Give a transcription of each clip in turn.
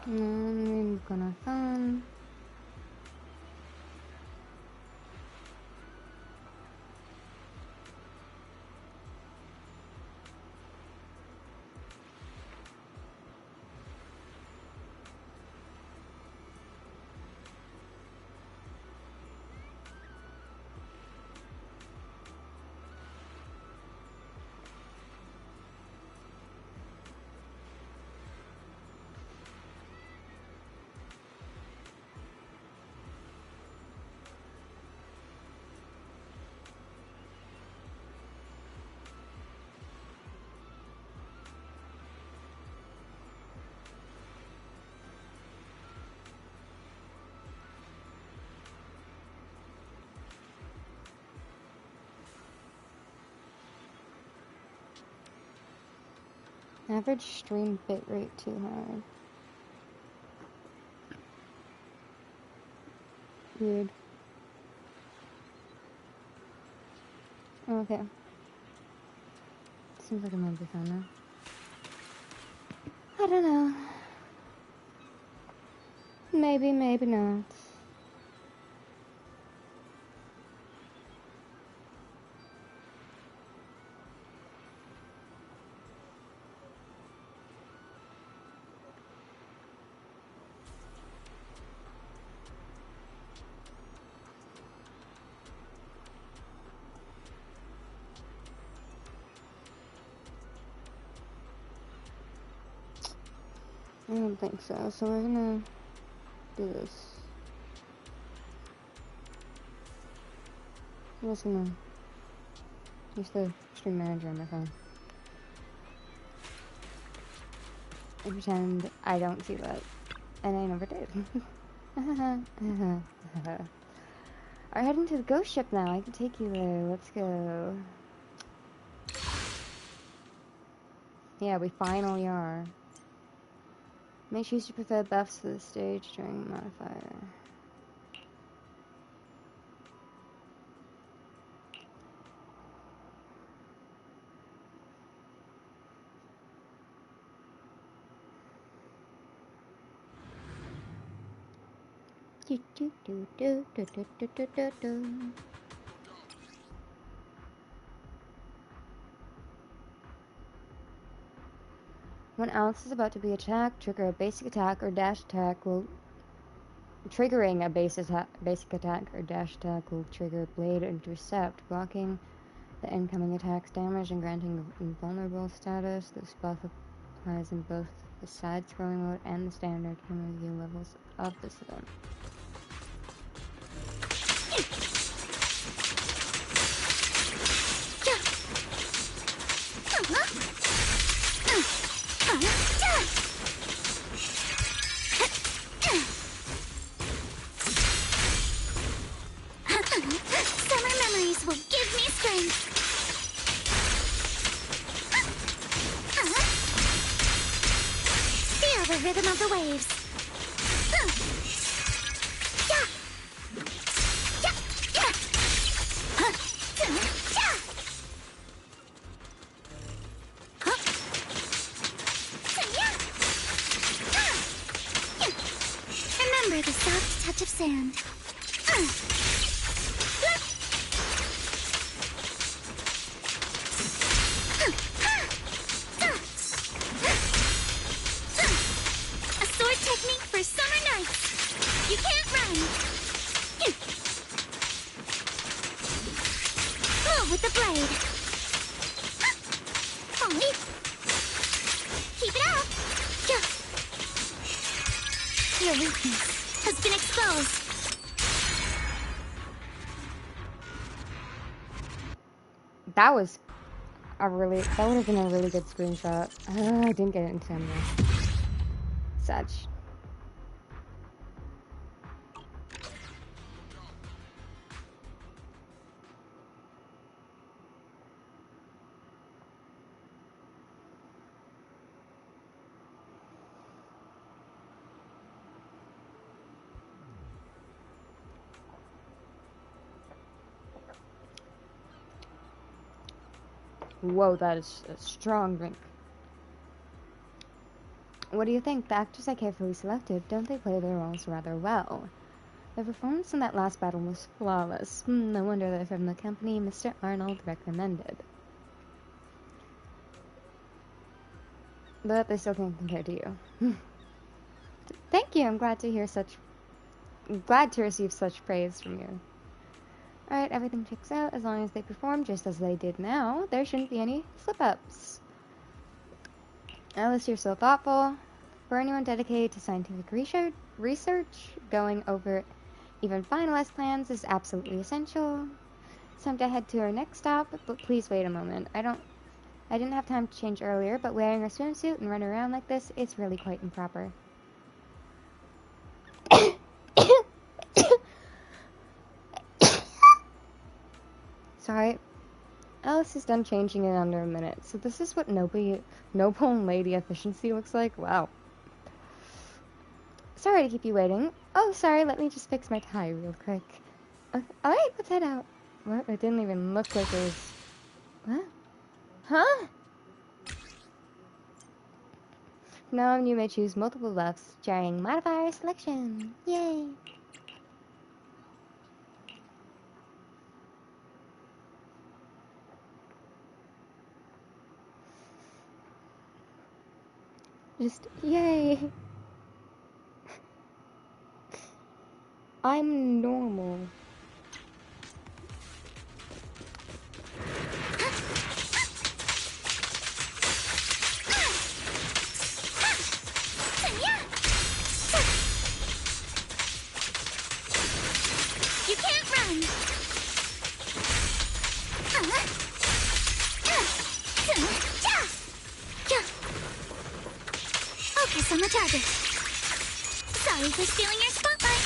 I'm gonna phone. Average stream bitrate too high. Weird. Okay. Seems like it might be fine now. I don't know. Maybe, maybe not. I don't think so. So we're gonna do this. I'm just gonna use the stream manager on my phone. And pretend I don't see that. And I never did. Alright, heading to the ghost ship now. I can take you there. Let's go. Yeah, we finally are. Make sure you prefer buffs for the stage during modifier. When Alex is about to be attacked, trigger a basic attack or dash attack will... Triggering a basic attack or dash attack will trigger Blade Intercept, blocking the incoming attack's damage and granting invulnerable status. This buff applies in both the side-scrolling mode and the standard camera view levels of this event. Summer memories will give me strength. Feel the rhythm of the waves. Remember the soft touch of sand. A sword technique for summer nights. You can't run. Move with the blade. Ollie. Keep it up. Your weakness has been exposed. That would have been a really good screenshot. I didn't get it in time though. Such. Whoa, that is a strong drink. What do you think? The actors I carefully selected, don't they play their roles rather well? Their performance in that last battle was flawless. No wonder they're from the company Mr. Arnold recommended. But they still can't compare to you. Thank you. I'm glad to receive such praise from you. Alright, everything checks out. As long as they perform just as they did now, there shouldn't be any slip-ups. Alice, you're so thoughtful. For anyone dedicated to scientific research, going over even finalist plans is absolutely essential. It's time to head to our next stop, but please wait a moment. I didn't have time to change earlier, but wearing a swimsuit and running around like this, it's really quite improper. Sorry. Alice is done changing in under a minute, so this is what noble lady efficiency looks like? Wow. Sorry to keep you waiting. Oh, sorry, let me just fix my tie real quick. Alright, let's head out. What? It didn't even look like it was... What? Huh? Now you may choose multiple lefts, during modifier selection. Yay! Just, yay! I'm normal. You can't run! Focus on the target. Sorry for stealing your spotlight.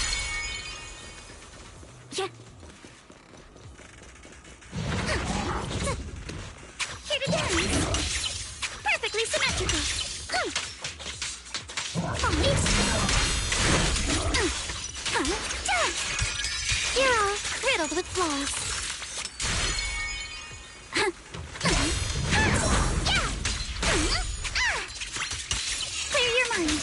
Yeah. Here to dance. Perfectly symmetrical. You're all riddled with flaws. Clear your mind.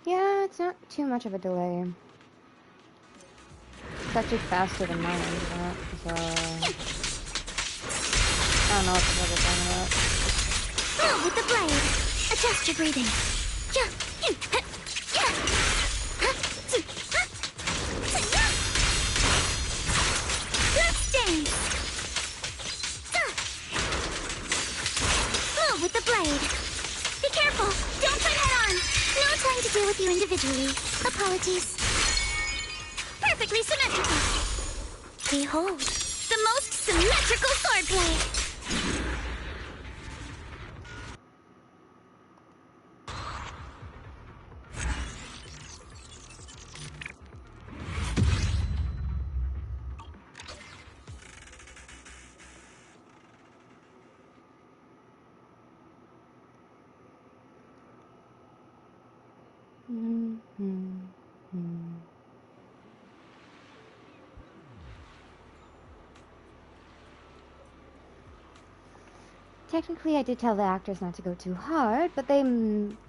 Yeah, it's not too much of a delay. It's actually faster than mine, so... I don't know what the fuck it's talking about. Blow with the blade. Adjust your breathing. Let's dance. Blow with the blade. Be careful. Don't fight head on. No time to deal with you individually. Apologies. Perfectly symmetrical. Behold, the most symmetrical swordplay. Technically, I did tell the actors not to go too hard, but they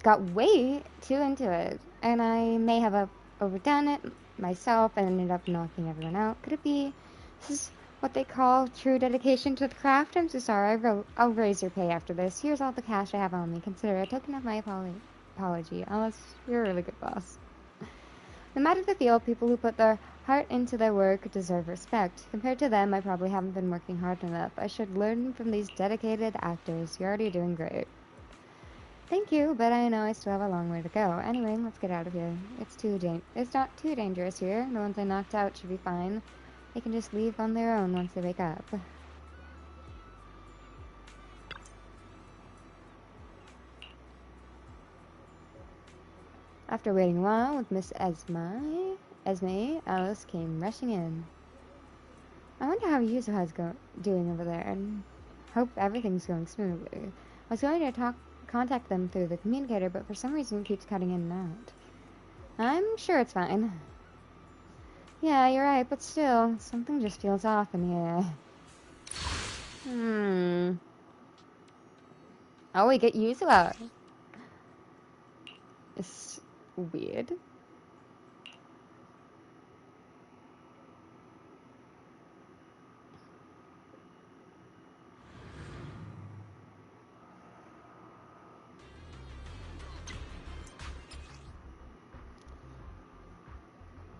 got way too into it. And I may have overdone it myself and ended up knocking everyone out. Could it be this is what they call true dedication to the craft? I'm so sorry. I'll raise your pay after this. Here's all the cash I have on me. Consider a token of my apology. Alice, you're a really good boss. No matter the field, people who put their heart into their work deserve respect. Compared to them, I probably haven't been working hard enough. I should learn from these dedicated actors. You're already doing great. Thank you, but I know I still have a long way to go. Anyway, let's get out of here. It's not too dangerous here. The ones I knocked out should be fine. They can just leave on their own once they wake up. After waiting a while with Miss Esme, Alice came rushing in. I wonder how Yuzuha's doing over there, and hope everything's going smoothly. I was going to talk contact them through the communicator, but for some reason it keeps cutting in and out. I'm sure it's fine. Yeah, you're right, but still, something just feels off in the air. Oh, we get Yuzua. It's weird.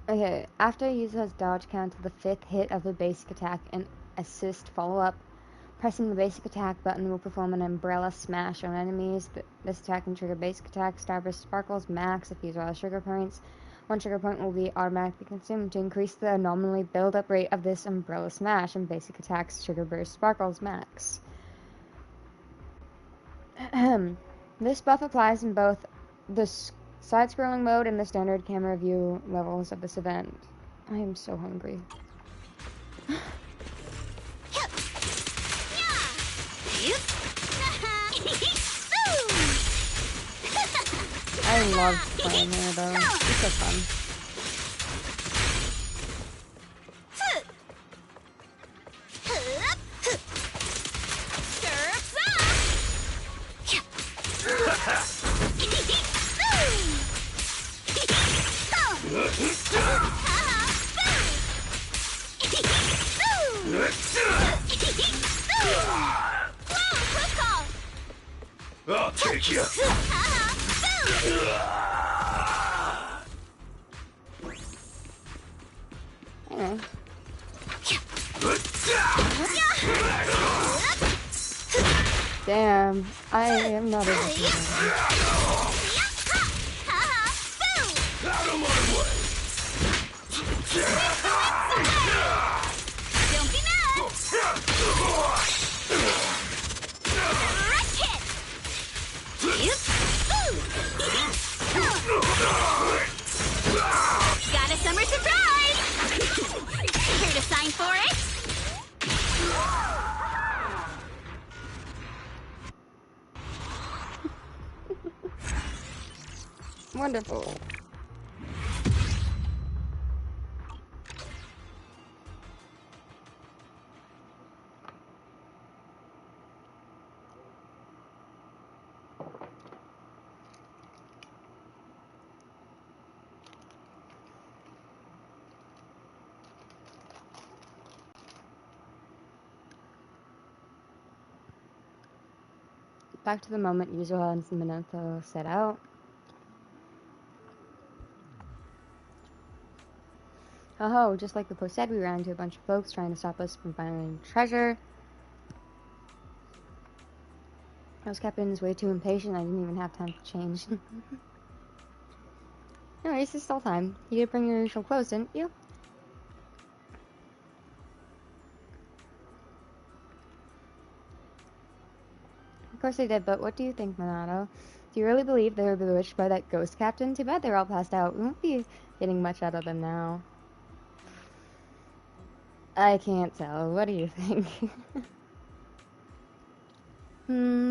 Okay, after Yuzuha's dodge count to the 5th hit of the basic attack and assist follow-up, pressing the basic attack button will perform an umbrella smash on enemies. This attack can trigger basic attack, Starburst Sparkles, max if used while trigger points. One trigger point will be automatically consumed to increase the anomaly build-up rate of this umbrella smash and basic attacks trigger burst Sparkles max. This buff applies in both the side-scrolling mode and the standard camera view levels of this event. I am so hungry. I love playing here though. It's so fun. I'll take you. Anyway. Damn, I am not able to do that. Out of my way. Don't be mad. Direct hit. Got a summer surprise. Here to sign for it. Wonderful. Back to the moment Yuzuha and Minato set out. Oh, just like the post said, we ran into a bunch of folks trying to stop us from finding treasure. Those captains way too impatient, I didn't even have time to change. Anyways, it's still time. You did bring your usual clothes, didn't you? Of course I did, but what do you think, Minato? Do you really believe they were bewitched by that ghost captain? Too bad they're all passed out. We won't be getting much out of them now. I can't tell. What do you think?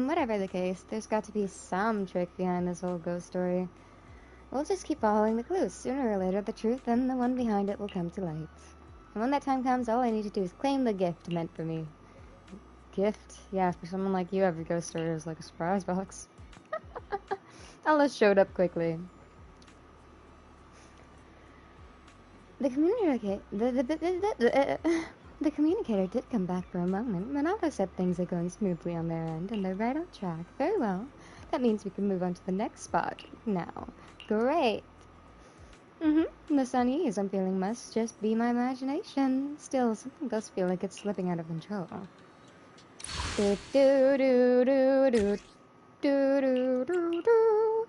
Whatever the case, there's got to be some trick behind this whole ghost story. We'll just keep following the clues. Sooner or later, the truth and the one behind it will come to light. And when that time comes, all I need to do is claim the gift meant for me. Gift? Yeah, for someone like you, every ghost story is like a surprise box. Alice showed up quickly. The communicator did come back for a moment. Minato said things are going smoothly on their end, and they're right on track. Very well. That means we can move on to the next spot now. Great. The sunnies I'm feeling must just be my imagination. Still, something does feel like it's slipping out of control. Do do do do do do do do do.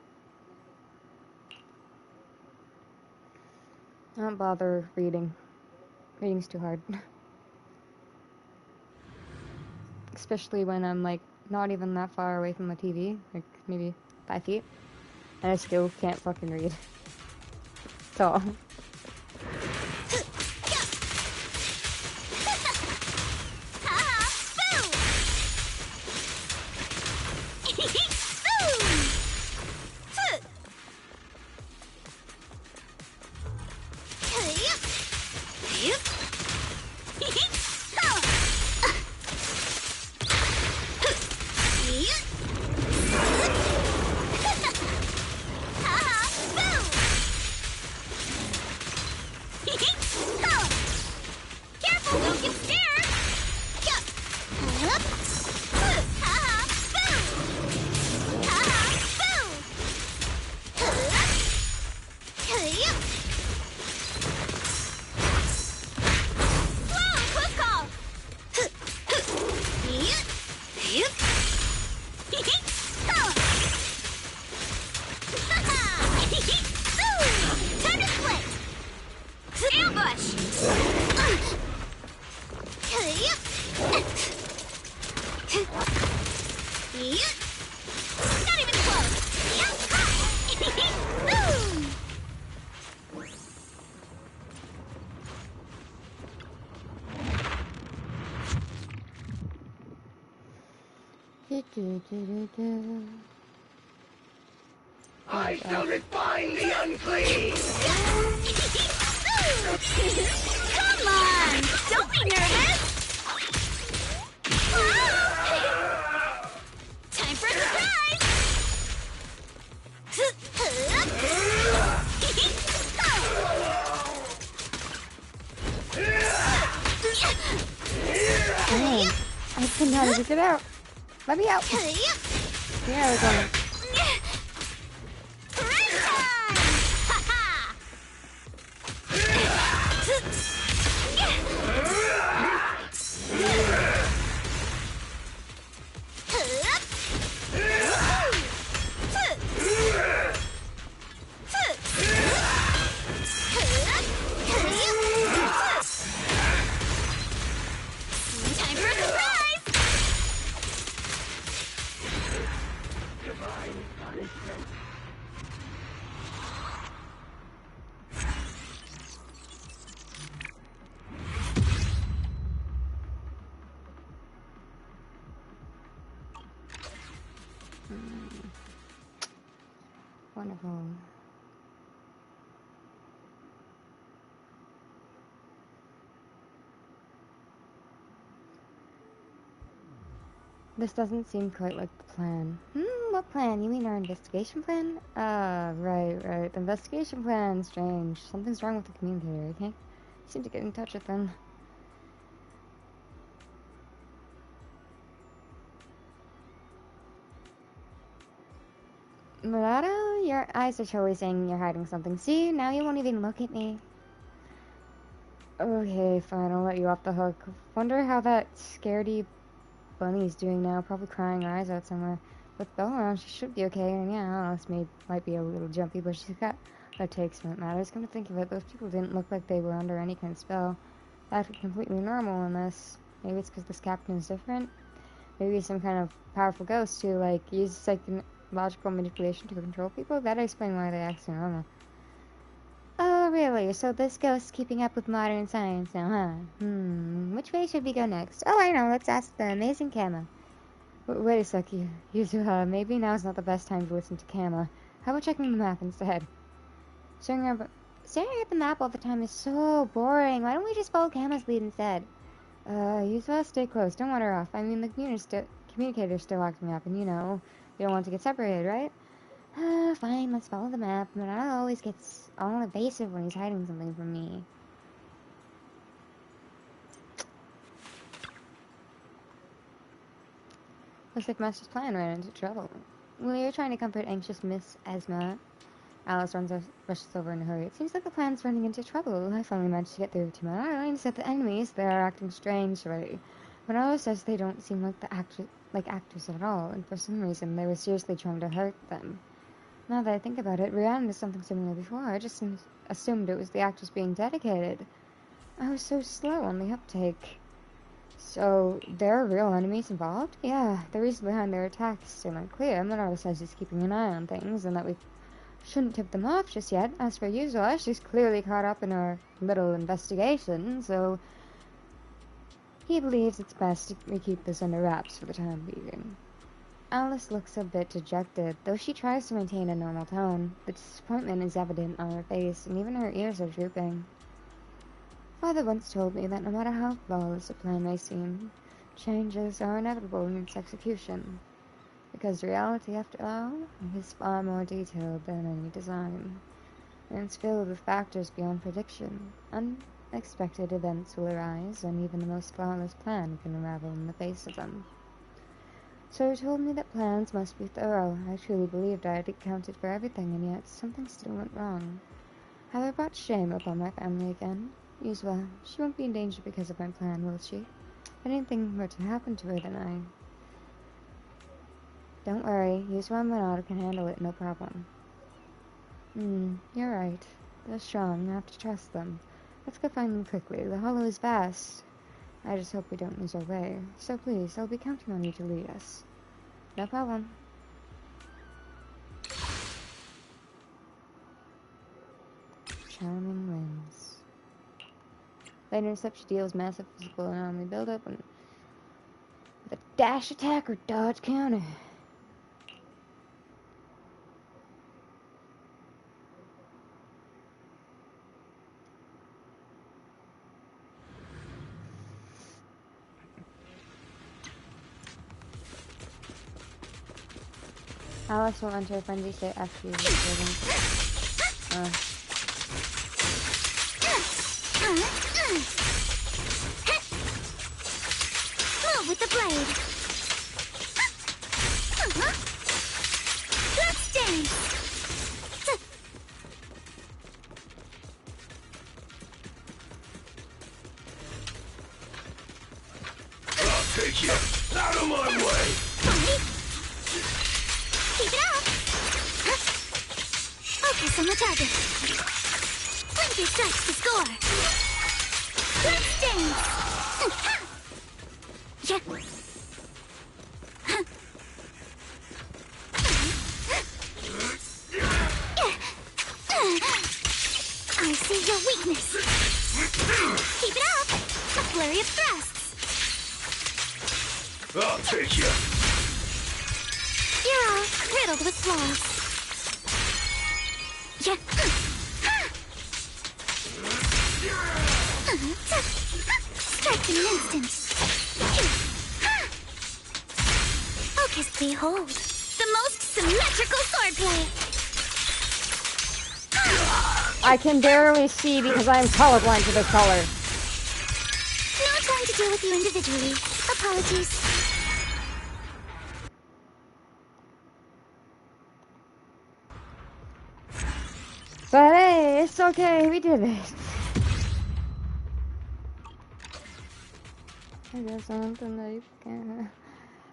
I don't bother reading. Reading's too hard. Especially when I'm like not even that far away from the TV, like maybe 5 feet, and I still can't fucking read. So. Do, do, do, do. I shall refine the unclean! Come on! Don't be nervous! Time for a surprise! Dang. I couldn't how to get out. Let me out. Yeah, we're going. Prime time! Ha-ha! Time for a surprise! Wonderful. This doesn't seem quite like the plan. What plan? You mean our investigation plan? Right. The investigation plan. Strange. Something's wrong with the communicator, okay? Seem to get in touch with them. Mulatto, your eyes are totally saying you're hiding something. See? Now you won't even look at me. Okay, fine. I'll let you off the hook. Wonder how that scaredy bunny's doing now. Probably crying her eyes out somewhere. With Bella around, she should be okay. And yeah, Alice might be a little jumpy, but she's got what it takes when it matters. Come to think of it, those people didn't look like they were under any kind of spell. Acted completely normal in this. Maybe it's because this captain is different. Maybe some kind of powerful ghost who, like, uses psychological manipulation to control people. That'd explain why they act so normal. Oh, really? So this ghost's keeping up with modern science now, huh? Which way should we go next? Oh, I know. Let's ask the amazing Kama. Wait a sec. Maybe now's not the best time to listen to Kama. How about checking the map instead? Staring at the map all the time is so boring. Why don't we just follow Kama's lead instead? Yuzha, stay close. Don't wander off. I mean, the communicator's still locking me up, and you know, you don't want to get separated, right? Fine, let's follow the map. Manada always gets all evasive when he's hiding something from me. Looks like Master's plan ran into trouble. Well, you're trying to comfort anxious Miss Esma. Alice rushes over in a hurry. It seems like the plan's running into trouble. I finally managed to get through to Manada and said the enemies, they are acting strangely. Manada says they don't seem like actors at all, and for some reason they were seriously trying to hurt them. Now that I think about it, we ran into something similar before. I just assumed it was the actors being dedicated. I was so slow on the uptake. So, there are real enemies involved? Yeah, the reason behind their attack is still unclear. Monaro says he's keeping an eye on things, and that we shouldn't tip them off just yet. As for Yuzha, she's clearly caught up in our little investigation, so he believes it's best we keep this under wraps for the time being. Alice looks a bit dejected, though she tries to maintain a normal tone. The disappointment is evident on her face, and even her ears are drooping. Father once told me that no matter how flawless a plan may seem, changes are inevitable in its execution, because reality, after all, is far more detailed than any design, and it's filled with factors beyond prediction. Unexpected events will arise, and even the most flawless plan can unravel in the face of them. So he told me that plans must be thorough. I truly believed I had accounted for everything, and yet something still went wrong. Have I brought shame upon my family again? Yuzha, she won't be in danger because of my plan, will she? If anything were to happen to her, then Don't worry, Yuzha and Monado can handle it, no problem. You're right. They're strong, I have to trust them. Let's go find them quickly. The hollow is vast. I just hope we don't lose our way. So please, I'll be counting on you to lead us. No problem. Charming winds. They intercept, she deals massive physical and army buildup and with a Dash attack or dodge counter? Alice will enter a frenzy state after you Move with the blade. Let's dance. I'll take you out of my way. Keep it up. Focus on the target. Plenty strikes to score. Let's dance. Yeah. I see your weakness. Keep it up. A flurry of thrusts. I'll take you. You're all riddled with flaws. Yeah. Strike in an instant. Focus, behold. The most symmetrical swordplay. I can barely see because I'm colorblind to this color. No time to deal with you individually. Apologies. But hey, it's okay, we did it. I guess something that you can.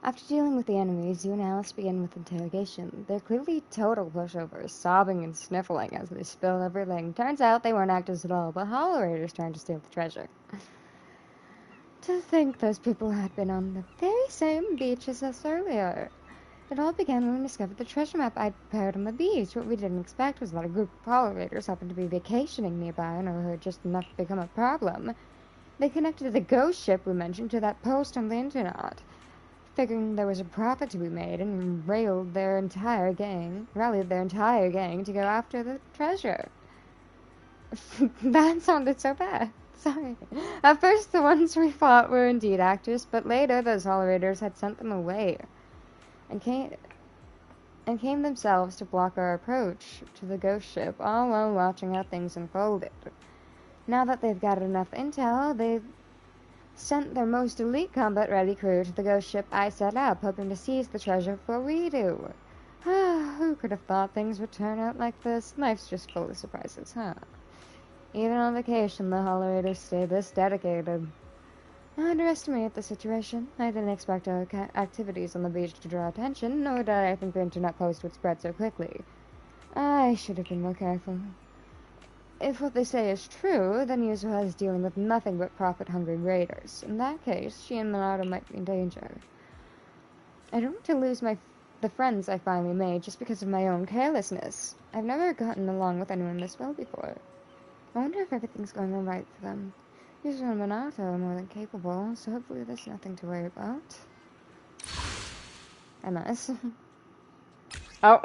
After dealing with the enemies, you and Alice begin with interrogation. They're clearly total pushovers, sobbing and sniffling as they spill everything. Turns out they weren't actors at all, but Hollow Raiders trying to steal the treasure. To think those people had been on the very same beach as us earlier. It all began when we discovered the treasure map I'd prepared on the beach. What we didn't expect was that a group of Hollow Raiders happened to be vacationing nearby and overheard just enough to become a problem. They connected the ghost ship we mentioned to that post on the internet, figuring there was a profit to be made, and rallied their entire gang to go after the treasure. That sounded so bad. Sorry. At first, the ones we fought were indeed actors, but later those Hollow Raiders had sent them away, and came themselves to block our approach to the ghost ship, all while watching how things unfolded. Now that they've gathered enough intel, they've sent their most elite combat-ready crew to the ghost ship I set up, hoping to seize the treasure before we do. Who could have thought things would turn out like this? Life's just full of surprises, huh? Even on vacation, the Hollow Raiders stay this dedicated. I underestimate the situation. I didn't expect our activities on the beach to draw attention, nor did I think the internet post would spread so quickly. I should have been more careful. If what they say is true, then Yuzuha is dealing with nothing but profit-hungry raiders. In that case, she and Minato might be in danger. I don't want to lose the friends I finally made just because of my own carelessness. I've never gotten along with anyone this well before. I wonder if everything's going all right for them. Yuzuha and Minato are more than capable, so hopefully there's nothing to worry about. MS. Oh.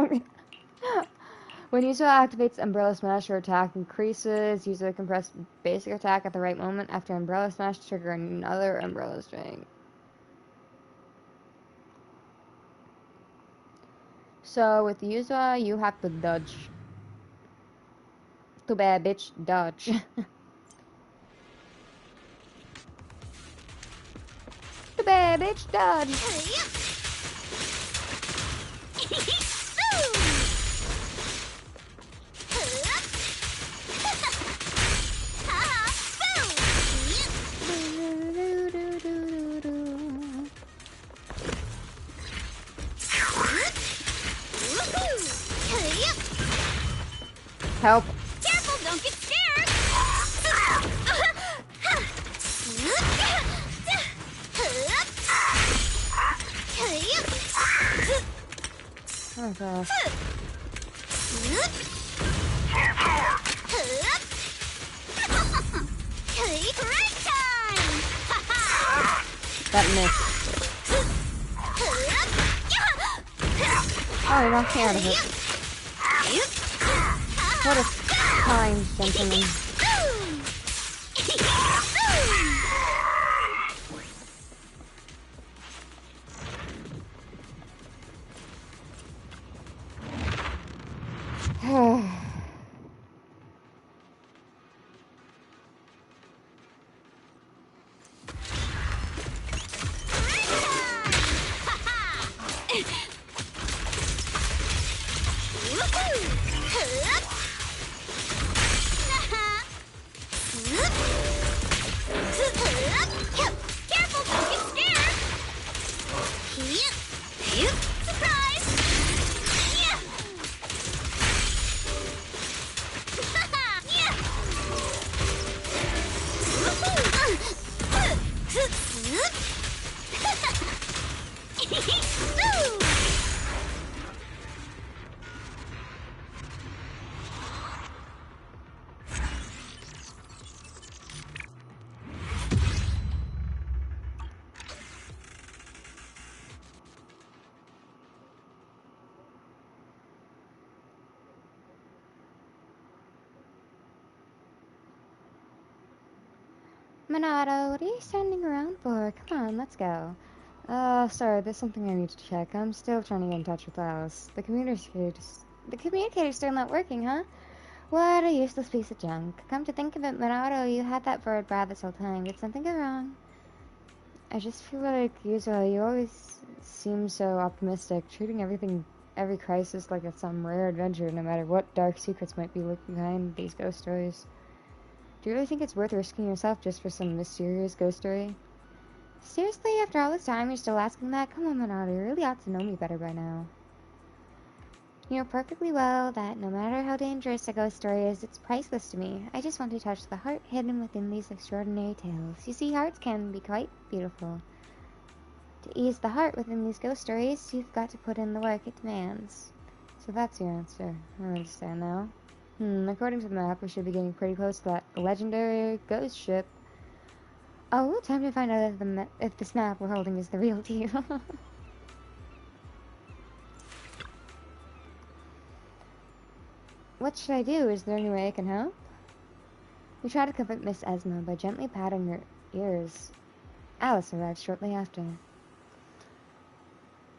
When Yuzuha activates Umbrella Smash, her attack increases. Yuzuha can press basic attack at the right moment after Umbrella Smash to trigger another Umbrella String. So with Yuzuha, you have to dodge. Too bad, bitch. Dodge. Too bad, bitch. Dodge. Help. Careful, don't get scared! Oh gosh. Break time! That missed. Oh, he knocked me out of it. What a kind gentleman. Careful, don't get scared! Surprise! Minato, what are you standing around for? Come on, let's go. Sorry, there's something I need to check. I'm still trying to get in touch with Alice. The communicator's still not working, huh? What a useless piece of junk. Come to think of it, Minato, you had that bird Brad this whole time. Did something go wrong? I just feel like, Yuzo, you always seem so optimistic, treating every crisis like it's some rare adventure, no matter what dark secrets might be lurking behind these ghost stories. Do you really think it's worth risking yourself just for some mysterious ghost story? Seriously, after all this time, you're still asking that? Come on, Minato, you really ought to know me better by now. You know perfectly well that no matter how dangerous a ghost story is, it's priceless to me. I just want to touch the heart hidden within these extraordinary tales. You see, hearts can be quite beautiful. To ease the heart within these ghost stories, you've got to put in the work it demands. So that's your answer. I understand now. According to the map, we should be getting pretty close to that legendary ghost ship. Oh, time to find out if this map we're holding is the real deal. What should I do? Is there any way I can help? We try to comfort Miss Esma by gently patting her ears. Alice arrives shortly after.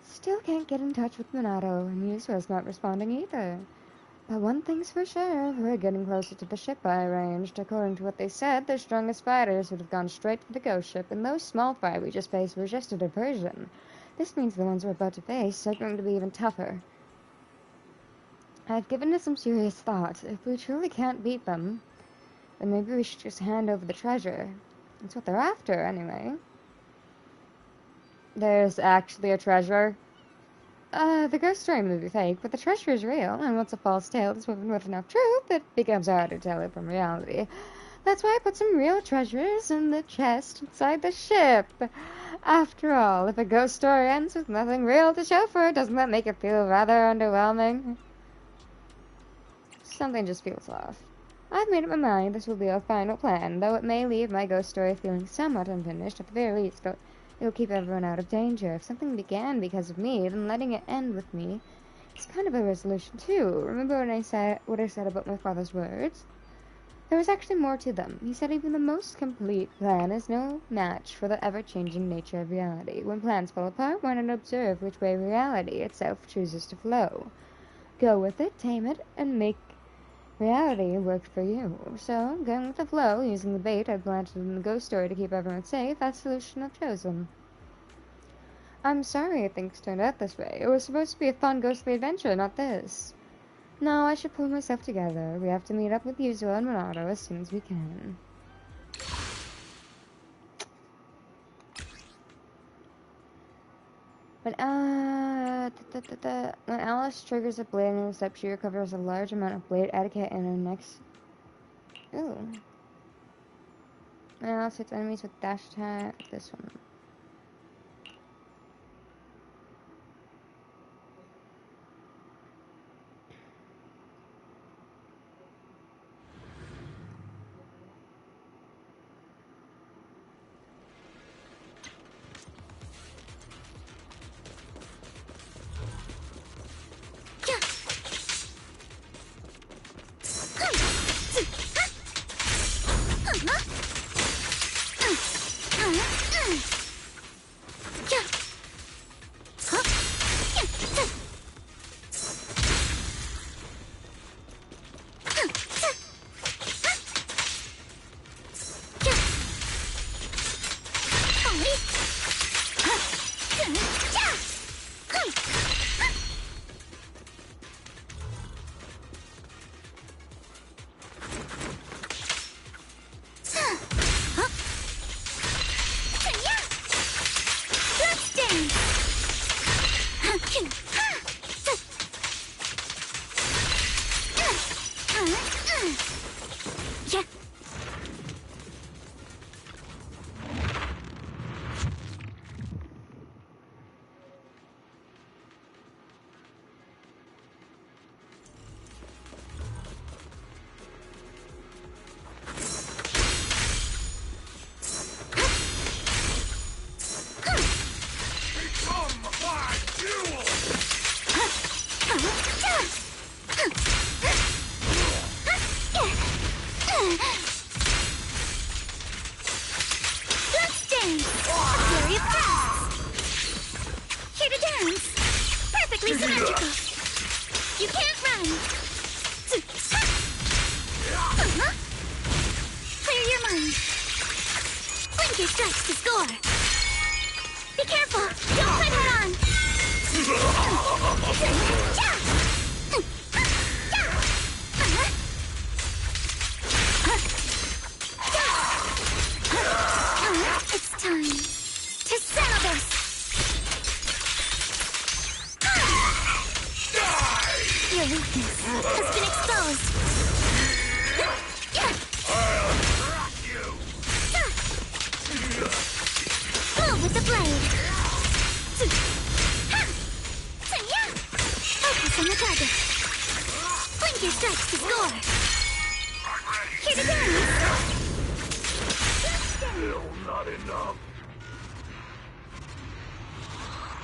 Still can't get in touch with Minato, and Yusuo's not responding either. But one thing's for sure, we're getting closer to the ship I arranged. According to what they said, their strongest fighters would have gone straight for the ghost ship, and those small fry we just faced were just a diversion. This means the ones we're about to face are going to be even tougher. I've given it some serious thought. If we truly can't beat them, then maybe we should just hand over the treasure. That's what they're after, anyway. There's actually a treasure? The ghost story may be fake, but the treasure is real, and once a false tale is woven with enough truth, it becomes hard to tell it from reality. That's why I put some real treasures in the chest inside the ship. After all, if a ghost story ends with nothing real to show for it, doesn't that make it feel rather underwhelming? Something just feels off. I've made up my mind this will be our final plan, though it may leave my ghost story feeling somewhat unfinished. At the very least, it'll keep everyone out of danger. If something began because of me, then letting it end with me is kind of a resolution too. Remember what I said about my father's words? There was actually more to them. He said even the most complete plan is no match for the ever-changing nature of reality. When plans fall apart, why not observe which way reality itself chooses to flow? Go with it, tame it, and make reality worked for you. So, going with the flow, using the bait I planted in the ghost story to keep everyone safe, that's the solution I've chosen. I'm sorry things turned out this way. It was supposed to be a fun ghostly adventure, not this. No, I should pull myself together. We have to meet up with Yuzo and Minato as soon as we can. When Alice triggers a blade in her step, she recovers a large amount of blade etiquette in her next. Ooh. And Alice hits enemies with dash attack. This one.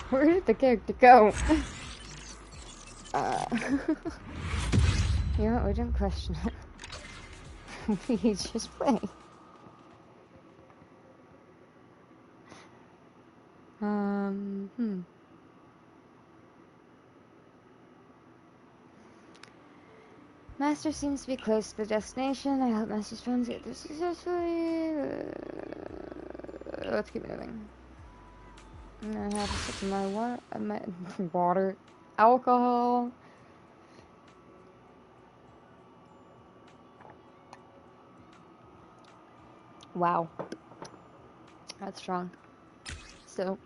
Where did the character go? You know what, we don't question it. We just play. Master seems to be close to the destination. I hope Master's friends get there successfully. Let's keep moving. I'm gonna have a sip of my water, alcohol. Wow, that's strong. So,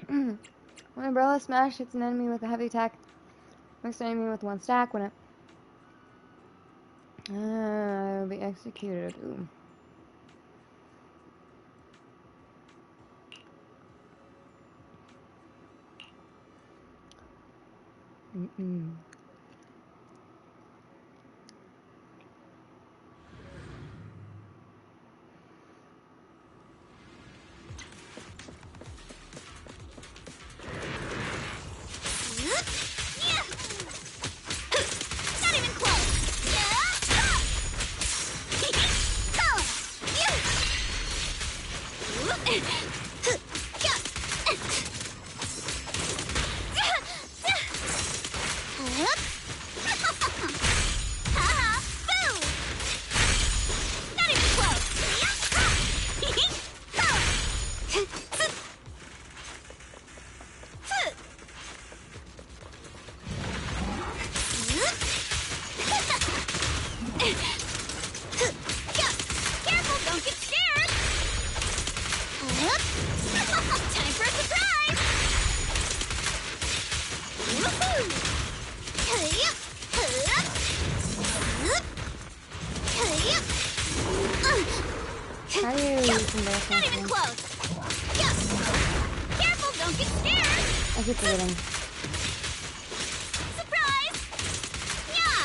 when Umbrella Smash hits an enemy with a heavy attack, makes an enemy with one stack. When it will be executed. Ooh. Not even close. Careful, don't get scared. I keep forgetting. Surprise! Yeah.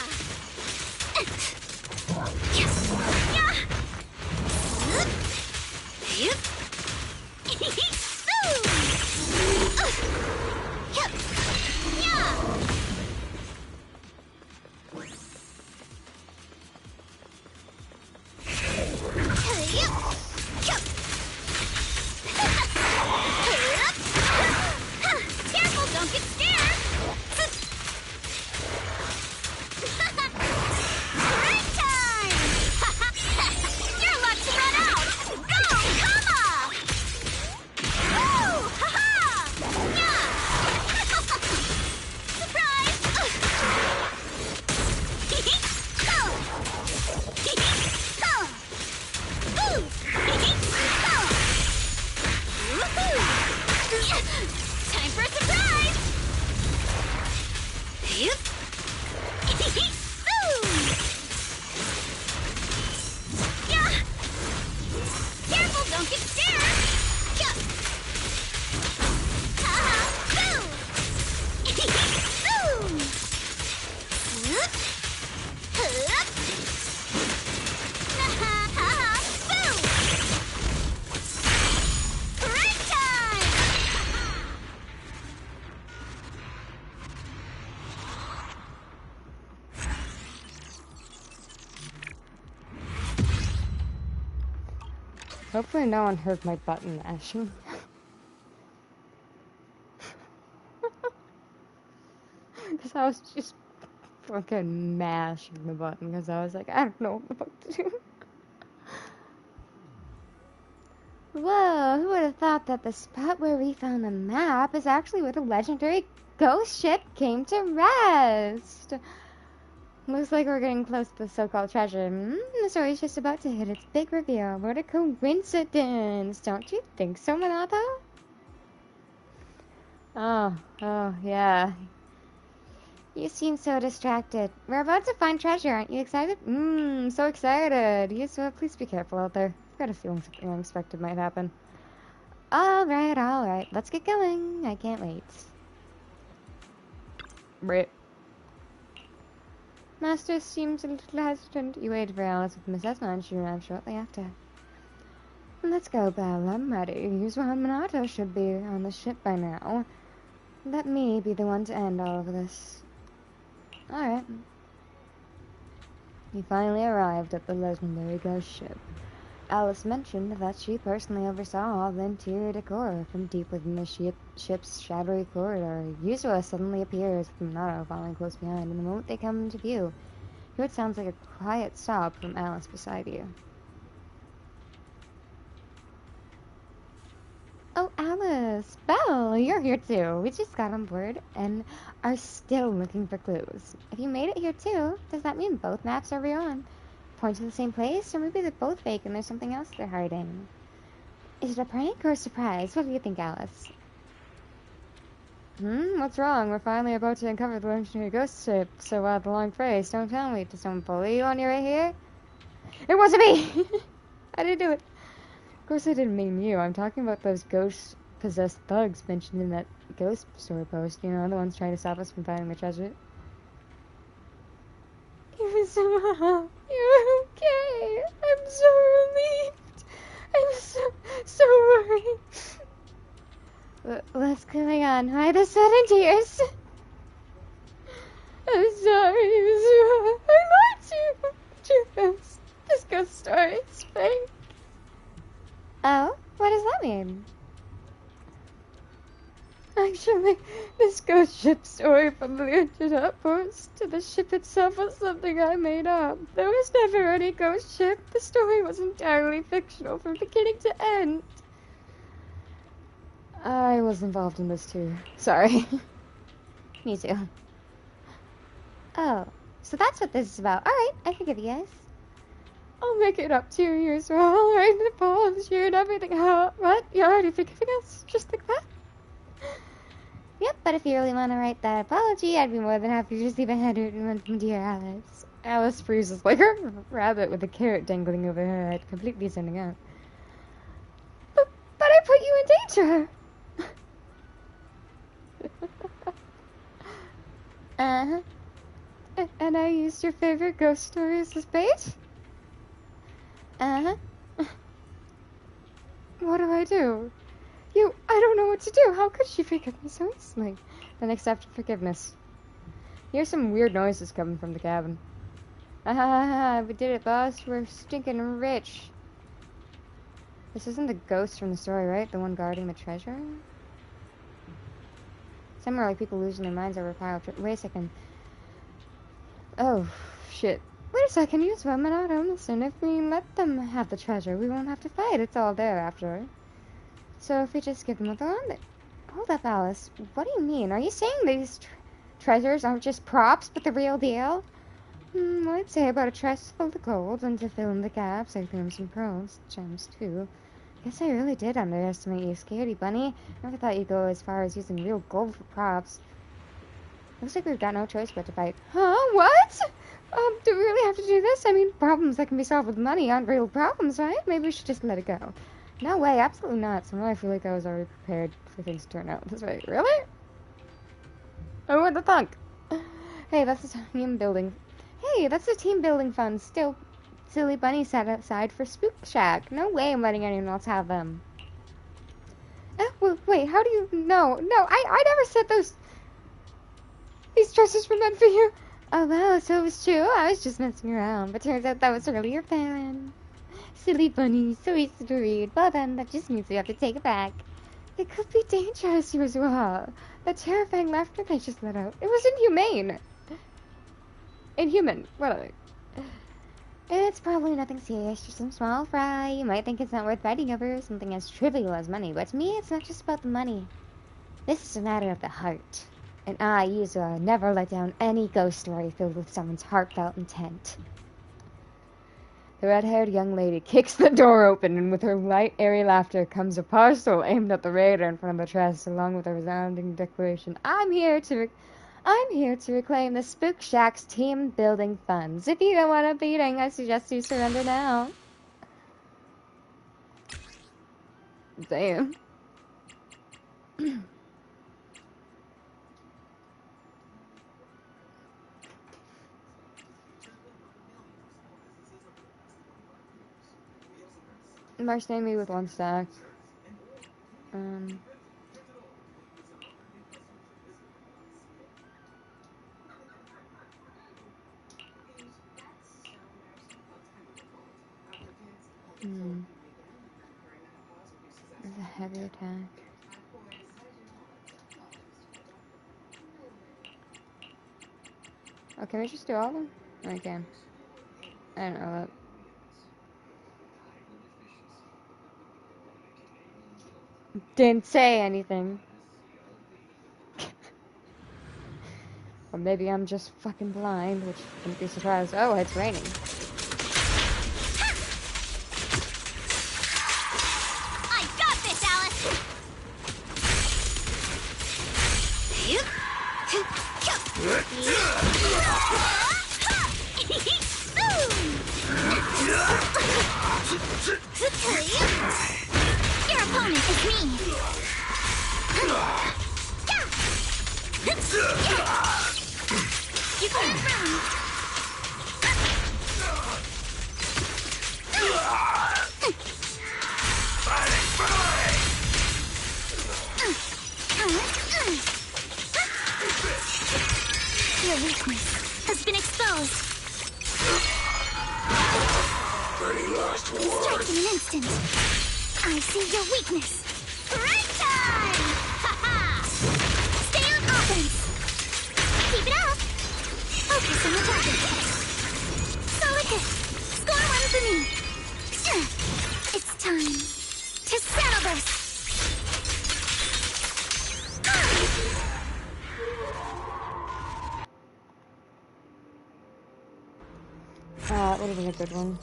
Hopefully no one heard my button mashing. Because I was just fucking mashing the button because I was like, I don't know what the fuck to do. Whoa, who would have thought that the spot where we found the map is actually where the legendary ghost ship came to rest? Looks like we're getting close to the so-called treasure. The story's just about to hit its big reveal. What a coincidence! Don't you think so, Minato? Oh, yeah. You seem so distracted. We're about to find treasure, aren't you excited? So excited. Please be careful out there. I've got a feeling something unexpected might happen. Alright. Let's get going. I can't wait. Right. Master seems a little hesitant. You waited for Alice with Miss Esma and she arrived shortly after. Let's go, Belle. I'm ready. Yuzuru and Minato should be on the ship by now. Let me be the one to end all of this. Alright. We finally arrived at the legendary ghost ship. Alice mentioned that she personally oversaw all the interior decor from deep within the ship's shadowy corridor. Yuzuru suddenly appears with Minato following close behind, and the moment they come into view, hear what sounds like a quiet sob from Alice beside you. Oh, Alice! Belle, you're here too. We just got on board and are still looking for clues. If you made it here too, does that mean both maps are real and point to the same place? Or maybe they're both fake and there's something else they're hiding? Is it a prank or a surprise? What do you think, Alice? What's wrong? We're finally about to uncover the legendary ghost ship, so the long phrase, don't tell me. Did someone bully you on your way here? It wasn't me! I didn't do it. Of course I didn't mean you. I'm talking about those ghost-possessed thugs mentioned in that ghost story post. You know, the ones trying to stop us from finding the treasure. You're okay. I'm so relieved. I'm so worried. What's going on? Why the sudden tears? I'm sorry, Yuzuru. I lied to you. The truth is, this ghost story is fake. Oh? What does that mean? Actually, this ghost ship story from the ancient outpost to the ship itself was something I made up. There was never any ghost ship. The story was entirely fictional from beginning to end. I was involved in this too. Sorry. Me too. Oh, so that's what this is about. Alright, I forgive you guys. I'll make it up to you as well. I'll write an apology and everything. What? You're already forgiving us? Just like that? Yep, but if you really want to write that apology, I'd be more than happy to receive a handwritten one from dear Alice. Alice freezes like a rabbit with a carrot dangling over her head, completely zoning out. But I put you in danger! Uh-huh. And I used your favorite ghost stories as bait? Uh-huh. What do I do? I don't know what to do. How could she forgive me so easily? Then accept forgiveness. Here's some weird noises coming from the cabin. Ah, we did it, boss. We're stinking rich. This isn't the ghost from the story, right? The one guarding the treasure? Some are like people losing their minds over a pile of wait a second. Oh, shit. Wait a second, you women out. Listen, if we let them have the treasure, we won't have to fight. It's all there after. So if we just give them what they want... Hold up, Alice. What do you mean? Are you saying these treasures aren't just props, but the real deal? Well, I'd say about a chest full of gold, and to fill in the gaps, I threw in some pearls, gems too. Guess I really did underestimate you, scaredy bunny. Never thought you'd go as far as using real gold for props. Looks like we've got no choice but to fight. Huh? What? Do we really have to do this? I mean, problems that can be solved with money aren't real problems, right? Maybe we should just let it go. No way, absolutely not. Somehow I feel like I was already prepared for things to turn out this way. Really? Oh, what the fuck? Hey, that's the team building. Hey, that's the team building funds. Still, silly bunny set aside for Spook Shack. No way I'm letting anyone else have them. Well, wait, how do you... No, I never said these dresses were meant for you. Oh, wow, so it was true. I was just messing around, but turns out that was really your plan. Silly bunny, so easy to read. Well then, that just means we have to take it back. It could be dangerous, Yuzua. The terrifying laughter they just let out. It was inhumane. Inhuman, whatever. It's probably nothing serious, just some small fry. You might think it's not worth fighting over, something as trivial as money, but to me it's not just about the money. This is a matter of the heart. And I, Yuzua, never let down any ghost story filled with someone's heartfelt intent. The red-haired young lady kicks the door open, and with her light, airy laughter comes a parcel aimed at the raider in front of the chest, along with a resounding declaration, I'm here to reclaim the Spook Shack's team-building funds. If you don't want a beating, I suggest you surrender now. Damn. Marsh named me with one stack. There's a heavy attack. Oh, can we just do all of them? I can. I don't know that. Didn't say anything. Or maybe I'm just fucking blind, which wouldn't be surprised. Oh, it's raining. I got this, Alice! Your opponent is me! You can't run! Your weakness has been exposed. Any last Strike words? in an instant. I see your weakness. Break time! Ha-ha! Stay on offense. Keep it up. Focus on the target. Solid hit. Score one for me. It's time to settle this. That would have been a good one.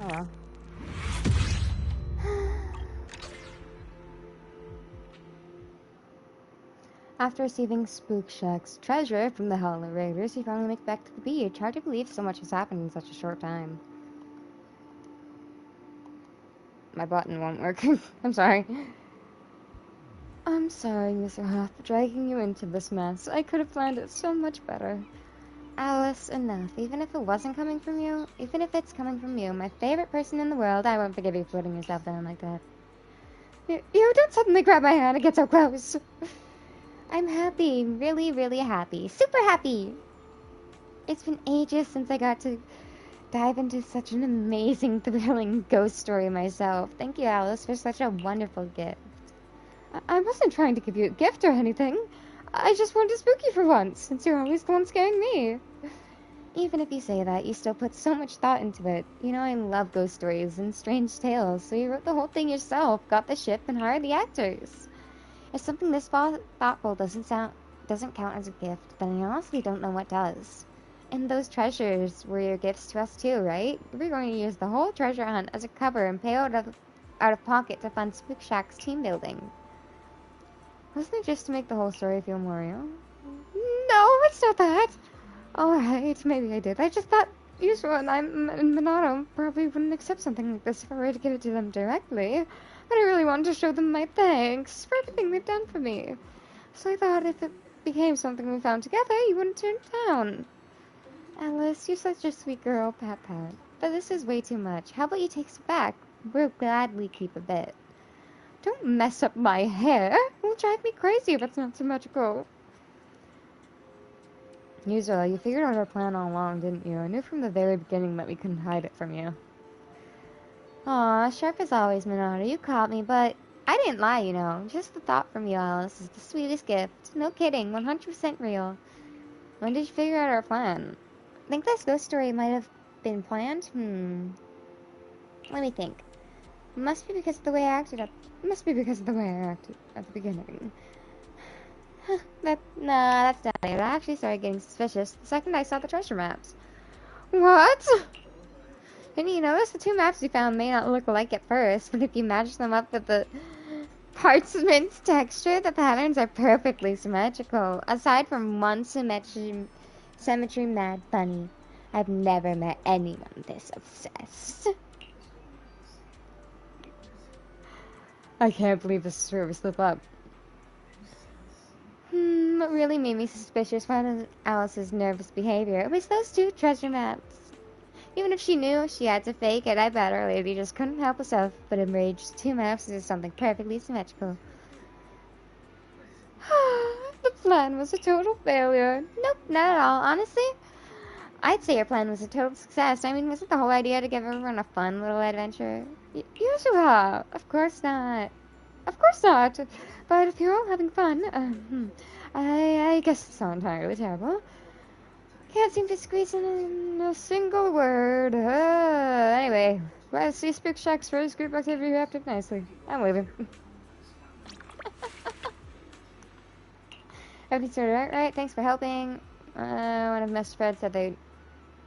Oh well. After receiving Spook Shack's treasure from the Howler Raiders, he finally makes back to the beach. Hard to believe so much has happened in such a short time. My button won't work. I'm sorry. I'm sorry, Mr. Huff, for dragging you into this mess. I could have planned it so much better. Alice, enough. Even if it wasn't coming from you, even if it's coming from you, my favorite person in the world, I won't forgive you for putting yourself down like that. You don't suddenly grab my hand and get so close. I'm happy, really, really happy. Super happy! It's been ages since I got to dive into such an amazing, thrilling ghost story myself. Thank you, Alice, for such a wonderful gift. I wasn't trying to give you a gift or anything. I just wanted to spook you for once, since you're always the one scaring me. Even if you say that, you still put so much thought into it. You know I love ghost stories and strange tales, so you wrote the whole thing yourself, got the ship, and hired the actors. If something this thoughtful doesn't count as a gift, then I honestly don't know what does. And those treasures were your gifts to us too, right? We're going to use the whole treasure hunt as a cover and pay out of pocket to fund Spook Shack's team building. Wasn't it just to make the whole story feel more real? No, it's not that. Alright, maybe I did. I just thought Yusua and Minato probably wouldn't accept something like this if I were to give it to them directly. But I really wanted to show them my thanks for everything they've done for me. So I thought if it became something we found together, you wouldn't turn it down. Alice, you're such a sweet girl, pat. But this is way too much. How about you take some back? We'll gladly keep a bit. Don't mess up my hair. It'll drive me crazy if it's not symmetrical. Yuzura, you figured out our plan all along, didn't you? I knew from the very beginning that we couldn't hide it from you. Aw, sharp as always, Minota. You caught me, but I didn't lie, you know. Just the thought from you, Alice, is the sweetest gift. No kidding, 100% real. When did you figure out our plan? Think this ghost story might have been planned? Let me think. Must be because of the way I acted at the beginning. That's not it. I actually started getting suspicious the second I saw the treasure maps. What? And you notice the two maps we found may not look alike at first, but if you match them up with the parchment's texture, the patterns are perfectly symmetrical. Aside from one symmetry mad bunny, I've never met anyone this obsessed. I can't believe this is where we slip up. What really made me suspicious was Alice's nervous behavior. It was those two treasure maps. Even if she knew she had to fake it, I bet our lady just couldn't help herself but enrage two maps into something perfectly symmetrical. The plan was a total failure. Nope, not at all. Honestly, I'd say your plan was a total success. I mean, wasn't the whole idea to give everyone a fun little adventure? Yes, you have. Of course not. Of course not. But if you're all having fun, I guess it's not entirely terrible. Can't seem to squeeze in a single word. Anyway, let's see Spook Shack's first group activity wrapped up nicely. I'm leaving. Everything started out right. Thanks for helping. One of Mr. Fred said they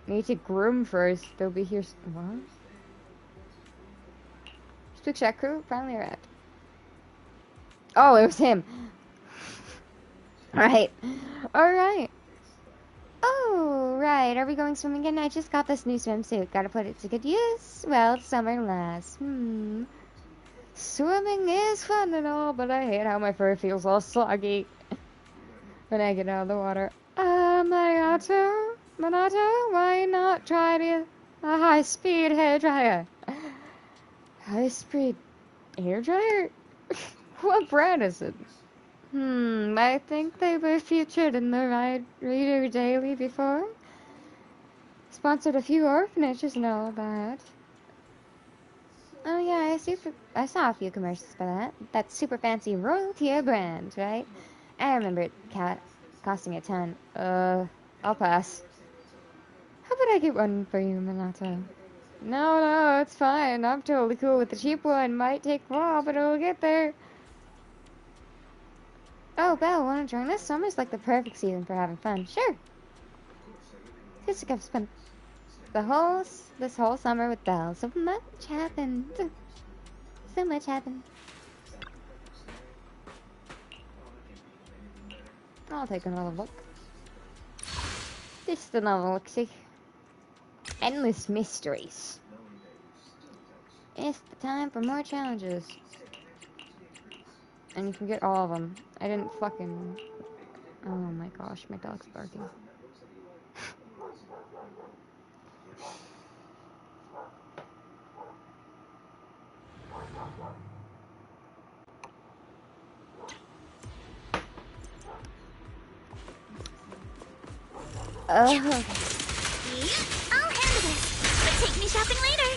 need to groom first. They'll be here. What? Spook Shack crew finally arrived. Oh, it was him. Alright. Alright. Oh, right. Are we going swimming again? I just got this new swimsuit. Gotta put it to good use. Well, it's summer lasts. Swimming is fun and all, but I hate how my fur feels all soggy when I get out of the water. Minato, why not try a high-speed hairdryer? High-speed hairdryer? What brand is it? I think they were featured in the Reader Daily before. Sponsored a few orphanages and all that. Oh yeah, I saw a few commercials for that. That super fancy royal tier brand, right? I remember it costing a ton. I'll pass. How about I get one for you, Minato? No, it's fine. I'm totally cool with the cheap one. Might take a while, but it'll get there. Oh, Belle, wanna join us? Summer's like the perfect season for having fun. Sure. Feels like I've spent this whole summer with Belle. So much happened. So much happened. I'll take another look. Just another look-see. Endless mysteries. It's the time for more challenges. And you can get all of them. I didn't fucking... Oh my gosh, my dog's barking. I'll handle this, but take me shopping later.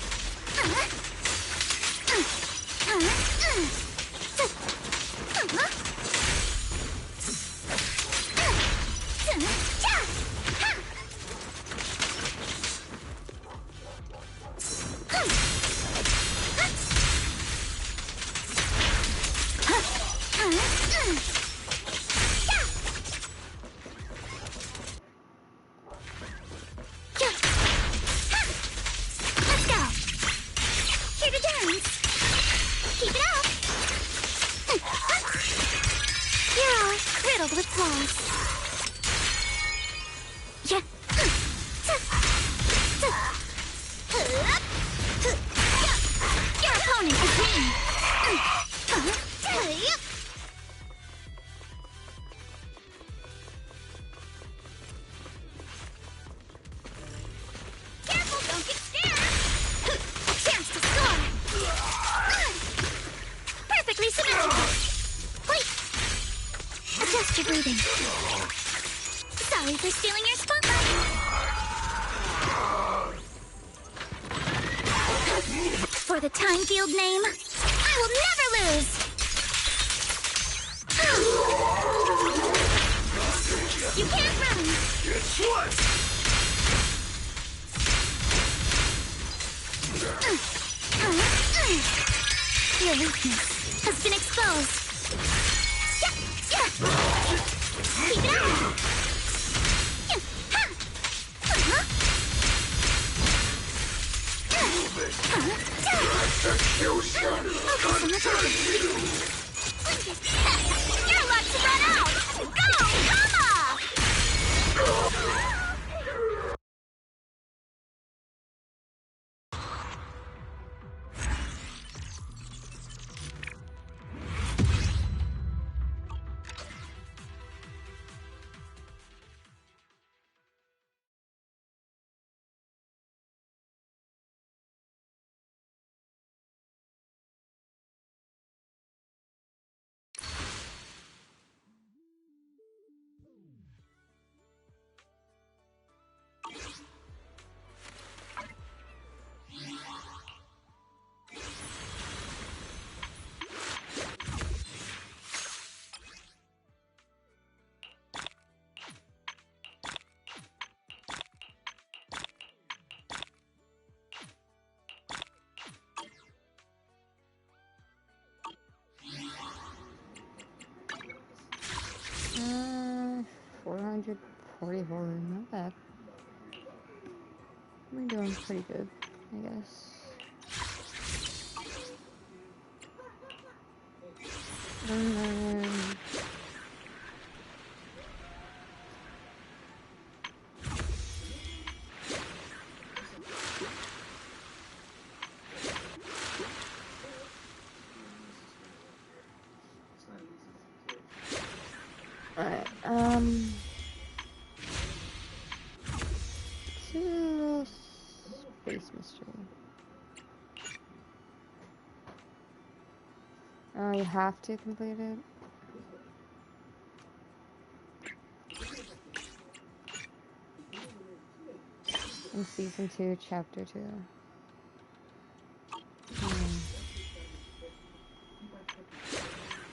For the time field name, I will never lose! You can't run! It's what? Your weakness has been exposed. Keep it up! Execution! Your luck's run out! Go, Kama! Uh, 444, not bad. We're doing pretty good, I guess. Alright, space mystery. Oh, you have to complete it? In Season 2, Chapter 2.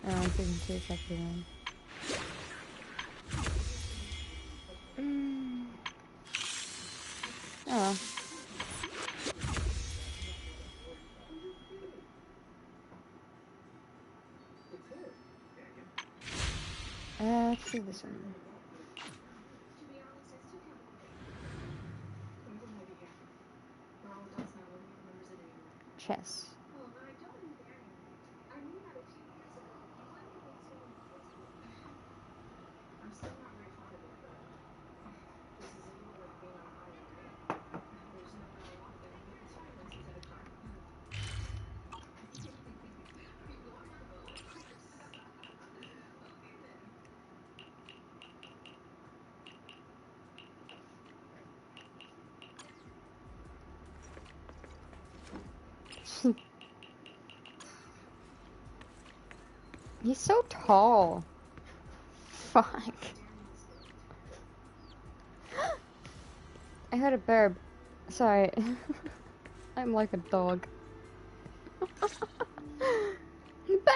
Oh, in Season 2, Chapter 1. Oh. Let's see this one. Chess. He's so tall. Fuck. I heard a burp. Sorry. I'm like a dog. Bird!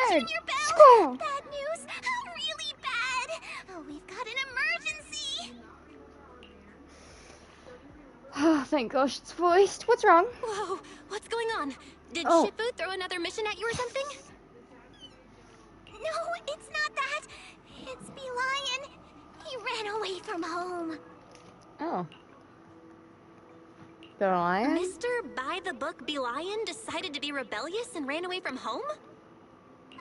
Junior Bell! Squirrel! Bad news! Really bad! Oh, we've got an emergency! Oh, thank gosh it's voiced. What's wrong? Whoa, what's going on? Did Oh. Shifu throw another mission at you or something? No, it's not that. It's Bee Lion. He ran away from home. Oh. The lion? Mr. By-the-Book Bee Lion decided to be rebellious and ran away from home?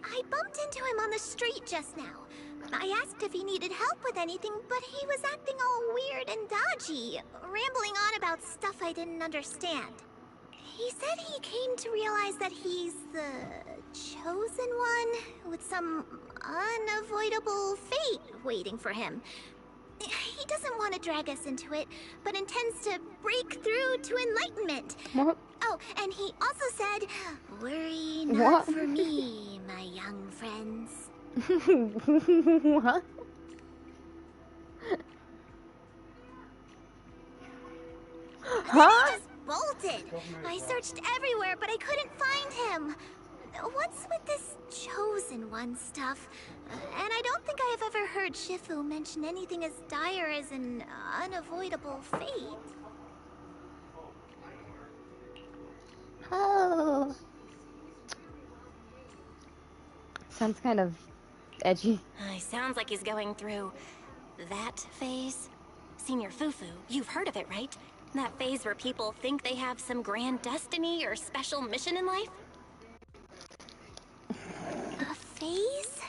I bumped into him on the street just now. I asked if he needed help with anything, but he was acting all weird and dodgy, rambling on about stuff I didn't understand. He said he came to realize that he's the chosen one, with some unavoidable fate waiting for him. He doesn't want to drag us into it, but intends to break through to enlightenment. What? Oh, and he also said, "Worry not What? for me, my young friends." What? Huh? bolted. I searched everywhere, but I couldn't find him. What's with this chosen one stuff? And I don't think I have ever heard Shifu mention anything as dire as an unavoidable fate. Oh. Sounds kind of edgy. Sounds like he's going through that phase. Senior Fufu, you've heard of it, right? That phase where people think they have some grand destiny or special mission in life? A phase?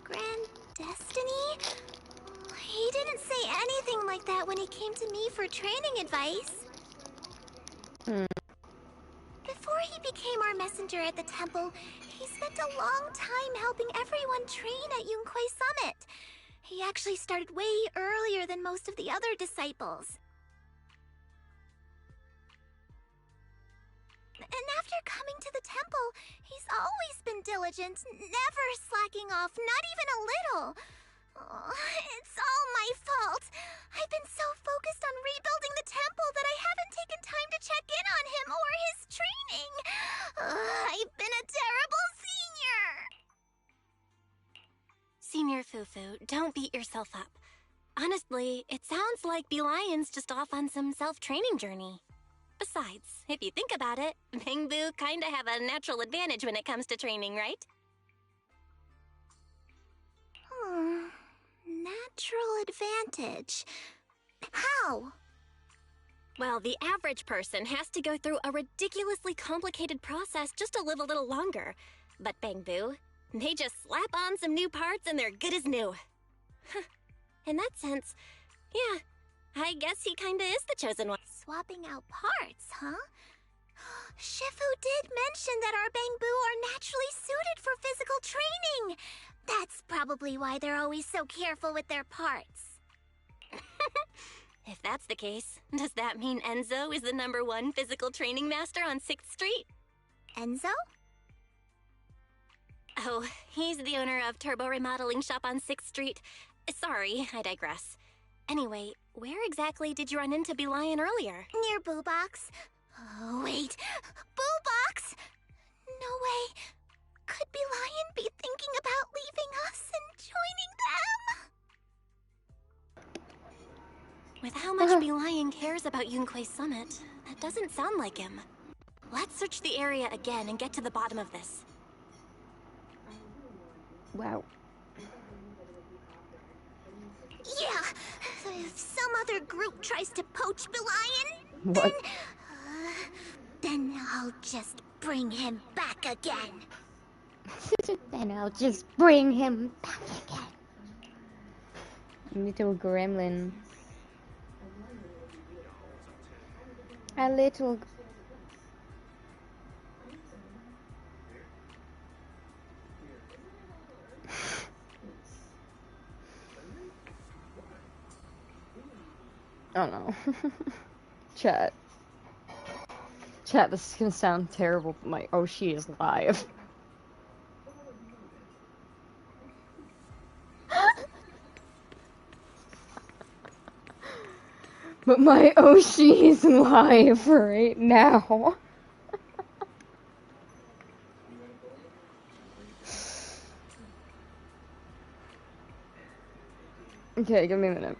Grand destiny? He didn't say anything like that when he came to me for training advice. Before he became our messenger at the temple, he spent a long time helping everyone train at Yunquai Summit. He actually started way earlier than most of the other disciples. And after coming to the temple, he's always been diligent, never slacking off, not even a little. Oh, it's all my fault. I've been so focused on rebuilding the temple that I haven't taken time to check in on him or his training. I've been a terrible senior. Senior Fufu, don't beat yourself up. Honestly, it sounds like Belion's just off on some self-training journey. Besides, if you think about it, Bangbu kinda have a natural advantage when it comes to training, right? Natural advantage. How? Well, the average person has to go through a ridiculously complicated process just to live a little longer. But Bangbu, they just slap on some new parts and they're good as new. In that sense, yeah, I guess he kinda is the chosen one. Swapping out parts, huh? Shifu did mention that our Bangbu are naturally suited for physical training. That's probably why they're always so careful with their parts. If that's the case, does that mean Enzo is the #1 physical training master on 6th Street? Enzo? Oh, he's the owner of Turbo Remodeling Shop on 6th Street. Sorry, I digress. Anyway, where exactly did you run into Belion earlier? Near Boo Box. Oh, wait. Boo Box? No way. Could Belion be thinking about leaving us and joining them? With how much Belion cares about Yunquai Summit, that doesn't sound like him. Let's search the area again and get to the bottom of this. Wow. Yeah. If some other group tries to poach Belion, What? then I'll just bring him back again. Then I'll just bring him back again. Little gremlin. A little... Oh no. Chat. Chat, this is gonna sound terrible, but my Oshi is live. But my Oshi is live right now. Okay, give me a minute.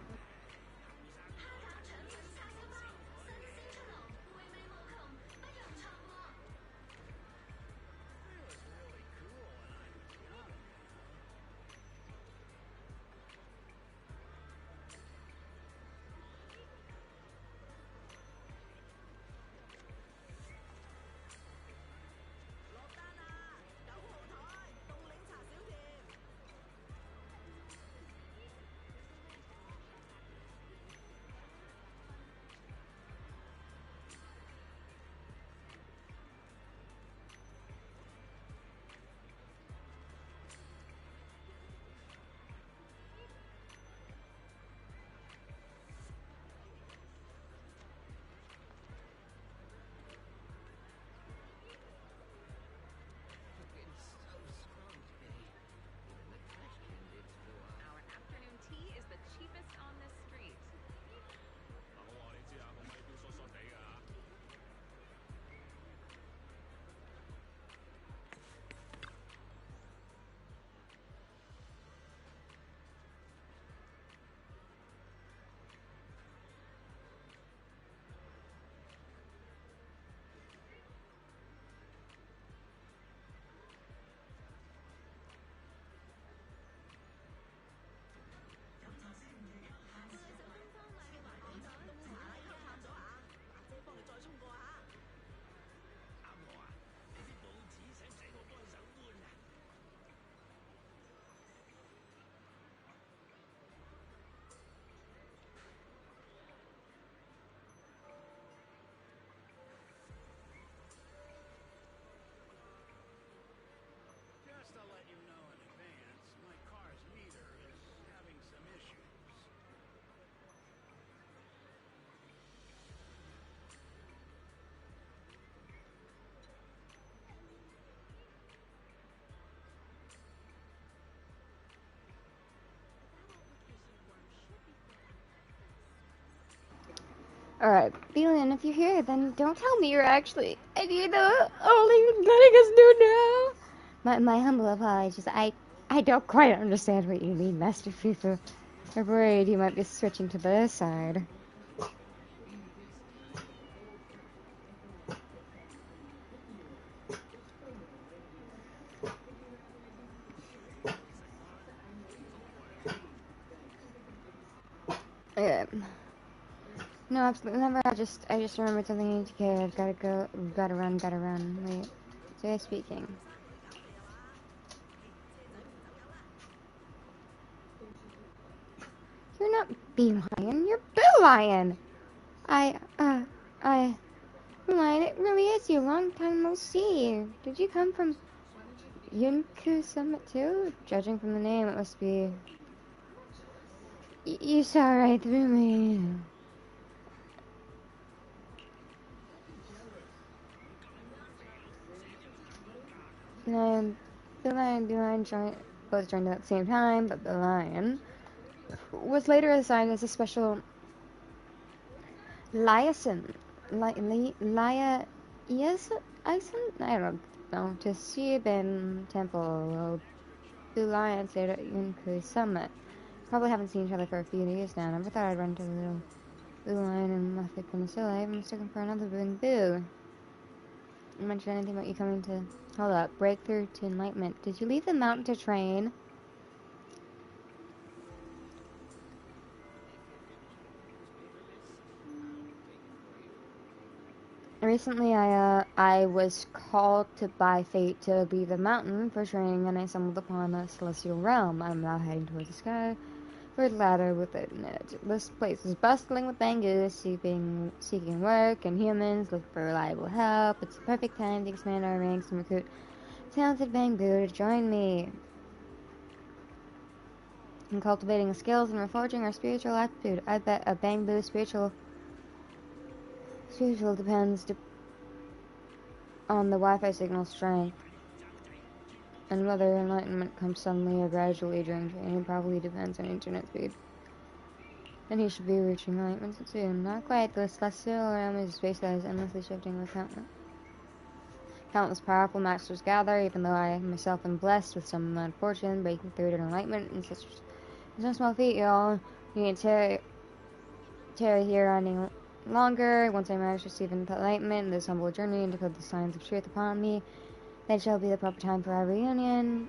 Alright, Beelan, if you're here, then don't tell me you're actually, and you know, only letting us know now. My humble apologies. I don't quite understand what you mean, Master FIFA. I'm worried you might be switching to the side. Yeah. No, absolutely never. I just remembered something okay, I've gotta go, gotta run. Wait. Today speaking. You're not Bee Lion, you're Boo Lion! I, Boo Lion, it really is you, long time no see. Did you come from Yunku Summit too? Judging from the name, it must be... You saw right through me. And the lion both joined at the same time, but the lion was later assigned as a special liaison. Liaison? I don't know. To Shibin Temple, the lion stayed at Yunku Summit. Probably haven't seen each other for a few years now. Never thought I'd run into the little blue lion in Muffet Peninsula. I even mistaken for another boo. You mentioned anything about you coming to... Hold up. Breakthrough to enlightenment. Did you leave the mountain to train? Recently, I was called to by fate to leave the mountain for training, and I stumbled upon a celestial realm. I'm now heading towards the sky for the ladder within it. This place is bustling with bangus, seeking work, and humans looking for reliable help. It's the perfect time to expand our ranks and recruit talented bamboo to join me in cultivating skills and reforging our spiritual aptitude. I bet a bamboo spiritual depends on the Wi-Fi signal strength. And whether enlightenment comes suddenly or gradually during training probably depends on internet speed. And he should be reaching enlightenment soon. Not quite. The celestial realm is space that is endlessly shifting with countless powerful masters gather, even though I myself am blessed with some amount of fortune, breaking through to enlightenment and such. It's no small feat, y'all. You need to tarry here any longer. Once I manage to receive enlightenment in this humble journey and decode the signs of truth upon me, then shall be the proper time for our reunion.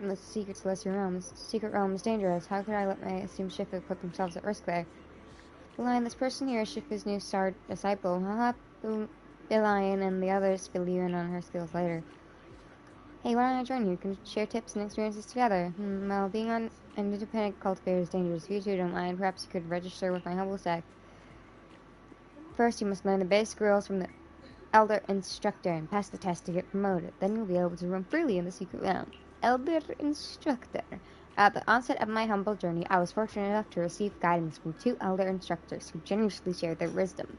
The secret celestial realm. This secret realm is dangerous. How could I let my esteemed Shifu put themselves at risk there? The lion, this person here is Shifu's new star disciple. I'll have the lion and the others fill you in on her skills later. Hey, why don't I join you? We can share tips and experiences together. Well, being an independent cultivator is dangerous. If you two don't mind, perhaps you could register with my humble sect. First, you must learn the basic rules from the Elder Instructor and pass the test to get promoted. Then you'll be able to roam freely in the secret realm. Elder Instructor. At the onset of my humble journey, I was fortunate enough to receive guidance from 2 Elder Instructors who generously shared their wisdom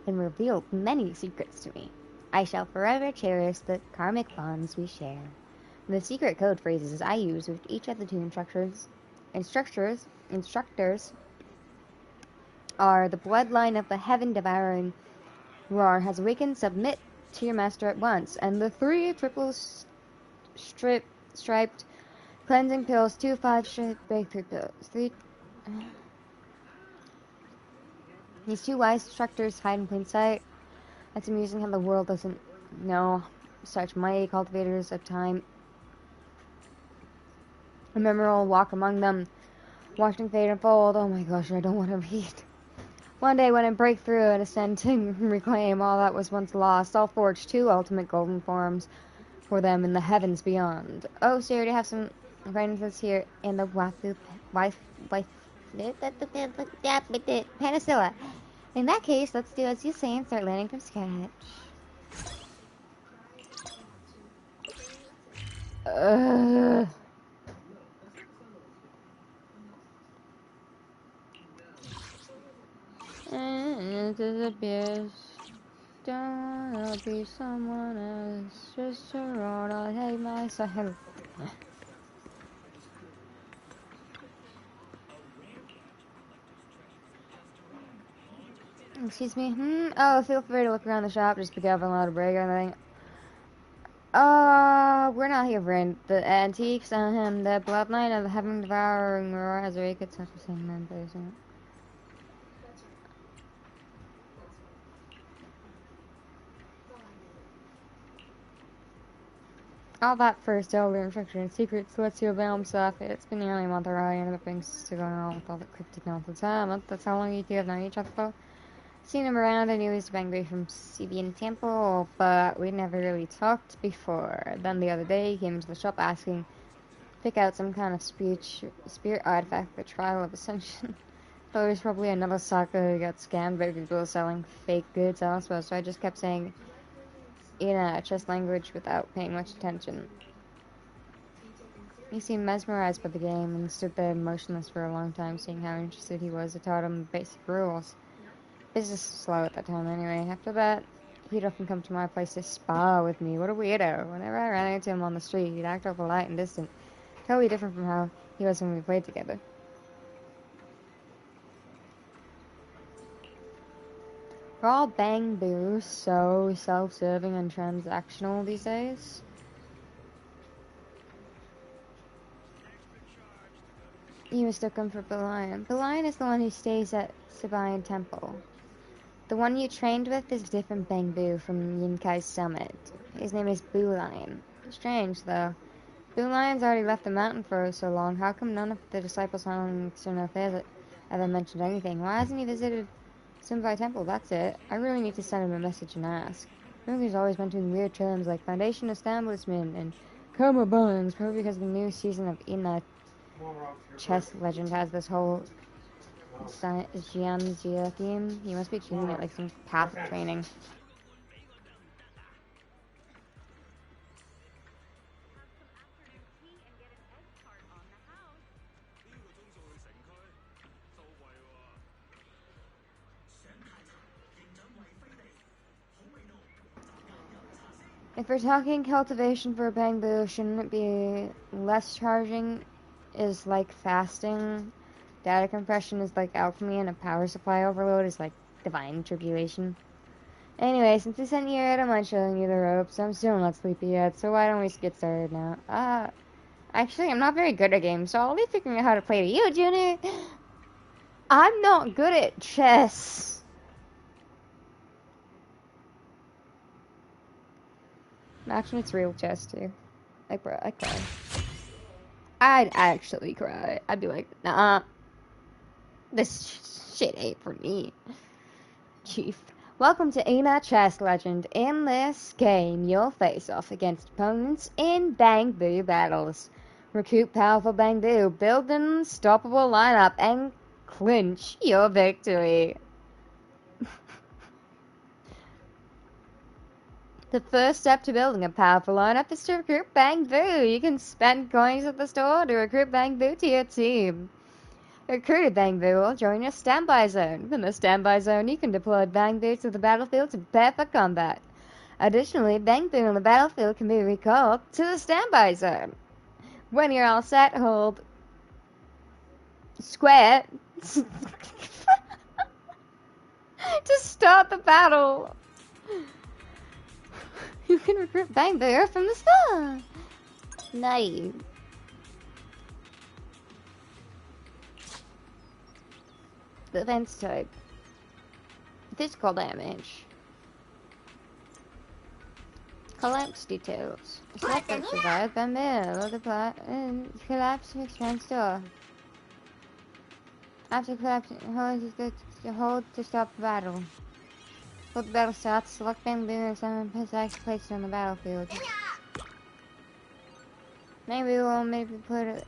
and revealed many secrets to me. I shall forever cherish the karmic bonds we share. The secret code phrases I use with each of the 2 instructors are the bloodline of the heaven-devouring roar has awakened, submit to your master at once, and the 3 triple striped cleansing pills, 2 5-striped breakthrough pills. These 2 wise instructors hide in plain sight. It's amusing how the world doesn't know such mighty cultivators of time. A memorable walk among them, watching fade unfold. Oh my gosh, I don't want to read. One day when I break through and ascend to reclaim all that was once lost, I'll forge 2 ultimate golden forms for them in the heavens beyond. Oh, so you already have some acquaintances here in the Penicilla. In that case, let's do as you say and start learning from scratch. And it disappears. Don't be someone else, just a road I hate myself. Excuse me. Oh, feel free to look around the shop. Just be careful not to break anything. We're not here for the antiques. The bloodline of the heaven devouring roar has a wicked such a same man person. All that first elder infection and secrets lets you avail himself. It's been nearly a month already, and the things still going on with all the cryptic nonsense. A month, that's how long you two have known each other for? Seen him around. I knew he was angry from Sibian Temple, but we never really talked before. Then the other day, he came into the shop asking pick out some kind of spirit artifact for Trial of Ascension. Thought it was probably another sucker who got scammed by people selling fake goods elsewhere, so I just kept saying in a chess language without paying much attention. He seemed mesmerized by the game and stood there motionless for a long time, seeing how interested he was. I taught him basic rules. Business was slow at that time anyway. After that, he'd often come to my place to spar with me. What a weirdo. Whenever I ran into him on the street, he'd act all polite and distant. Totally different from how he was when we played together. We're all bang boo, so self-serving and transactional these days. You mistook him for Belian. Belian is the one who stays at Sibian Temple. The one you trained with is a different Bang Boo from Yinkai's summit. His name is Boo Lion. Strange, though. Boo Lion's already left the mountain for so long. How come none of the disciples on external affairs ever mentioned anything? Why hasn't he visited Simbai Temple? That's it. I really need to send him a message and ask. He's always mentioning weird terms like Foundation Establishment and Coma Bones, probably because the new season of Ina Chess Legend has this whole Jianjia theme. You must be treating it like some path of training. If we're talking cultivation for a bamboo, shouldn't it be less charging? Is like fasting. Data compression is like alchemy, and a power supply overload is like divine tribulation. Anyway, since we sent you out, I'm showing you the ropes. I'm still not sleepy yet, so why don't we get started now? Actually, I'm not very good at games, so I'll be figuring out how to play with you, Junior. I'm not good at chess. Imagine it's real chess, too. Like, bro, I cry. I'd actually cry. I'd be like, nah, this shit ain't for me. Chief. Welcome to Ina Chess Legend. In this game, you'll face off against opponents in Bang Boo battles. Recruit powerful Bang Boo, build an unstoppable lineup, and clinch your victory. The first step to building a powerful lineup is to recruit Bang Boo. You can spend coins at the store to recruit Bang Boo to your team. Recruited Bang Boo will join your standby zone. In the standby zone, you can deploy Bang Boo to the battlefield to prepare for combat. Additionally, Bang Boo on the battlefield can be recalled to the standby zone. When you're all set, hold square to start the battle. You can recruit Bang Boo from the start. Nice. Defense type. Physical damage. Collapse details. Select that survive by middle of the collapse expands door. After collapsing, hold to stop the battle. Before the battle starts, select Bang Boo and summon precise placed on the battlefield. Maybe we'll put it.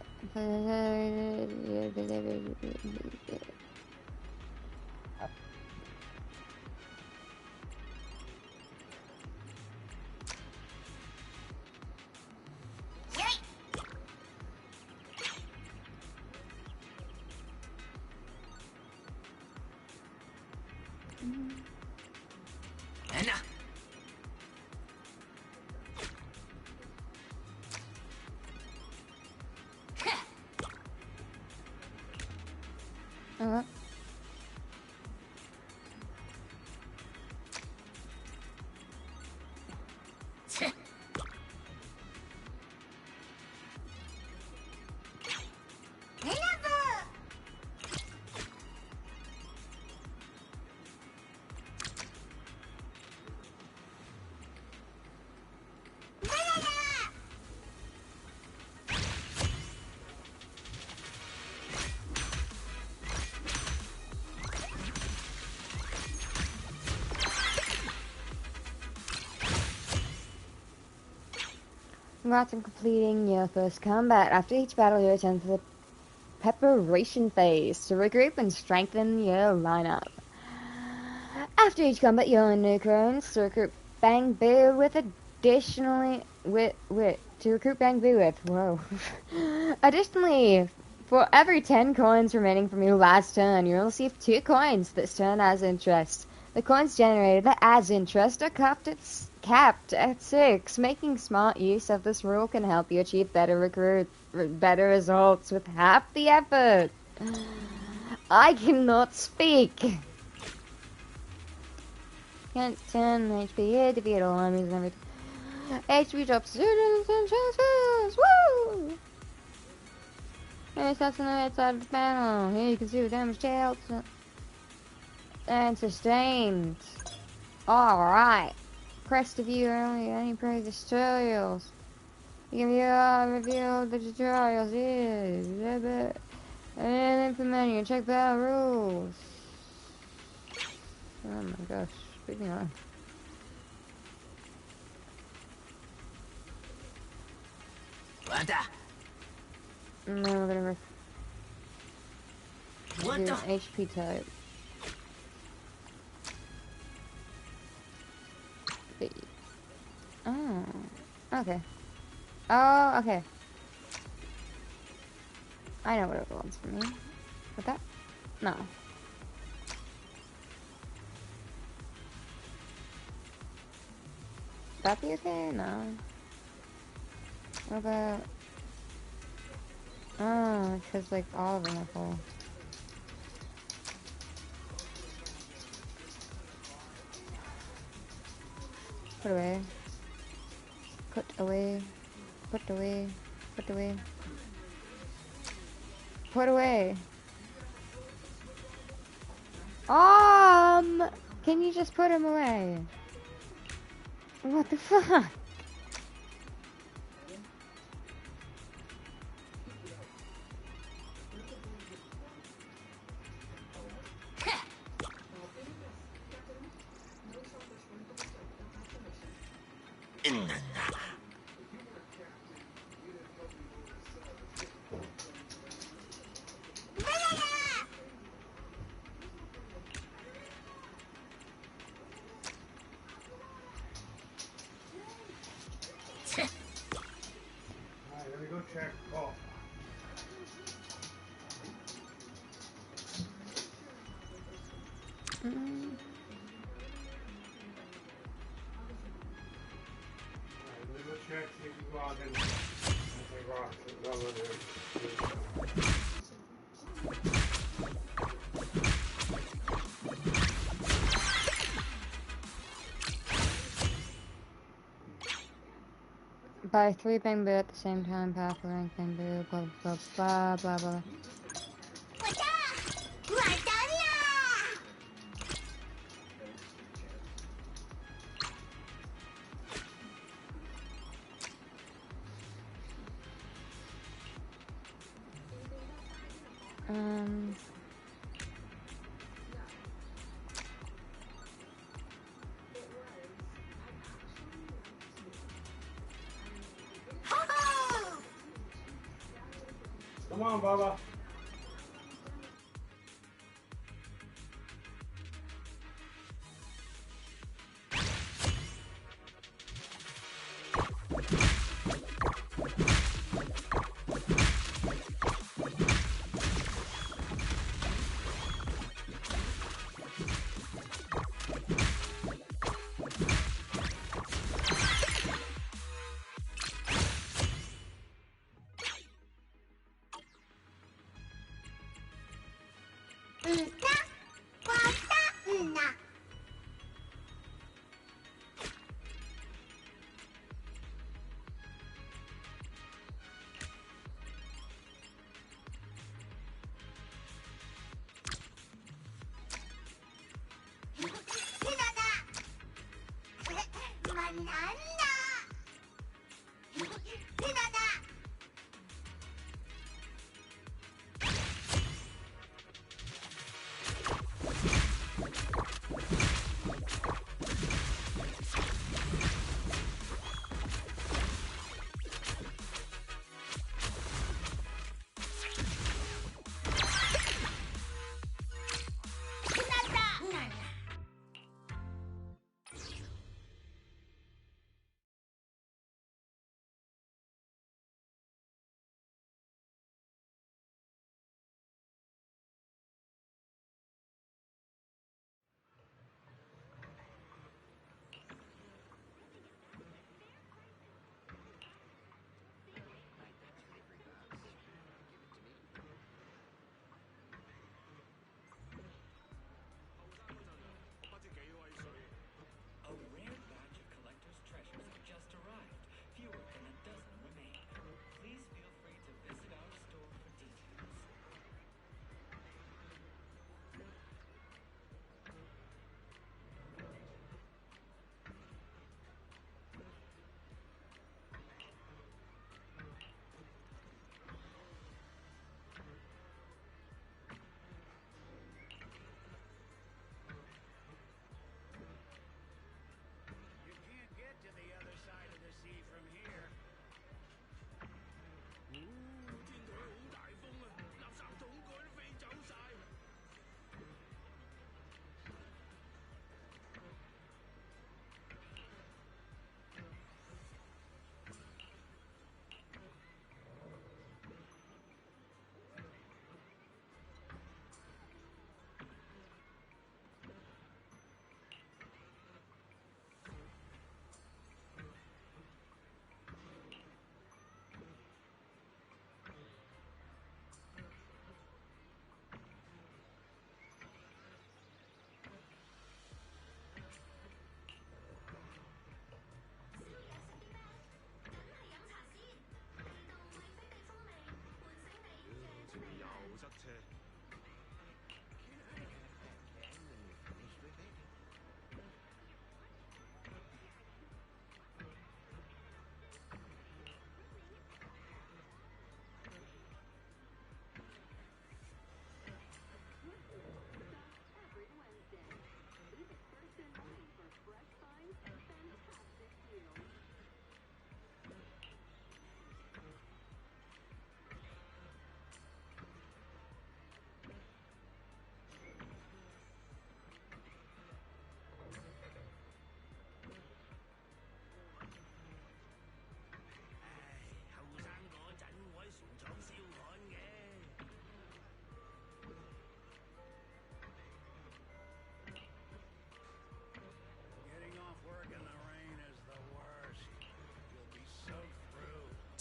Oh, Congrats on completing your first combat. After each battle, you return to the preparation phase to regroup and strengthen your lineup. After each combat, you'll earn new coins to recruit Bang Boo with to recruit Bang Boo with. Whoa. Additionally, for every 10 coins remaining from your last turn, you'll receive 2 coins this turn as interest. The coins generated as interest are capped at 6. Making smart use of this rule can help you achieve better results with half the effort. I cannot speak. Can't 10 HP here, defeat all enemies and everything. HP drops 0 chances. Woo! There's that's on the right side of the panel. Here you can see the damage dealt and sustained. Alright. Press to view any previous tutorials. You can review the tutorials here. And implement and check battle rules. Oh my gosh. Speaking of. No, we're gonna do an HP type. Oh, okay. Oh, okay. I know what it wants from me. With that? No. That be okay? No. What about... Oh, because like all of them are full. Put away. Put away. Put away. Put away. Put away. Can you just put him away? What the fuck? Buy 3 Bang Boo at the same time, powerful rank Bang Boo, blah blah blah blah blah. Come on, Bubba.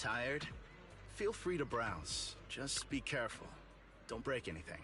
Tired? Feel free to browse. Just be careful. Don't break anything.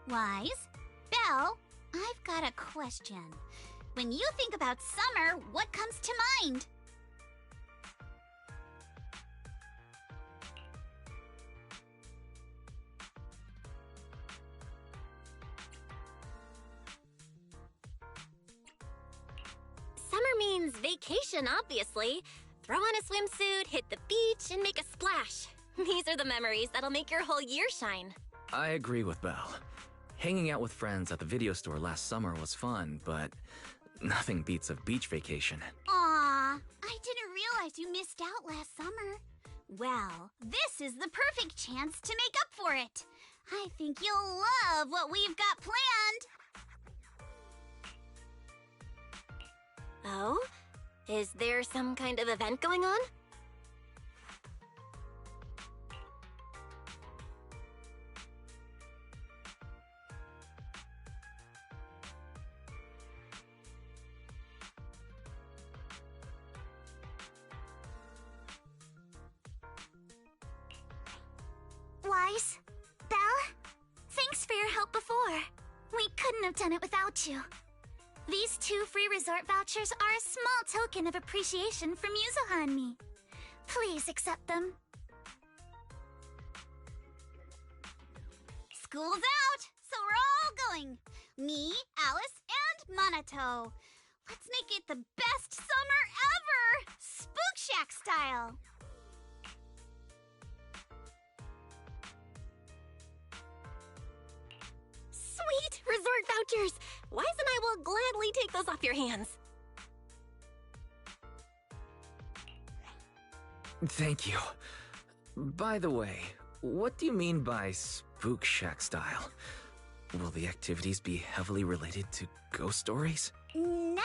Wise? Belle, I've got a question. When you think about summer, what comes to mind? Summer means vacation, obviously. Throw on a swimsuit, hit the beach, and make a splash. These are the memories that'll make your whole year shine. I agree with Belle. Hanging out with friends at the video store last summer was fun, but nothing beats a beach vacation. Aw, I didn't realize you missed out last summer. Well, this is the perfect chance to make up for it. I think you'll love what we've got planned. Oh? Is there some kind of event going on? Wise, Belle, thanks for your help before. We couldn't have done it without you. These 2 free resort vouchers are a small token of appreciation from Yuzuha and me. Please accept them. School's out, so we're all going. Me, Alice, and Minato. Let's make it the best summer ever! Spook Shack style! Sweet! Resort vouchers! Wise and I will gladly take those off your hands. Thank you. By the way, what do you mean by Spook Shack style? Will the activities be heavily related to ghost stories? Nah,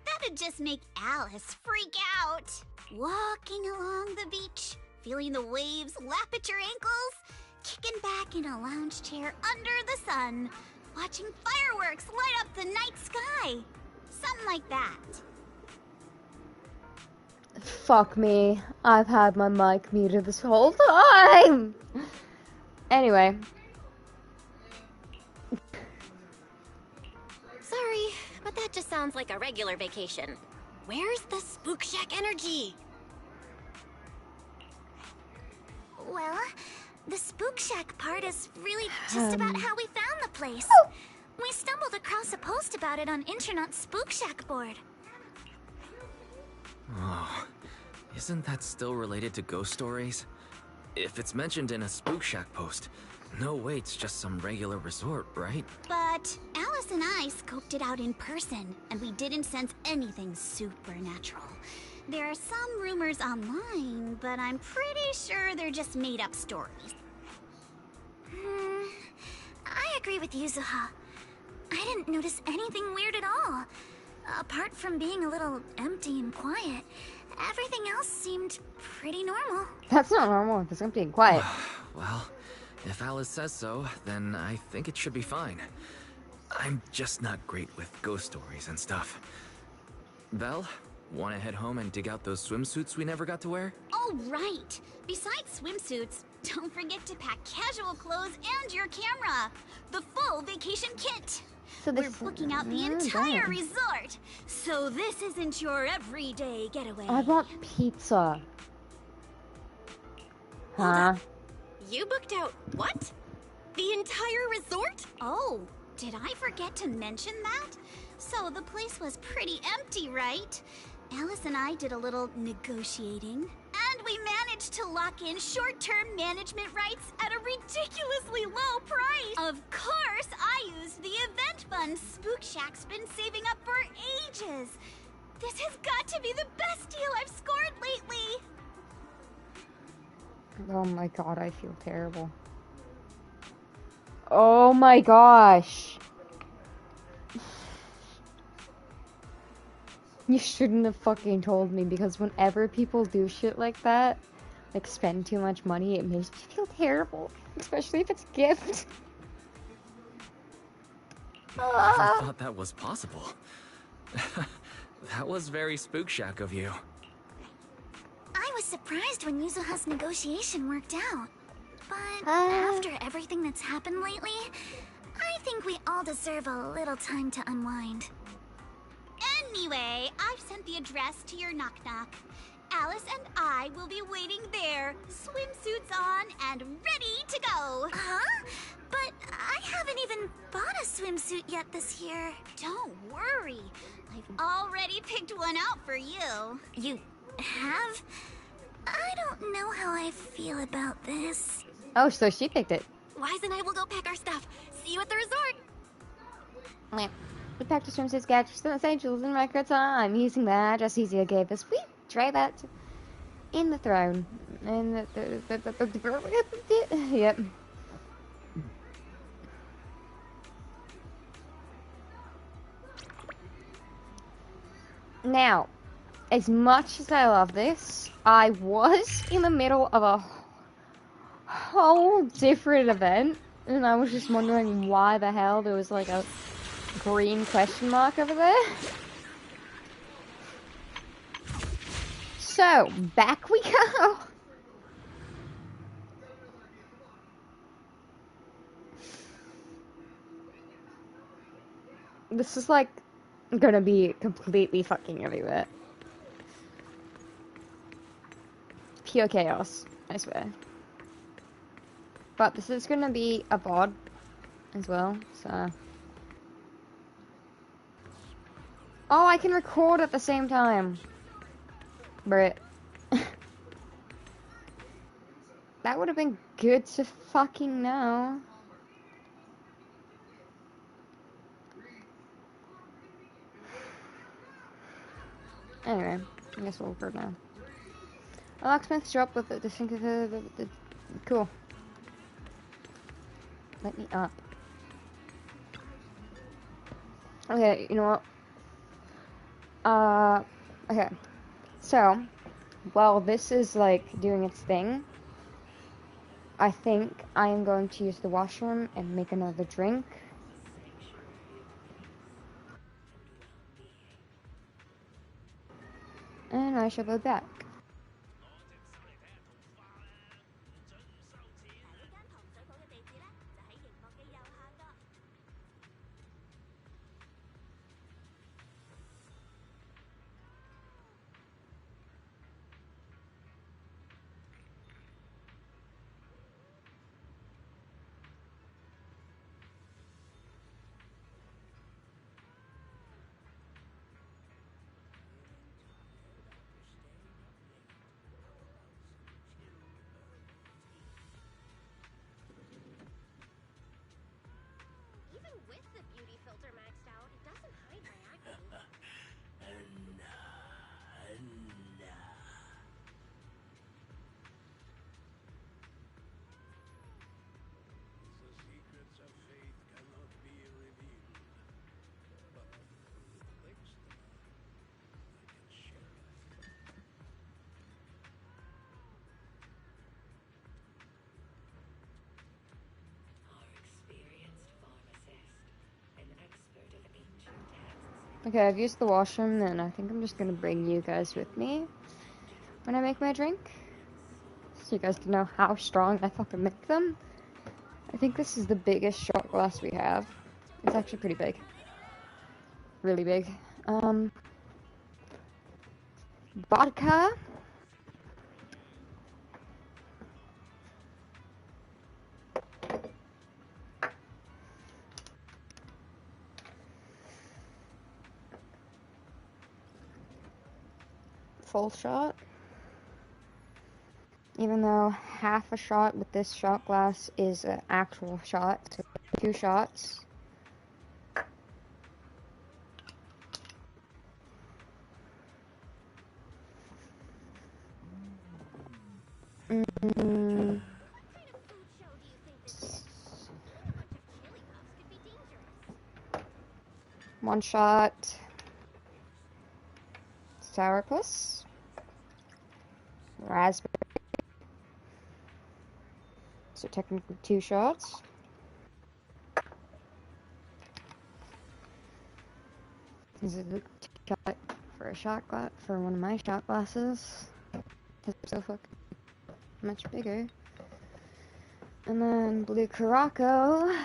that'd just make Alice freak out. Walking along the beach, feeling the waves lap at your ankles, kicking back in a lounge chair under the sun, watching fireworks light up the night sky. Something like that. Fuck me. I've had my mic muted this whole time! Anyway. Sorry, but that just sounds like a regular vacation. Where's the Spook Shack energy? Well, the Spook Shack part is really just about how we found the place. We stumbled across a post about it on Internet's Spook Shack board. Oh, isn't that still related to ghost stories? If it's mentioned in a Spook Shack post, no way it's just some regular resort, right? But Alice and I scoped it out in person, and we didn't sense anything supernatural. There are some rumors online, but I'm pretty sure they're just made-up stories. I agree with Yuzuha. I didn't notice anything weird at all. Apart from being a little empty and quiet, everything else seemed pretty normal. That's not normal if it's empty and quiet. Well, if Alice says so, then I think it should be fine. I'm just not great with ghost stories and stuff. Belle, wanna head home and dig out those swimsuits we never got to wear? Oh, right! Besides swimsuits, don't forget to pack casual clothes and your camera! The full vacation kit! So We're booking out the entire damn. resort, so this isn't your everyday getaway. I want pizza. Huh? You booked out what? The entire resort? Oh, did I forget to mention that? So the place was pretty empty, right? Alice and I did a little negotiating, and we managed to lock in short-term management rights at a ridiculously low price. Of course, I used the event fund Spook Shack's been saving up for ages. This has got to be the best deal I've scored lately. Oh my god, I feel terrible. Oh my gosh. You shouldn't have fucking told me, because whenever people do shit like that, like spend too much money, it makes me feel terrible. Especially if it's a gift. Never thought that was possible. That was very Spook Shack of you. I was surprised when Yuzuha's negotiation worked out. But after everything that's happened lately, I think we all deserve a little time to unwind. Anyway, I've sent the address to your knock-knock. Alice and I will be waiting there, swimsuits on and ready to go. Huh? But I haven't even bought a swimsuit yet this year. Don't worry. I've already picked one out for you. You have? I don't know how I feel about this. Oh, so she picked it. Wise and I will go pack our stuff. See you at the resort. Meh. We packed a swimsuits, gadgets, and essentials in record time using the address Easier gave us. We try that in the throne. In the yep. Now, as much as I love this, I was in the middle of a whole different event, and I was just wondering why the hell there was like a green question mark over there. So, back we go. This is like gonna be completely fucking everywhere. Pure chaos, I swear. But this is gonna be a VOD as well, so. Oh, I can record at the same time. Brit. That would have been good to fucking know. Anyway, I guess we'll record now. A locksmith's drop with the sink of the cool. Let me up. Okay, you know what? Okay. So, while this is like doing its thing, I think I am going to use the washroom and make another drink. And I shall be back. Even with the beauty filter maxed out, it doesn't hide my acne. The secrets of fate cannot be revealed. But thanks to I can share it. Our experienced pharmacist, an expert of ancient texts. Okay, I've used the washroom, and I think I'm just gonna bring you guys with me when I make my drink, so you guys can know how strong I fucking make them. I think this is the biggest shot glass we have. It's actually pretty big. Really big. Vodka. full shot. Even though half a shot with this shot glass is an actual shot, so 2 shots. Mm. One shot. Sourpuss. Raspberry. So technically 2 shots. This is a shot for a shot glass for one of my shot glasses. It's so fucking much bigger. And then blue Caraco.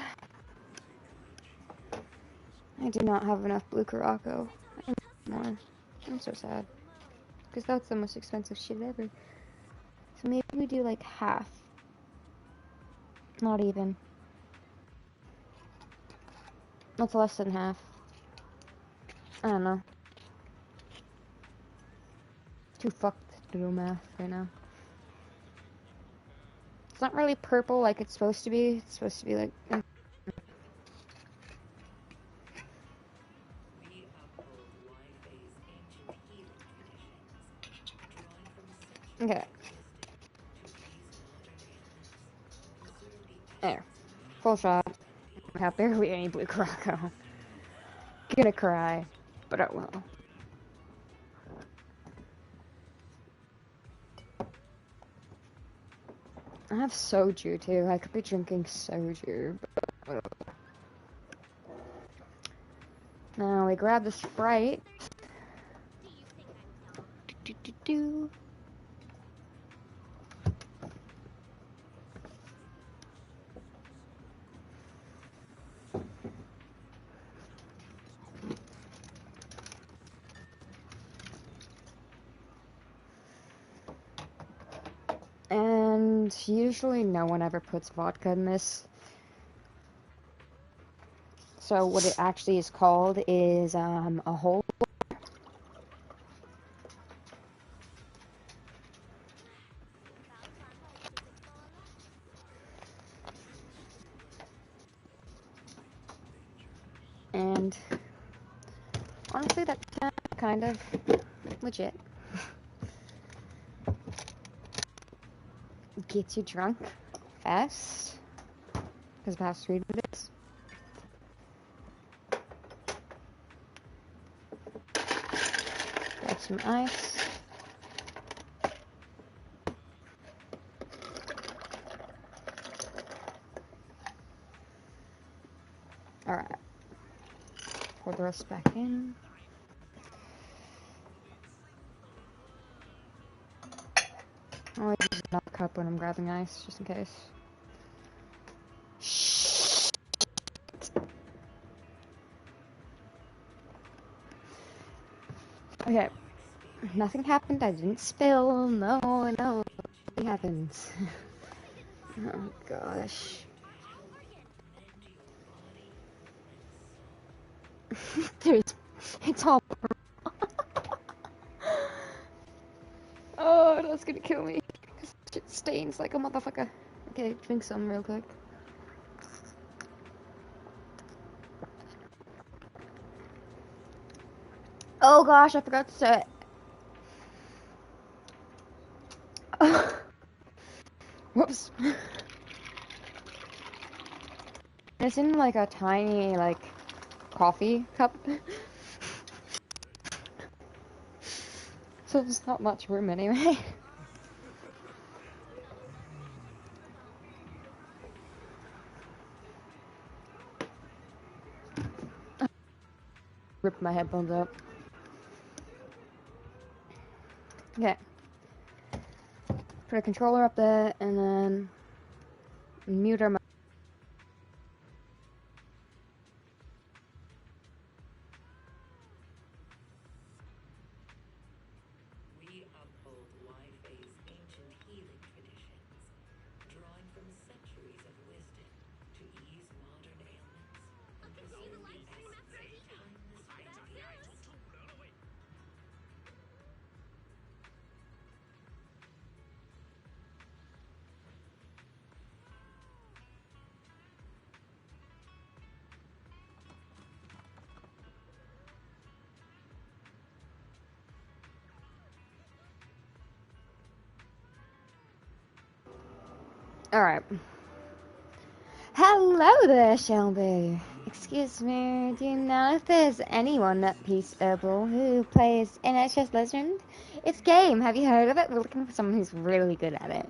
I do not have enough blue Caraco. I need more. I'm so sad. Because that's the most expensive shit ever. So maybe we do like half. Not even. That's less than half. I don't know. Too fucked to do math right now. It's not really purple like it's supposed to be. It's supposed to be like... We uphold Wi-Fi's ancient healing traditions, drawing from centuries Okay. of wisdom to ease modern ailments, preserve the There. essence of Full shot. ancient remedies. I have barely any blue Caraco. Gonna cry. But I will. I have soju too. I could be drinking soju. But... Now we grab the Sprite. Do. And usually no one ever puts vodka in this. So what it actually is called is a whole. And honestly, that's kind of legit. Gets you drunk fast, because of how sweet it is. Grab some ice. Alright. Pour the rest back in. I'll use another cup when I'm grabbing ice, just in case. Okay. Nothing happened. I didn't spill. No, no. Nothing happens. Oh gosh. It's all. Oh, that's gonna kill me. Cause shit stains like a motherfucker. Okay, drink some real quick. Oh gosh, I forgot to say it. Whoops. It's in like a tiny like coffee cup. So there's not much room anyway. Rip my headphones up. Okay. Put a controller up there and then mute our mic. We uphold Wi-Fi's ancient healing traditions, drawing from centuries of wisdom to ease modern ailments and preserve the essence of timeless remedies. Alright. Hello there, Shelby. Excuse me, do you know if there's anyone at Peaceable who plays NHS Legend? It's a game, have you heard of it? We're looking for someone who's really good at it.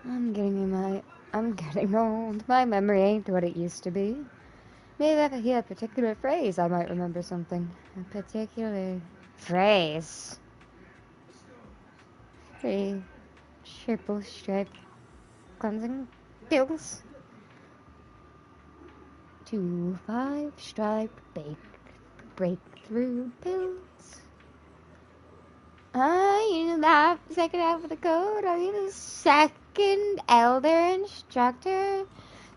I'm getting old. My memory ain't what it used to be. Maybe if I hear a particular phrase, I might remember something. A particular phrase. Three triple stripe cleansing pills. 2 5-stripe breakthrough pills. Are you the second half of the code? Are you the second elder instructor?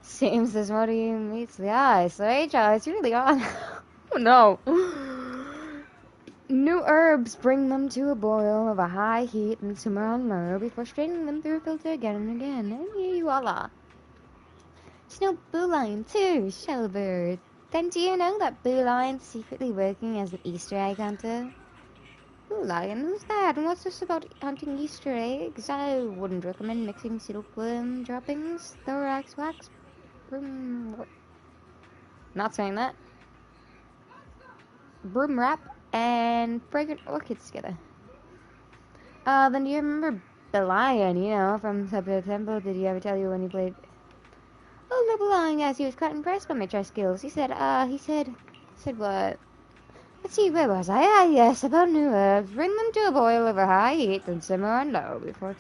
Seems as what he meets the eye. So HR is really on. Oh no. New herbs, bring them to a boil of a high heat and simmer on low before straining them through a filter again and again. And here you all are. There's no Boo Lion too, Shellbird. Then do you know that Boo Lion's secretly working as an Easter egg hunter? Boo Lion, who's that? And what's this about hunting Easter eggs? I wouldn't recommend mixing silkworm droppings, thorax wax, not saying that. Broom wrap and fragrant orchids together. Then do you remember the lion, you know, from Subway Temple? Did he ever tell you when he played? Oh, little lion, yes, he was quite impressed by my chess skills. He said what? Let's see, where was I? Ah, yes, about new herbs. Bring them to a boil over high heat and simmer on low before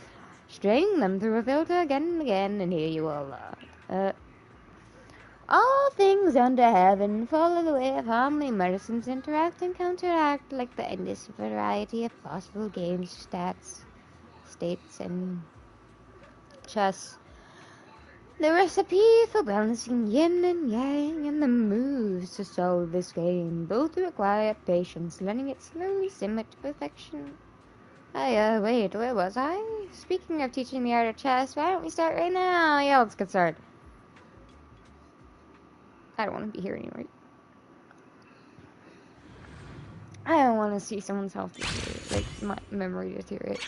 straining them through a filter again and again, and here you all are. All things under heaven follow the way of harmony. Medicines interact and counteract like the endless variety of possible games, states, and chess. The recipe for balancing yin and yang and the moves to solve this game both require patience, letting it slowly simmer to perfection. Wait, where was I? Speaking of teaching the art of chess, why don't we start right now? Yeah, let's get started. I don't want to be here anymore. I don't want to see someone's health deteriorate, like my memory deteriorate.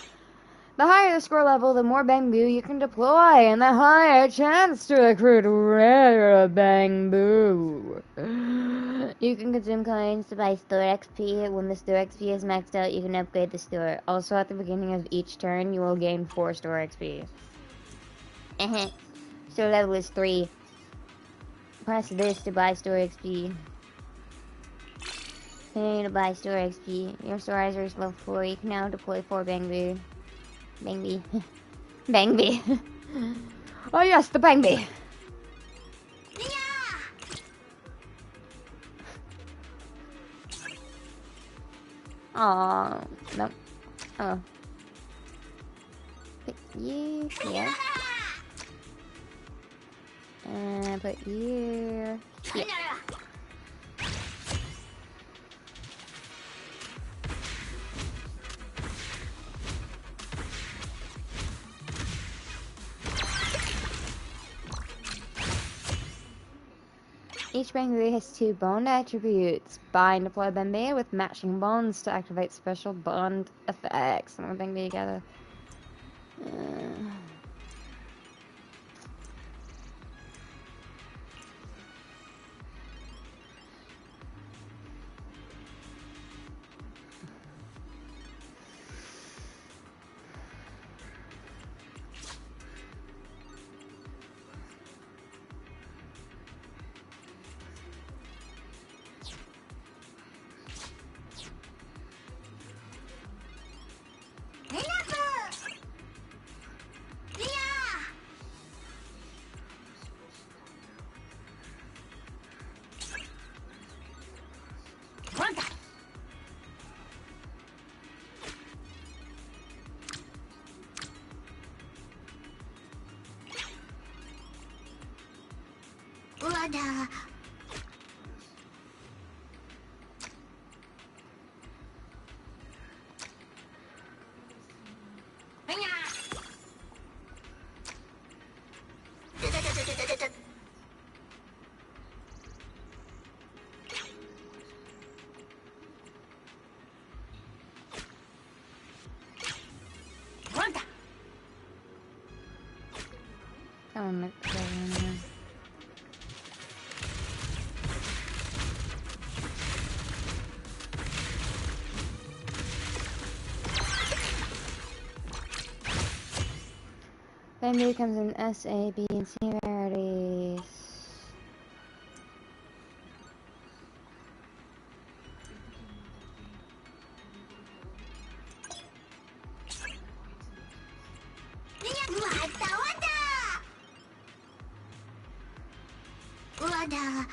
The higher the score level, the more bamboo you can deploy, and the higher chance to recruit rare bamboo. You can consume coins to buy store XP. When the store XP is maxed out, you can upgrade the store. Also, at the beginning of each turn, you will gain 4 store XP. Store level is 3. Press this to buy store XP. Continue to buy store XP. Your store is level 4. You can now deploy 4 bamboo. Bangby. Bangby. Oh yes, the Bangby. Aww. No. Oh. Put you here. And put you here. Each Bangui has 2 bond attributes. Bind deploy Bangui with matching bonds to activate special bond effects. And we're Bangui together. Oh, my God. Bamboo comes in S, A, B, and C rarities. Wada.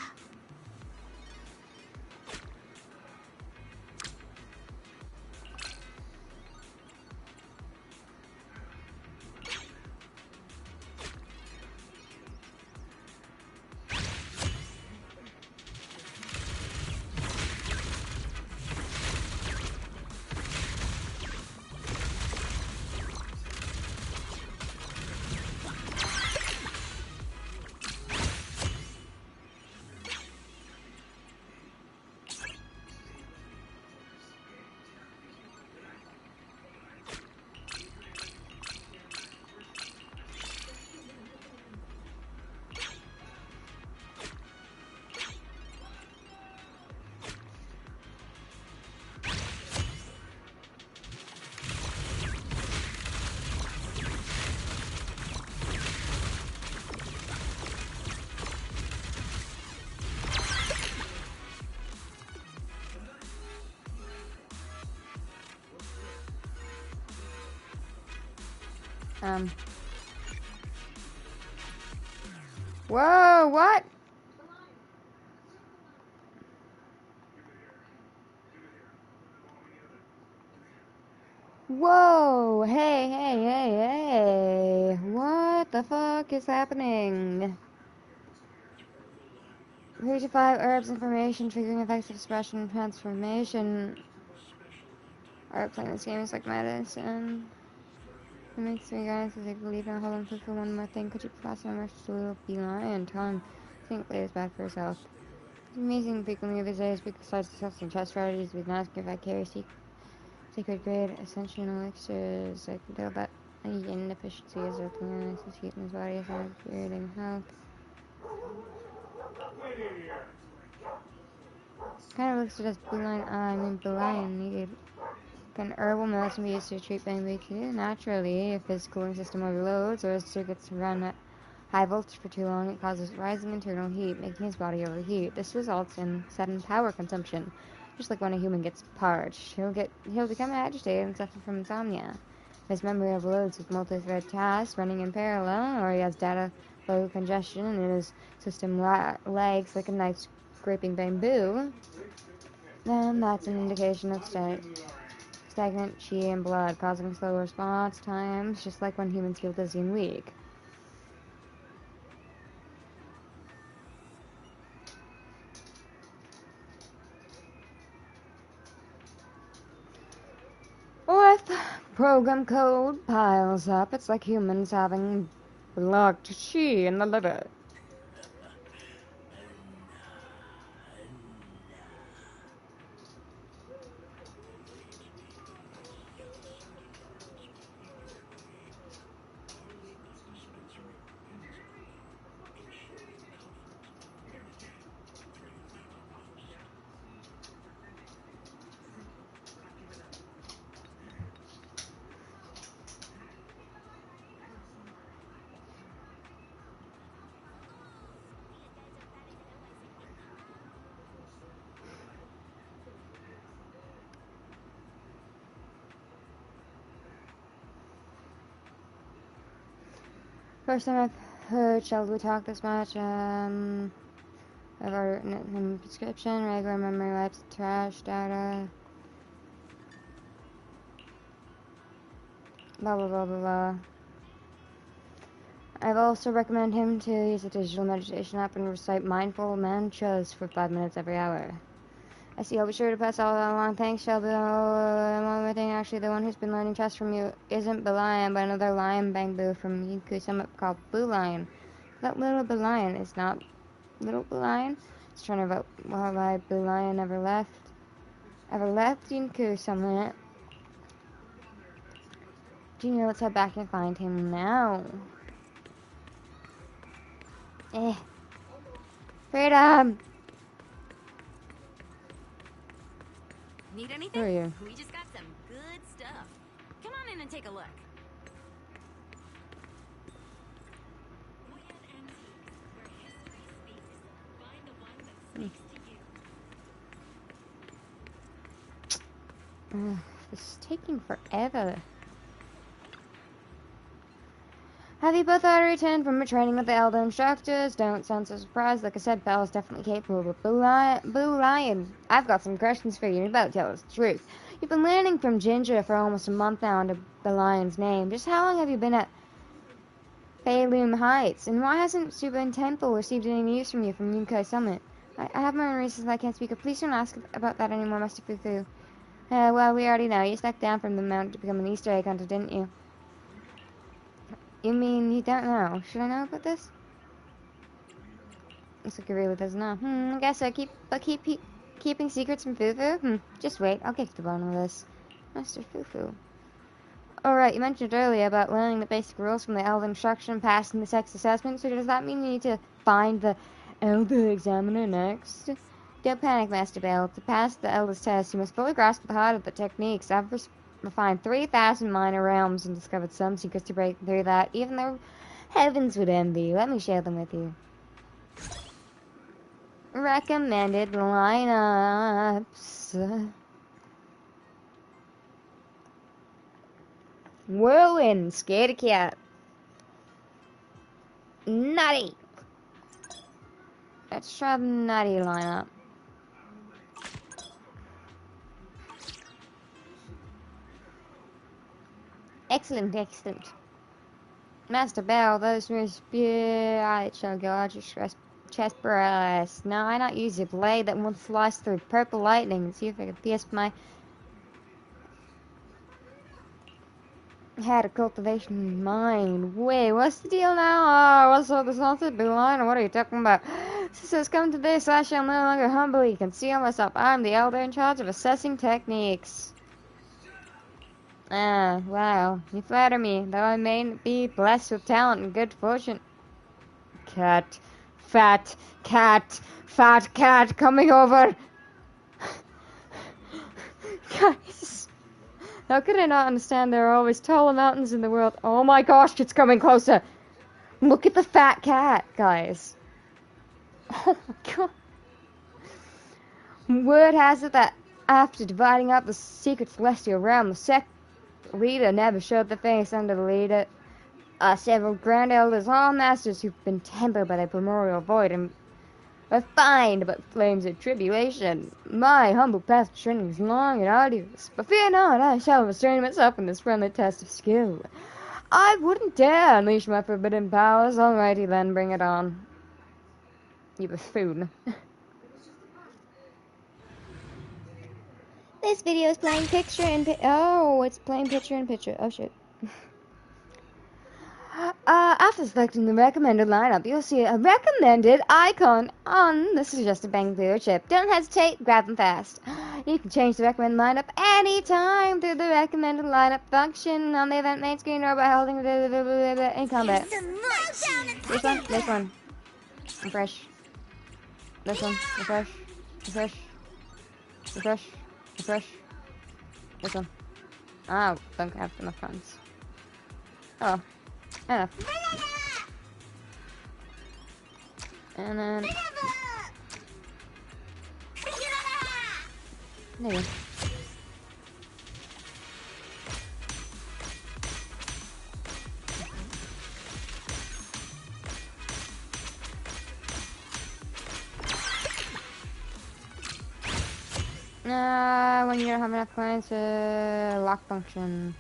Whoa, what? Whoa, hey. What the fuck is happening? 3 to 5 herbs information, triggering effects of expression and transformation. Art playing this game is like medicine. It makes me guys as I believe now. Hold on for one more thing. Could you pass on much to little beeline? Tell him think play is bad for his health. It's amazing frequently of his days besides success and chest strategies with not if I carry sacred grade ascension elixirs. I can tell that inefficiencies are clearly associated in his body as I'm creating health. Kind of looks as beeline needed. An herbal medicine be used to treat bamboo naturally if his cooling system overloads or his circuits run at high voltage for too long. It causes rising internal heat, making his body overheat. This results in sudden power consumption, just like when a human gets parched. He'll become agitated and suffer from insomnia. If his memory overloads with multi-thread tasks running in parallel, or he has data flow congestion and his system lags like a knife scraping bamboo, then that's an indication of stagnant chi and blood, causing slow response times, just like when humans feel dizzy and weak. Or if the program code piles up, it's like humans having blocked chi in the liver. First time I've heard Shall We Talk this much. I've already written it in prescription, regular memory wipes, trash, data, blah blah blah blah blah. I've also recommended him to use a digital meditation app and recite mindful mantras for 5 minutes every hour. I see, I'll be sure to pass all that along. Thanks, Shelby. Oh, one more thing, actually, the one who's been learning chess from you isn't Belion, but another lion bamboo from Yinku Summit called Blue Lion. That little Belion is not little Belion. It's trying to vote why Blue Lion never left Yinku Summit. Junior, let's head back and find him now. Eh. Freedom! Need Who anything? are you? We just got some good stuff. Come on in and take a look. Royal Antiques, where history speaks. Find the one that speaks to you. Ugh, this is taking forever. Have you both already returned from your training with the elder instructors? Don't sound so surprised. Like I said, Belle is definitely capable. But Blue Lion, I've got some questions for you. You better tell us the truth. You've been learning from Ginger for almost a month now under the Lion's name. Just how long have you been at Phalum Heights? And why hasn't Subin Temple received any news from you from Yunkai Summit? I have my own reasons I can't speak of. Please don't ask about that anymore, Master Fufu. Well, we already know. You snuck down from the mountain to become an Easter egg hunter, didn't you? You mean you don't know? Should I know about this? Looks like he really doesn't know. I guess I keeping secrets from Fufu? Just wait. I'll get to the bottom of this. Master Fufu. Alright, you mentioned earlier about learning the basic rules from the Elder Instruction and passing the sex assessment, so does that mean you need to find the Elder Examiner next? Don't panic, Master Bale. To pass the Elder's test, you must fully grasp the heart of the techniques. I've refined 3,000 minor realms and discovered some secrets to break through that even the heavens would envy. Let me share them with you. Recommended lineups. Whirlwind, Scaredy Cat. Nutty. Let's try the Nutty lineup. Excellent, excellent. Master Bell, those moves, I shall go out your chest breast. No, I not use your blade that won't slice through purple lightning and see if I can pierce my had a cultivation mind. Wait, what's the deal now? Oh, what's all this nonsense, Blue Line? What are you talking about? Since it's come to this, I shall no longer humbly conceal myself. I'm the elder in charge of assessing techniques. Ah, wow. You flatter me, though I may be blessed with talent and good fortune. Cat. Fat cat. Fat cat coming over. Guys. How could I not understand there are always taller mountains in the world? Oh my gosh, it's coming closer. Look at the fat cat, guys. Oh my god. Word has it that after dividing up the secret celestial realm, the sect leader never showed the face under the leader. Several grand elders, all masters who've been tempered by the primordial void and refined by flames of tribulation. My humble path to training is long and arduous, but fear not, I shall restrain myself in this friendly test of skill. I wouldn't dare unleash my forbidden powers. Alrighty then, bring it on. You buffoon. This video is playing picture in oh, it's playing picture in picture. Oh shit. After selecting the recommended lineup, you'll see a recommended icon on the suggested Bang Blue chip. Don't hesitate, grab them fast. You can change the recommended lineup anytime through the recommended lineup function on the event main screen or by holding in combat. This one. Refresh. This one. Refresh. Refresh. Refresh. Refresh. This one. Oh, don't have enough funds. Oh. Enough. And then... There you go. When you don't have enough coins, lock function.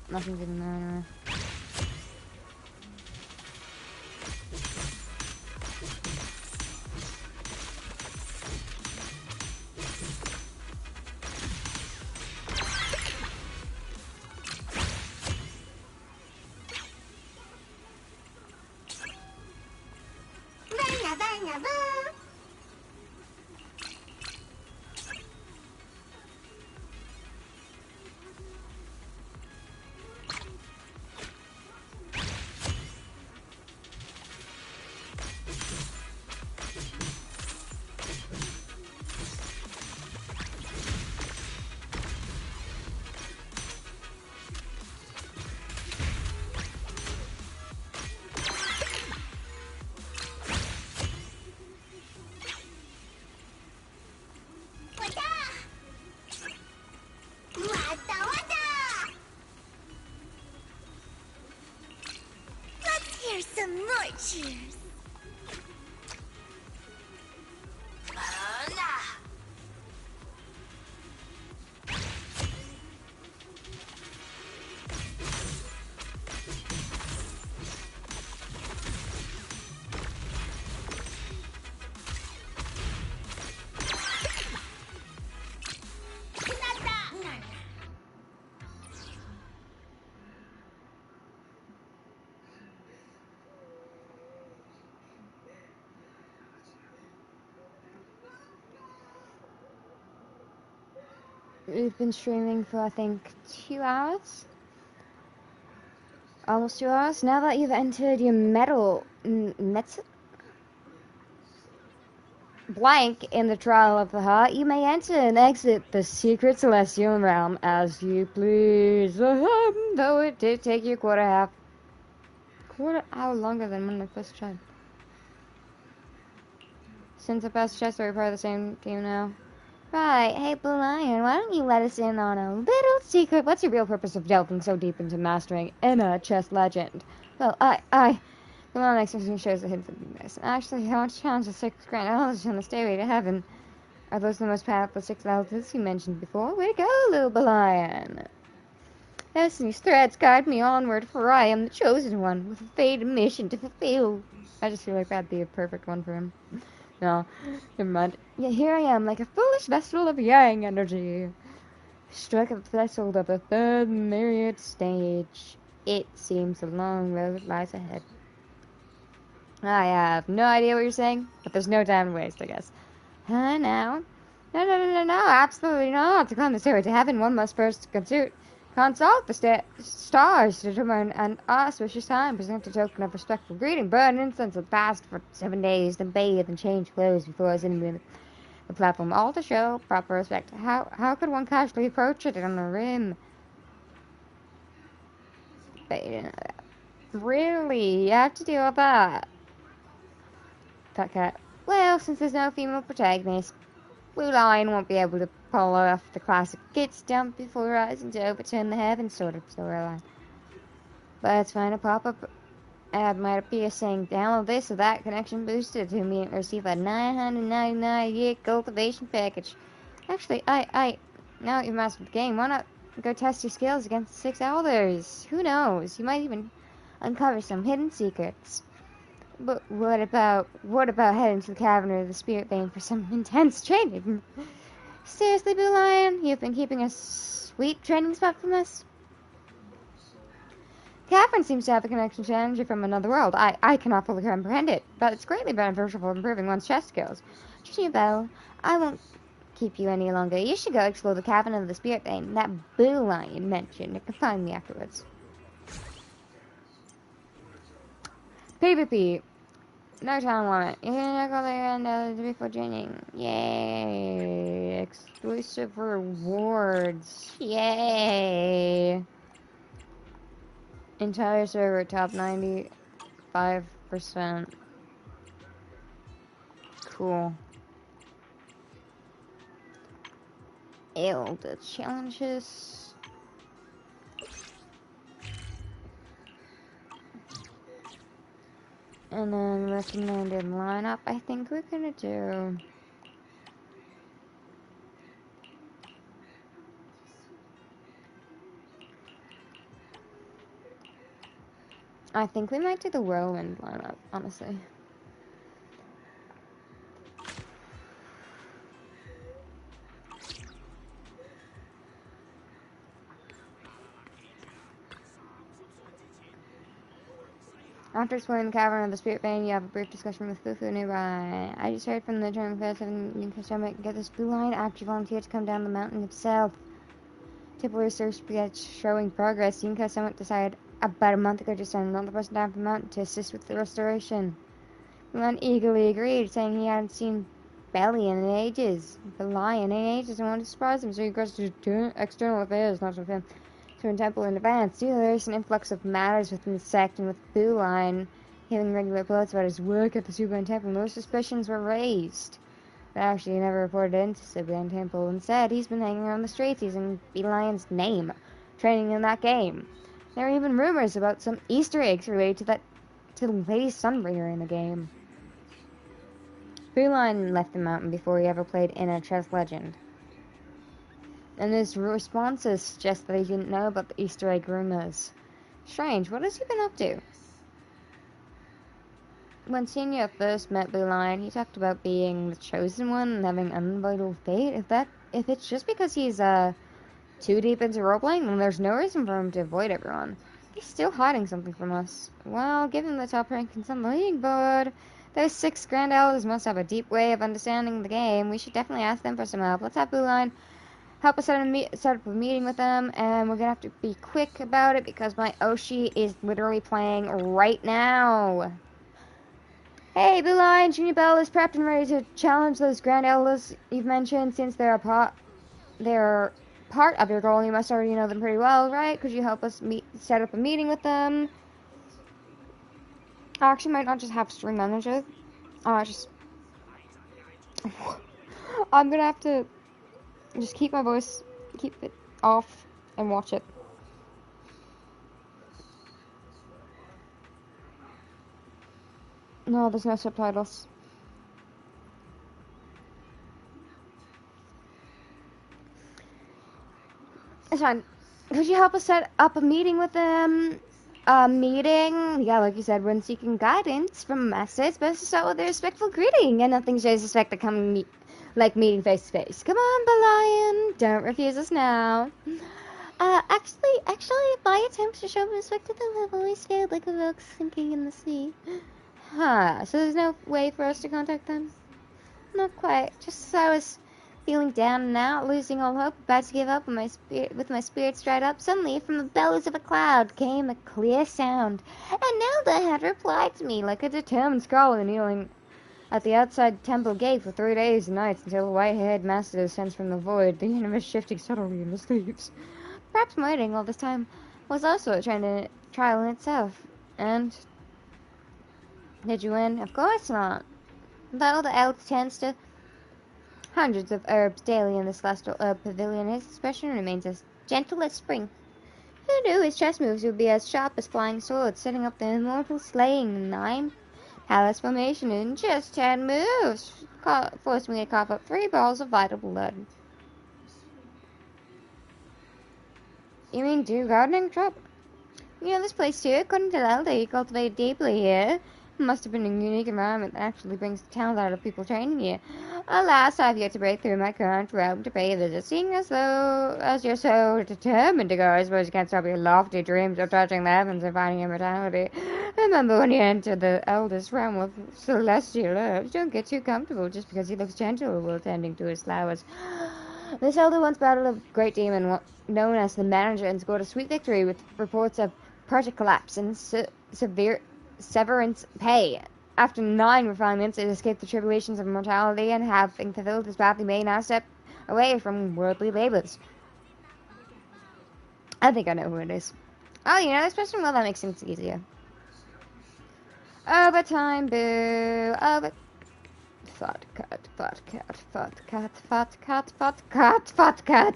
Nothing's in there anyway. Cheers. We've been streaming for, I think, 2 hours? Almost 2 hours? Now that you've entered your blank in the trial of the heart, you may enter and exit the secret celestial realm as you please. Though it did take you quarter hour longer than when I first tried. Since the past chest, are we part of the same team now? Right, hey Blue Lion, why don't you let us in on a little secret? What's your real purpose of delving so deep into mastering Inner Chest Legend? Well, the law next to shows a hint of this. Actually, how much challenge the 6 grand knowledge on the stairway to heaven? Are those the most powerful 6 relatives you mentioned before? Way to go, little Blue Lion! Destiny's threads guide me onward, for I am the chosen one, with a fated mission to fulfill. I just feel like that'd be a perfect one for him. No, never mind. Yet here I am, like a foolish vessel of yang energy. Struck at the threshold of the third myriad stage. It seems a long road lies ahead. I have no idea what you're saying, but there's no time to waste, I guess. Huh, now? No, absolutely not. To climb the stairway to heaven, one must first consult the stars to determine an auspicious time, present a token of respectful greeting, burn incense, and fast for 7 days, then bathe and change clothes before ascending the platform, all to show proper respect. How could one casually approach it on the rim? Really? You have to deal with that? Fat cat. Well, since there's no female protagonist, Blue Lion won't be able to pull off the classic get stumped before rising to overturn the heavens sort of storyline. But it's fine, a pop-up ad might appear saying download this or that connection boosted to me and receive a 999 year cultivation package. Actually, now that you've mastered the game, why not go test your skills against 6 elders? Who knows? You might even uncover some hidden secrets. But what about heading to the cavern of the Spirit Vein for some intense training? Seriously, Blue Lion, you've been keeping a sweet training spot from us? Cavern seems to have a connection to energy from another world. I cannot fully comprehend it, but it's greatly beneficial for improving one's chest skills. Trust me, Belle, I won't keep you any longer. You should go explore the cavern of the Spirit Vein that Blue Lion mentioned. You can find me afterwards. PvP. No time limit. You can go there and before joining. Yay! Exclusive rewards. Yay! Entire server top 95%. Cool. The challenges. And then recommended lineup, I think we're gonna do. I think we might do the whirlwind lineup, honestly. After exploring the cavern of the Spirit Vein, you have a brief discussion with Fufu nearby. I just heard from the German Feds and you can stomach get this Blue Lion actually volunteered to come down the mountain himself. Typical research begins showing progress. Yinka Summit decided about a month ago to send another person down from the mountain to assist with the restoration. Blue Lion eagerly agreed, saying he hadn't seen Belly in ages. The lion in ages and wanted to surprise him, so he goes to external affairs, not with him. To a temple in advance. Due to the recent influx of matters within the sect and with Blue Lion hearing regular reports about his work at the Suban Temple, no suspicions were raised. But actually, he never reported into Suban Temple. Instead, he's been hanging around the streets using Blue Lion's name, training in that game. There are even rumors about some Easter eggs related to that to Lady Sunbringer in the game. Beeline left the mountain before he ever played in a chess legend. And his responses suggest that he didn't know about the Easter egg rumors. Strange, what has he been up to? When Senior first met Beeline, he talked about being the chosen one and having unavoidable fate. If it's just because he's too deep into roleplaying, then there's no reason for him to avoid everyone. He's still hiding something from us. Well, given the top rank on the league board, those 6 Grand Elders must have a deep way of understanding the game. We should definitely ask them for some help. Let's have Beeline help us set up a meeting with them, and we're gonna have to be quick about it because my Oshi is literally playing right now. Hey, Beeline, Junior Bell is prepped and ready to challenge those Grand Elders you've mentioned. Since they're part of your goal, you must already know them pretty well, right? Could you help us set up a meeting with them? I actually might not just have stream manager. I'm gonna have to just keep my voice, keep it off, and watch it. No, there's no subtitles. It's fine. Could you help us set up a meeting with them? A meeting? Yeah, like you said, when seeking guidance from masters, best to start with a respectful greeting, and nothing shows respect that coming meeting face to face. Come on, Belian, don't refuse us now. Actually, my attempts to show respect to them have always failed like a rock sinking in the sea. Huh, so there's no way for us to contact them? Not quite. Just as I was feeling down and out, losing all hope, about to give up, with my spirits dried up, suddenly from the bellows of a cloud came a clear sound, and Nelda had replied to me like a determined scholar kneeling at the outside temple gate for 3 days and nights until the white-haired master descends from the void, the universe shifting subtly in the sleeps. Perhaps my waiting all this time was also a trial in itself. And did you win? Of course not. Though the elk tends to hundreds of herbs daily in the celestial herb pavilion, his expression remains as gentle as spring. Who knew his chess moves would be as sharp as flying swords, setting up the immortal slaying 9 palace formation in just 10 moves, forced me to cough up 3 balls of vital blood. You mean do gardening, Trop? You know this place too, according to Zelda, you cultivate deeply here. It must have been a unique environment that actually brings the talent out of people training here. Alas, I've yet to break through my current realm to pay a visit. Seeing as you're so determined to go, I suppose you can't stop your lofty dreams of touching the heavens and finding immortality. Remember when you enter the eldest realm of celestial herbs, don't get too comfortable just because he looks gentle while tending to his flowers. This elder once battled a great demon known as the Manager and scored a sweet victory with reports of project collapse and severe severance pay. After 9 refinements, it escaped the tribulations of mortality, and having fulfilled his path, he may now step away from worldly labors. I think I know who it is. Oh, you know this person? Well, that makes things easier. Overtime, boo! Fat cat, fat cat, fat cat, fat cat, fat cat, fat cat!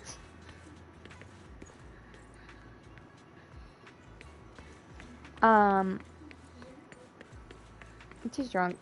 She's drunk.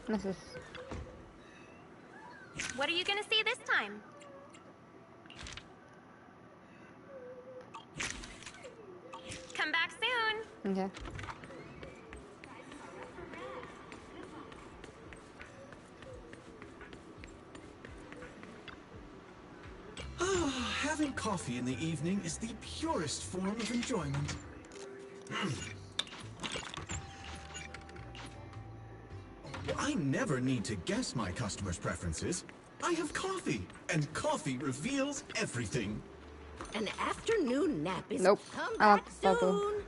This is... What are you gonna see this time? Come back soon! Okay. Having coffee in the evening is the purest form of enjoyment. I never need to guess my customers' preferences. I have coffee, and coffee reveals everything. An afternoon nap is Nope. come I want back purple. soon.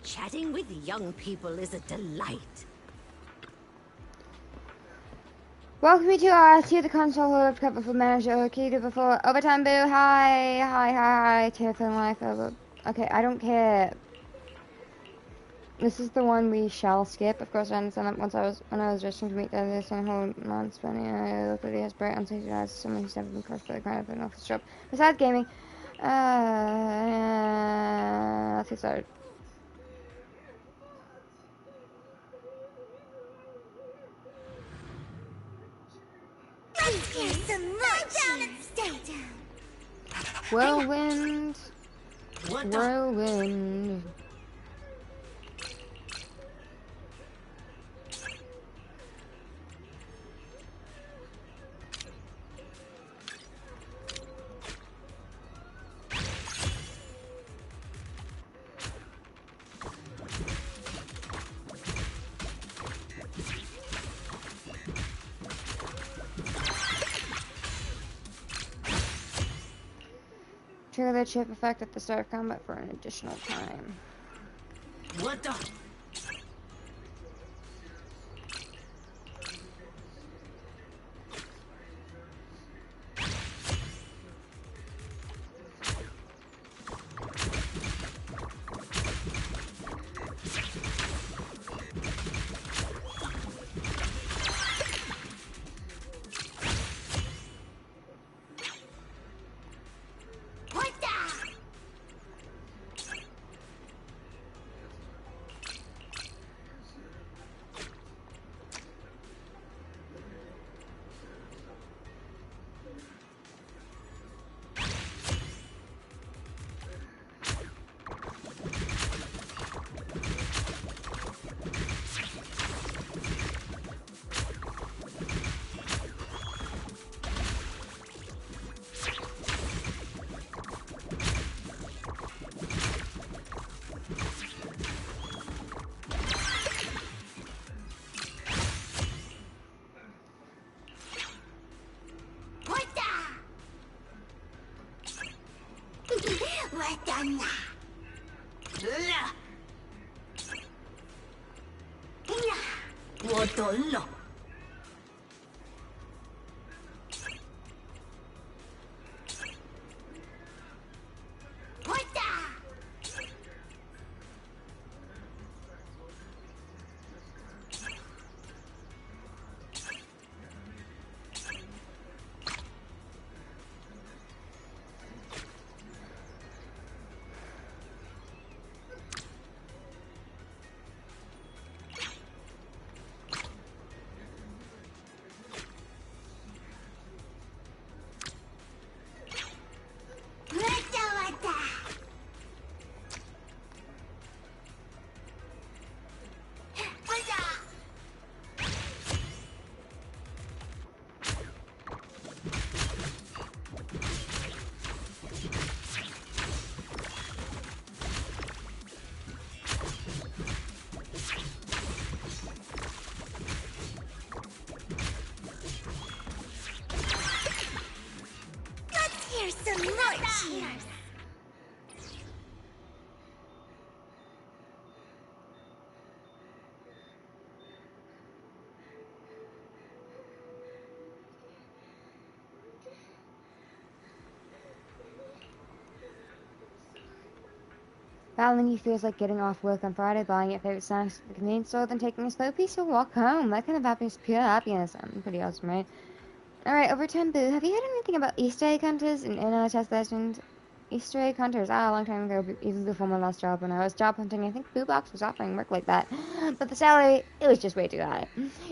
Chatting with young people is a delight. Welcome to the console of cover for manager key to before overtime boo. Hi. Terrifying life over. Okay, I don't care. This is the one we shall skip. Of course, I understand that when I was rushing to meet the other same whole month's funny. I looked at his bright unsafe eyes. Someone who's never been crushed by the kind of an office job. Besides gaming, let's get started. Here's some more down and stay down. Whirlwind. Trigger the chip effect at the start of combat for an additional time. What the? Here's some more cheers. Battling feels like getting off work on Friday, buying your favorite snacks at the convenience store, then taking a slow peaceful walk home. That kind of happiness, pure happiness. Pretty awesome, right? Alright, overtime boo. Have you heard anything about Easter egg hunters in Chess Legends? Easter egg hunters. A long time ago, even before my last job, when I was job hunting, I think Boo Box was offering work like that. But the salary, it was just way too high.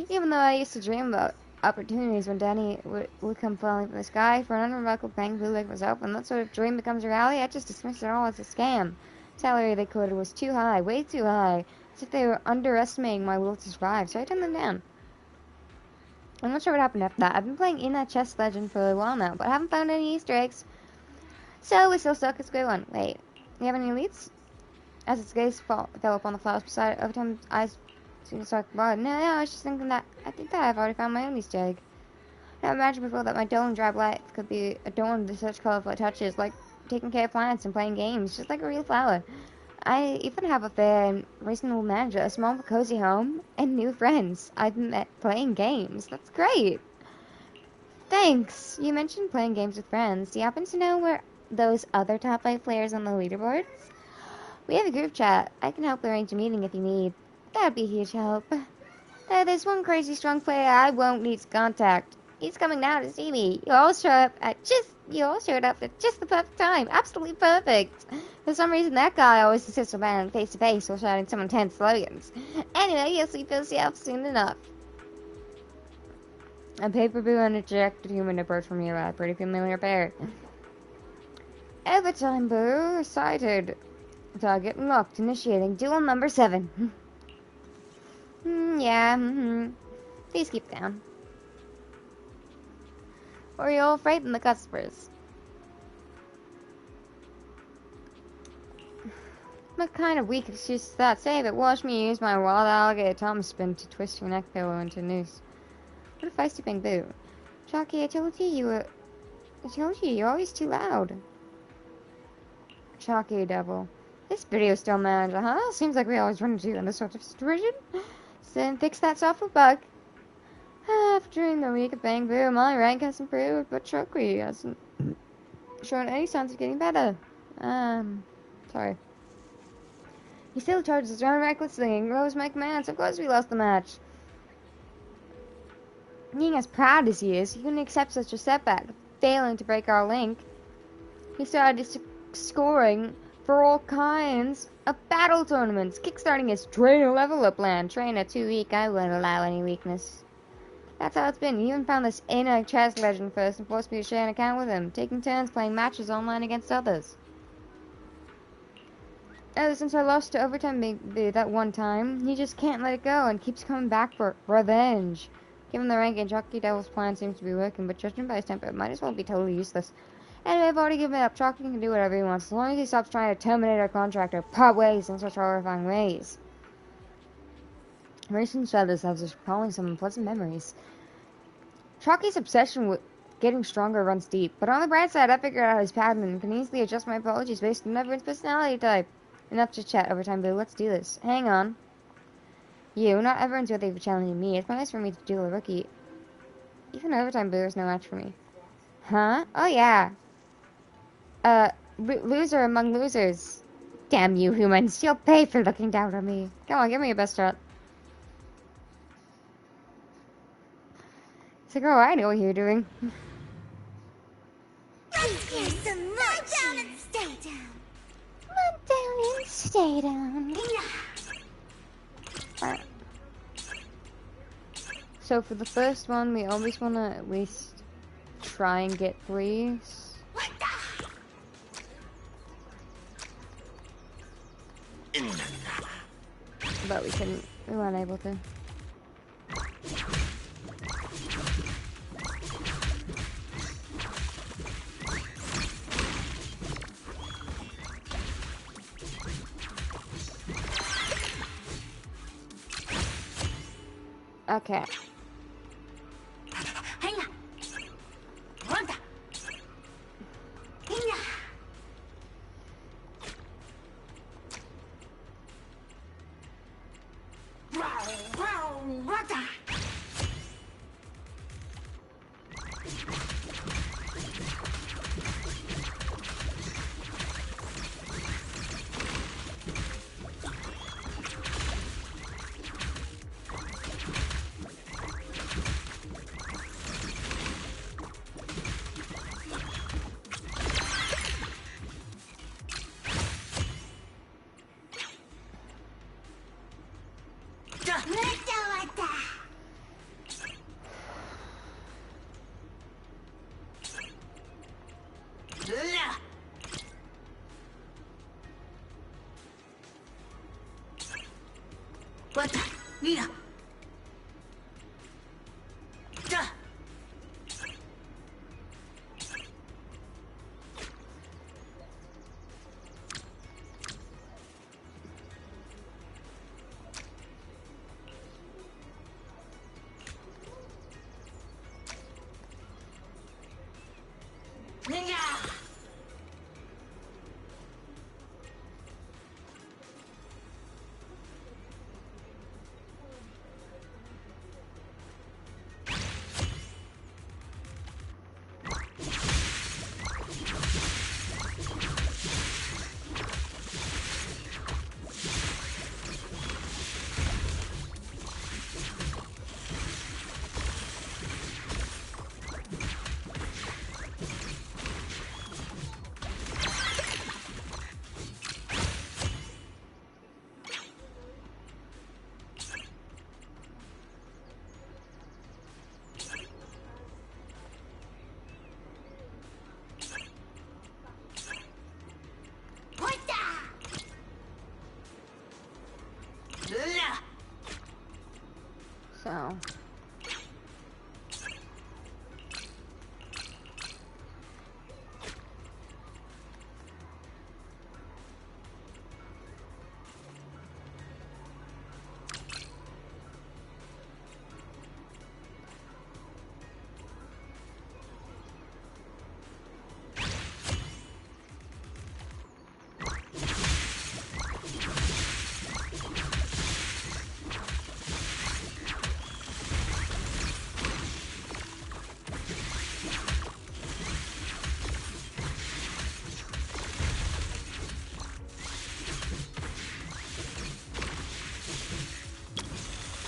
Even though I used to dream about opportunities when Danny would come falling from the sky for an unremarkable paying blue like myself, when that sort of dream becomes reality, I just dismissed it all as a scam. Salary they quoted was too high, way too high, as if they were underestimating my will to survive, so I turned them down. I'm not sure what happened after that. I've been playing in that chess legend for a while now, but I haven't found any Easter eggs. So we're still stuck at square one. Wait, you have any leads? As its gaze fell upon the flowers beside it, over time eyes seemed to start broad. No, I was just thinking that I think that I've already found my own Easter egg. I imagined before that my dull and drab life could be adorned with such colorful touches, like taking care of plants and playing games, just like a real flower. I even have a fair and reasonable manager, a small but cozy home, and new friends I've met playing games. That's great. Thanks. You mentioned playing games with friends. Do you happen to know where those other top 5 players on the leaderboards? We have a group chat. I can help arrange a meeting if you need. That'd be a huge help. There's one crazy strong player I won't need to contact. He's coming now to see me. You all showed up at just the perfect time. Absolutely perfect. For some reason, that guy always insists on battling face to face while shouting some intense slogans. Anyway, you'll see for yourself soon enough. A paper blue and a ejected human approach from nearby. Pretty familiar pair. Overtime boo sighted. Target locked. Initiating duel number 7. Please keep down. Or you'll frighten the customers. What kind of weak excuse is that? Save it. Watch me use my wild alligator tongue spin to twist your neck pillow into a noose. What a feisty bamboo. Chalky, I told you you're always too loud. Chalky devil. This video still manager, huh? Seems like we always run into you in this sort of situation. Then fix that software bug. After the week of bamboo, my rank has improved, but Chalky hasn't shown any signs of getting better. Sorry. He still charges us around recklessly and ignores my commands. Of course we lost the match. Being as proud as he is, he couldn't accept such a setback, failing to break our link. He started scoring for all kinds of battle tournaments, kickstarting his trainer level up plan. Trainer too weak, I wouldn't allow any weakness. That's how it's been. He even found this inner chess legend first and forced me to share an account with him, taking turns playing matches online against others. Ever since I lost to Overtime Big that one time, he just can't let it go and keeps coming back for revenge. Given the ranking, Chalky Devil's plan seems to be working, but judging by his temper, it might as well be totally useless. Anyway, I've already given it up. Chalky can do whatever he wants, as long as he stops trying to terminate our contract or part ways in such horrifying ways. Recent shadows have us recalling some unpleasant memories. Chalky's obsession with getting stronger runs deep, but on the bright side, I figured out his pattern and can easily adjust my apologies based on everyone's personality type. Enough to chat, Overtime Boo. Let's do this. Hang on. You, not everyone's worthy of challenging me. It's nice for me to duel a rookie. Even Overtime Boo is no match for me. Huh? Oh yeah. Loser among losers. Damn you humans. You'll pay for looking down on me. Come on, give me your best shot. It's like, oh, I know what you're doing. Here's some more down and stay down. Run down and stay down. Alright. So for the first one, we always want to at least try and get 3. But we weren't able to. Okay. Mira.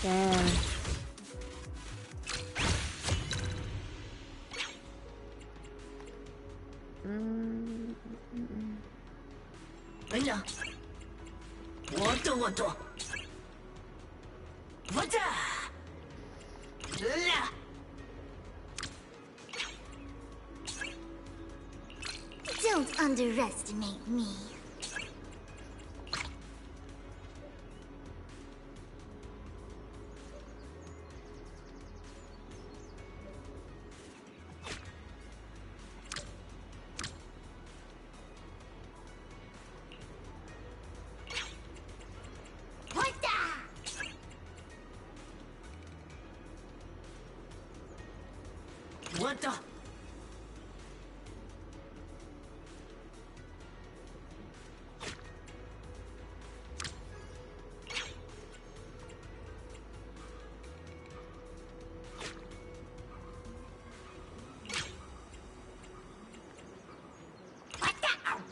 Damn. Don't underestimate me. What the?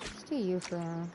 Just do you for now.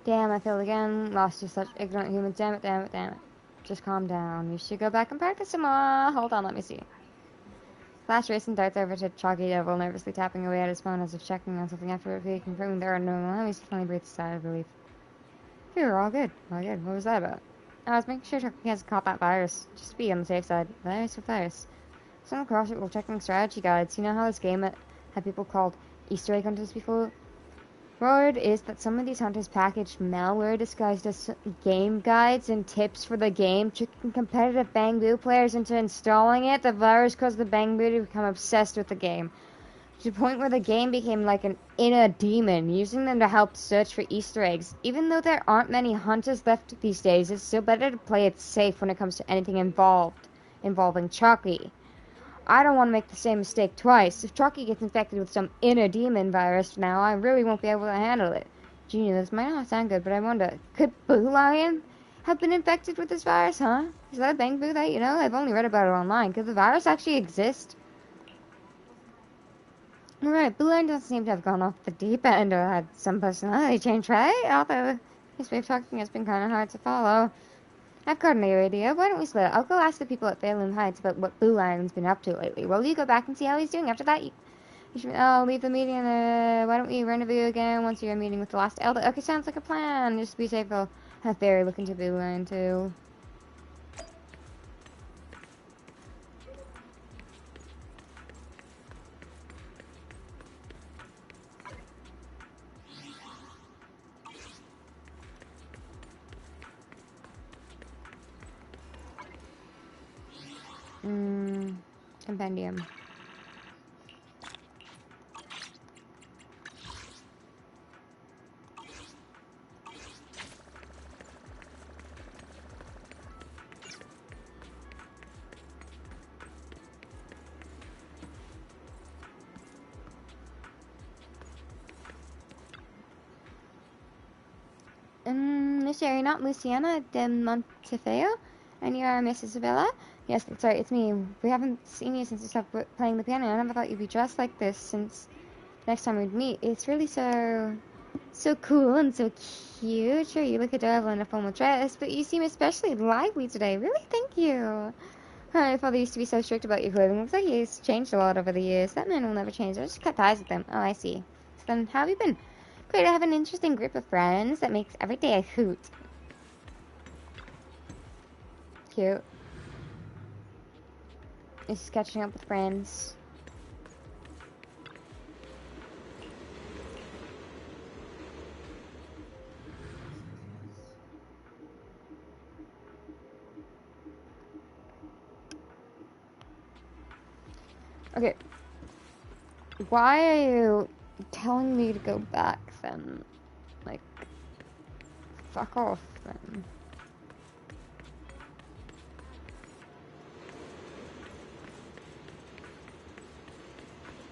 Damn, I failed again. Lost to such ignorant humans. Damn it, damn it, damn it. Just calm down. You should go back and practice some more. Hold on, let me see. Flash racing darts over to Chalky Devil, nervously tapping away at his phone as if checking on something after repeatedly confirming there are no enemies. He finally breathed a sigh of relief. Phew, we're all good. All good. What was that about? I was making sure Chalky hasn't caught that virus. Just to be on the safe side. Virus with virus. Stumbled across it while checking strategy guides. You know how this game had people called Easter egg hunters before? Word is that some of these hunters packaged malware disguised as game guides and tips for the game, tricking competitive Bang Boo players into installing it. The virus caused the Bang Boo to become obsessed with the game, to the point where the game became like an inner demon, using them to help search for Easter eggs. Even though there aren't many hunters left these days, it's still better to play it safe when it comes to anything involving Chucky. I don't want to make the same mistake twice. If Chucky gets infected with some inner demon virus now, I really won't be able to handle it. Gee, this might not sound good, but I wonder, could Boo Lion have been infected with this virus, huh? Is that a Bang Boo that you know? I've only read about it online. Could the virus actually exist? Alright, Boo Lion doesn't seem to have gone off the deep end or had some personality change, right? Although his way of talking has been kind of hard to follow. I've got an idea. Why don't we split? I'll go ask the people at Phelan Heights about what Blue Lion's been up to lately. Well, you go back and see how he's doing. After that, you should, I'll leave the meeting. Why don't we rendezvous again once you're meeting with the last elder? Okay, sounds like a plan. Just be safe. I'll have Barry look into Blue Lion too. Compendium. Miss Sherry, not Luciana de Montefeo? And you are Miss Isabella? Yes, sorry, it's me. We haven't seen you since you stopped playing the piano. I never thought you'd be dressed like this since next time we'd meet. It's really so cool and so cute. Sure, you look adorable in a formal dress, but you seem especially lively today. Really, thank you. My father used to be so strict about your clothing. Looks like he's changed a lot over the years. That man will never change. I just cut ties with him. Oh, I see. So then, how have you been? Great, I have an interesting group of friends that makes every day a hoot. Cute. Just catching up with friends. Okay. Why are you telling me to go back then? Like, fuck off then.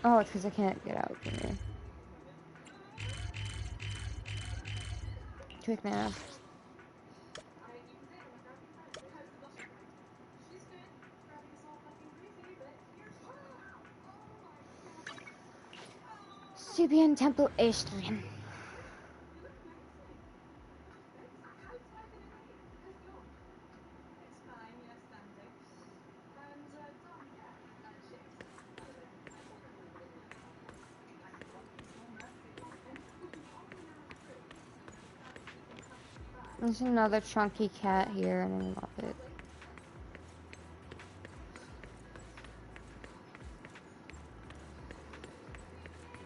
Oh, it's because I can't get out here. Quick nap. Subian Temple Astrian. There's another chunky cat here, and I love it.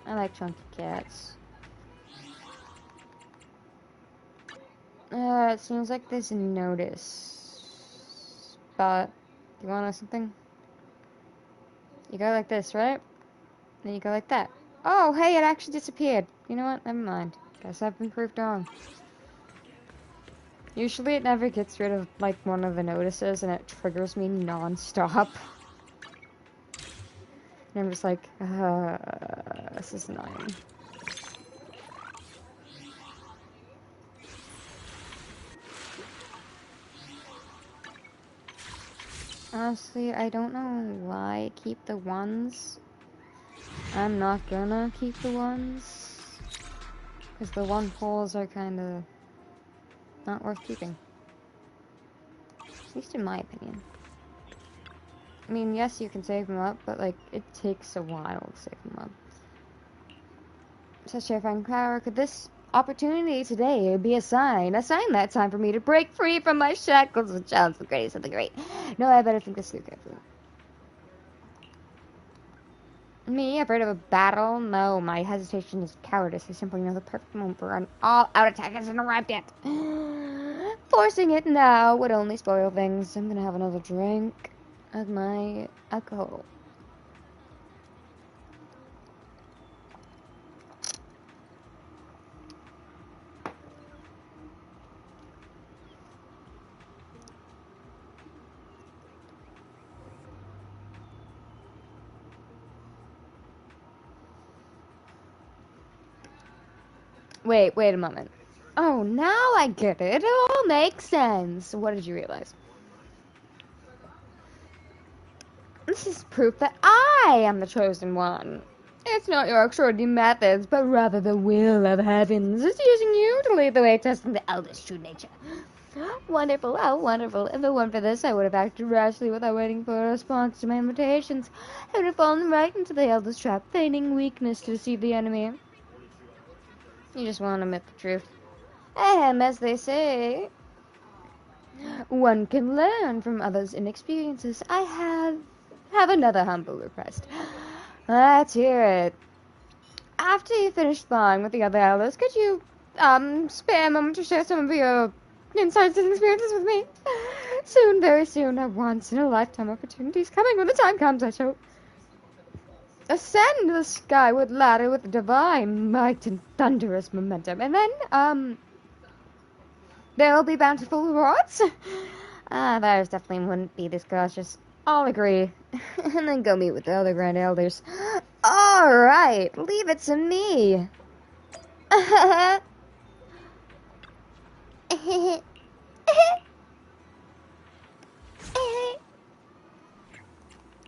I like chunky cats. It seems like there's a notice. But, you wanna know something? You go like this, right? Then you go like that. Oh, hey, it actually disappeared. You know what? Never mind. Guess I've been proved wrong. Usually it never gets rid of, like, one of the notices, and it triggers me non-stop. And I'm just like, this is annoying. Honestly, I don't know why I keep the ones. I'm not gonna keep the ones. Because the one poles are kinda not worth keeping. At least in my opinion. I mean, yes, you can save them up, but, like, it takes a while to save them up. Says Sheriff Power, could this opportunity today be a sign that time for me to break free from my shackles with child's the greatest of the great? No, I better think this through carefully. Me, afraid of a battle? No, my hesitation is cowardice. I simply know the perfect moment for an all-out attack hasn't arrived yet. Forcing it now would only spoil things. I'm gonna have another drink of my alcohol. Wait a moment. Oh, now I get it. It all makes sense. What did you realize? This is proof that I am the chosen one. It's not your extraordinary methods, but rather the will of heavens is using you to lead the way, testing the eldest true nature. Wonderful, how wonderful. If it weren't for this, I would have acted rashly without waiting for a response to my invitations. I would have fallen right into the eldest trap, feigning weakness to deceive the enemy. You just want to admit the truth. As they say, one can learn from others' inexperiences. I have another humble request. Let's hear it. After you finish sparring with the other elders, could you, spare a moment to share some of your insights and experiences with me? Soon, very soon, a once-in-a-lifetime opportunity is coming when the time comes, I shall ascend the skyward ladder with divine might and thunderous momentum, and then, there will be bountiful rewards? Theirs definitely wouldn't be this cautious. I'll agree. And then go meet with the other Grand Elders. Alright, leave it to me.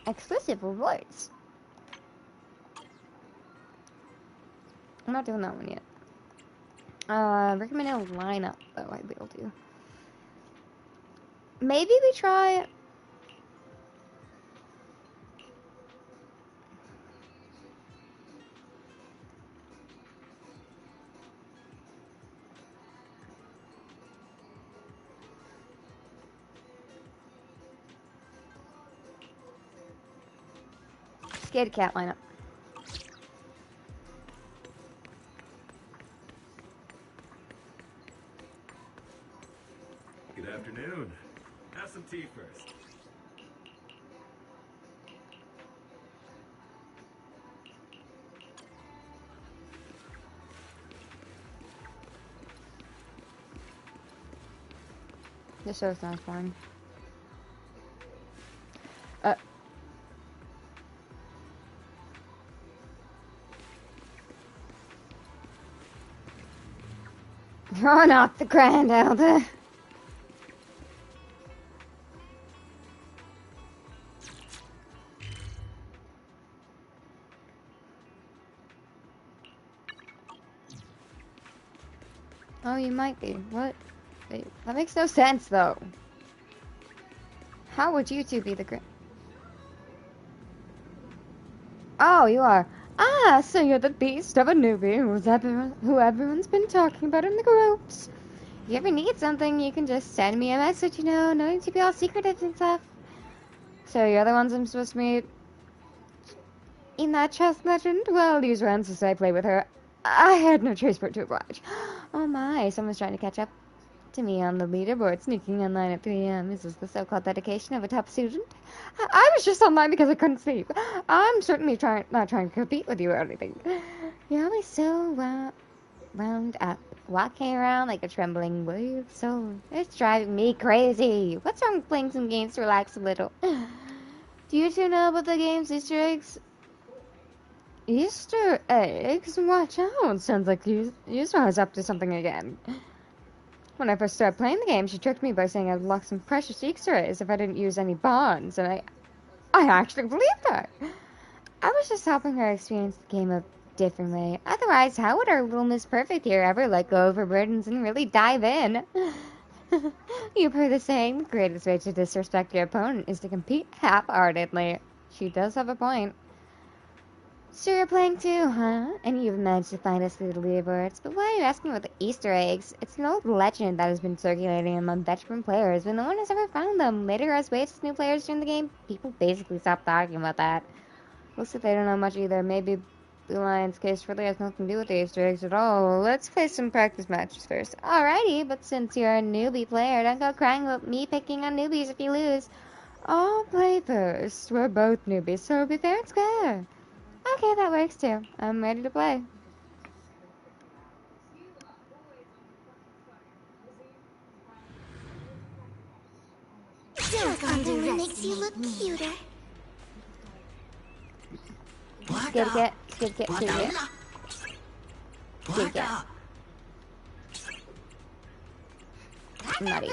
Exclusive rewards. I'm not doing that one yet. Recommended lineup, though, I will do. Maybe we try... Scared Cat lineup. Good afternoon. Have some tea first. This show sounds fun. Uh. You're not the Grand Elder. Oh, you might be. What? Wait, that makes no sense, though. How would you two be the Grand... Oh, you are. Ah, so you're the beast of a newbie who everyone's been talking about in the groups. If you ever need something, you can just send me a message, you know, no need to be all secretive and stuff. So you're the ones I'm supposed to meet in that chess legend? Well, use her answers I play with her. I had no choice but to oblige. Oh my, someone's trying to catch up to me on the leaderboard, sneaking online at 3 a.m. Is this the so-called dedication of a top student? I was just online because I couldn't sleep. I'm certainly not trying to compete with you or anything. You're always so wound up, walking around like a trembling wild soul. It's driving me crazy. What's wrong with playing some games to relax a little? Do you two know about the game's Easter eggs? Easter eggs? Watch out. Sounds like Yusra's up to something again. When I first started playing the game, she tricked me by saying I'd lock some precious Easter eggs if I didn't use any bonds, and I actually believed her. I was just helping her experience the game a different way. Otherwise, how would our little Miss Perfect here ever let go of her burdens and really dive in? You've heard the saying, the greatest way to disrespect your opponent is to compete half-heartedly. She does have a point. So you're playing too, huh? And you've managed to find us through the leaderboards. But why are you asking about the Easter eggs? It's an old legend that has been circulating among veteran players, but no one has ever found them. Later, as ways to new players during the game, people basically stopped talking about that. Looks like they don't know much either. Maybe Blue Lion's case really has nothing to do with the Easter eggs at all. Let's play some practice matches first. Alrighty, but since you're a newbie player, don't go crying about me picking on newbies if you lose. I'll play first. We're both newbies, so it'll be fair and square. Okay, that works too. I'm ready to play. Don't underestimate makes you look cuter. Skid get. Nutty.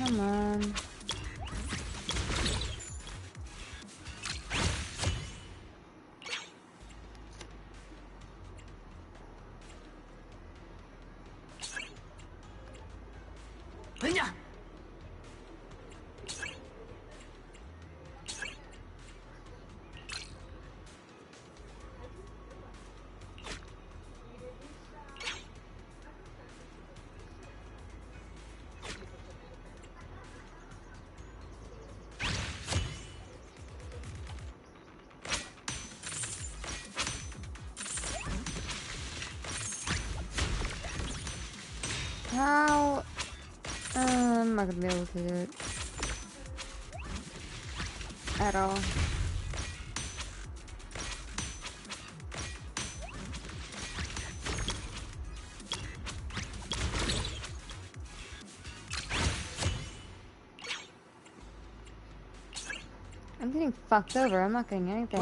Come on. How? I'm not gonna be able to do it. At all. I'm getting fucked over. I'm not getting anything.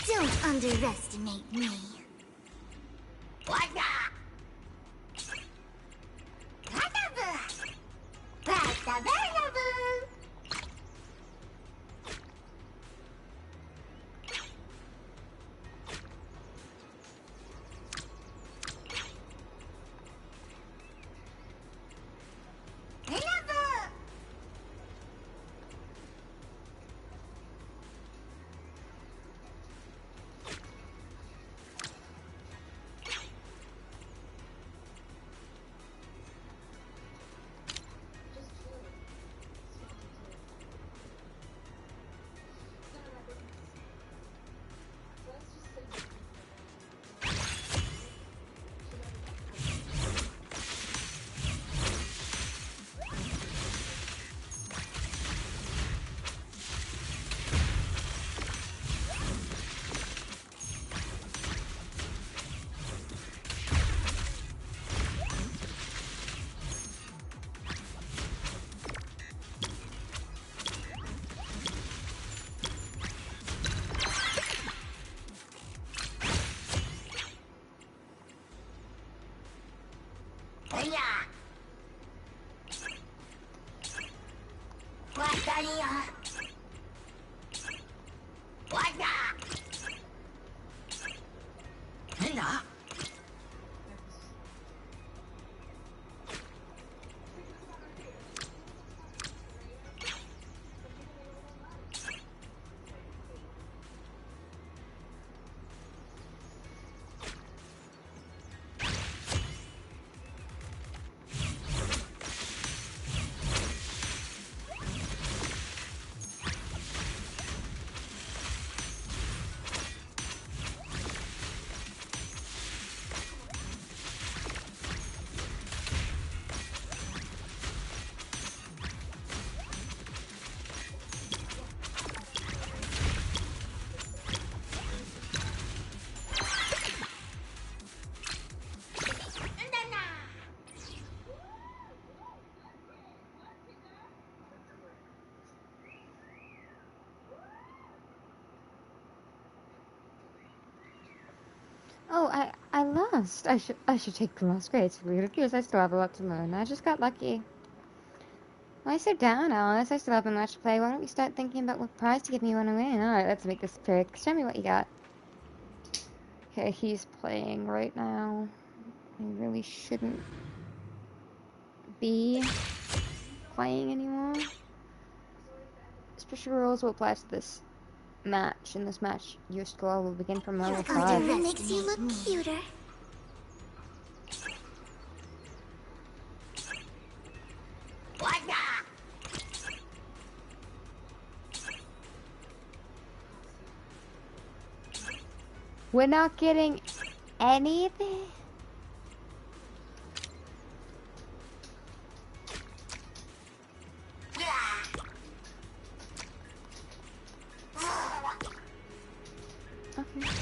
Don't underestimate me. Oh, I lost. I should take the lost grades. Ridiculous. I still have a lot to learn. I just got lucky. Why sit down, Alice? I still have much to play. Why don't we start thinking about what prize to give me when I win? Alright, let's make this pick. Show me what you got. Okay, he's playing right now. He really shouldn't be playing anymore. Special rules will apply to this match. In this match, your score will begin from level 5. That makes you look cuter. We're not getting anything? Okay.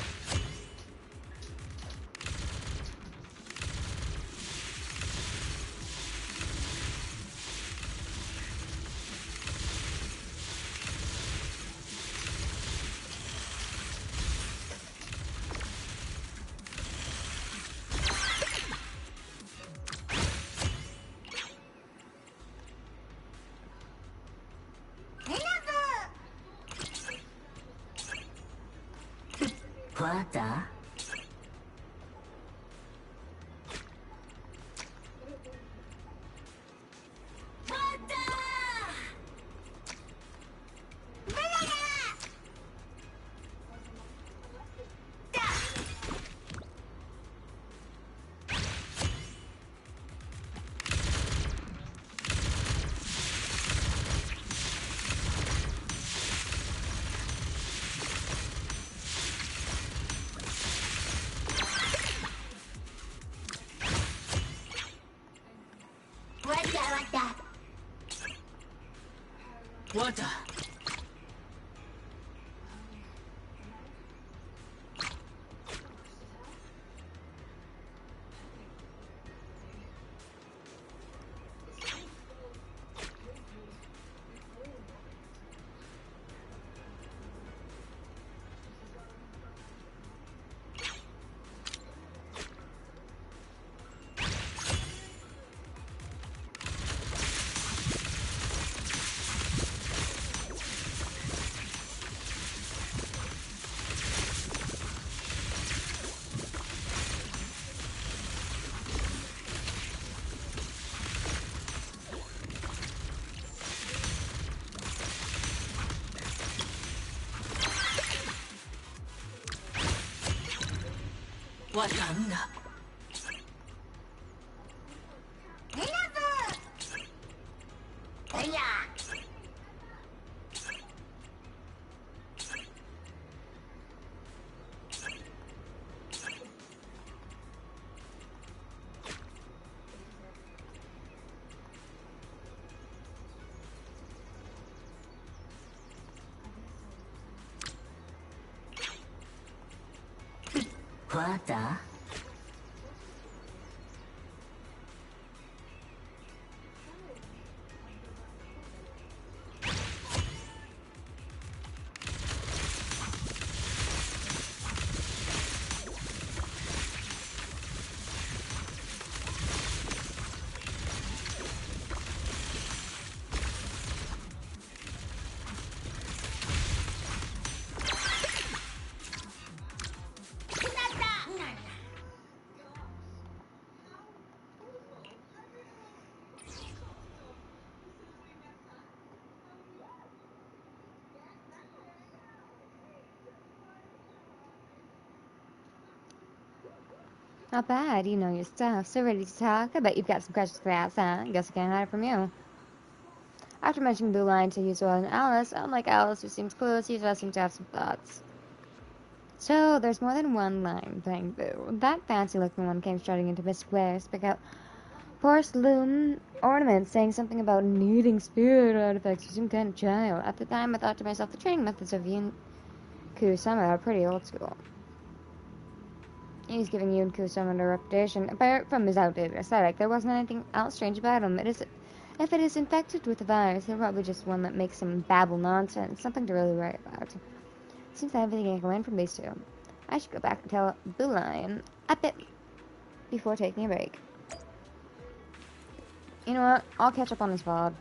What? Wakanda. What the? Not bad, you know your stuff. So ready to talk? I bet you've got some questions to ask, huh? Guess I can't hide it from you. After mentioning Blue Line to Yuzua and Alice, unlike Alice, who seems clueless, Yuzua seems to have some thoughts. So, there's more than one line, Bang Boo. That fancy-looking one came strutting into Miss Blair's, pick out porcelain ornaments saying something about needing spirit artifacts or some kind of child. At the time, I thought to myself, the training methods of Yunku-sama are pretty old school. He's giving Yunku-sama a reputation. Apart from his outdated aesthetic, there wasn't anything else strange about him. If it is infected with the virus, he'll probably just one that makes him babble nonsense. Something to really worry about. Seems like everything I can learn from these two. I should go back and tell Blue Lion a bit before taking a break. You know what? I'll catch up on this VOD.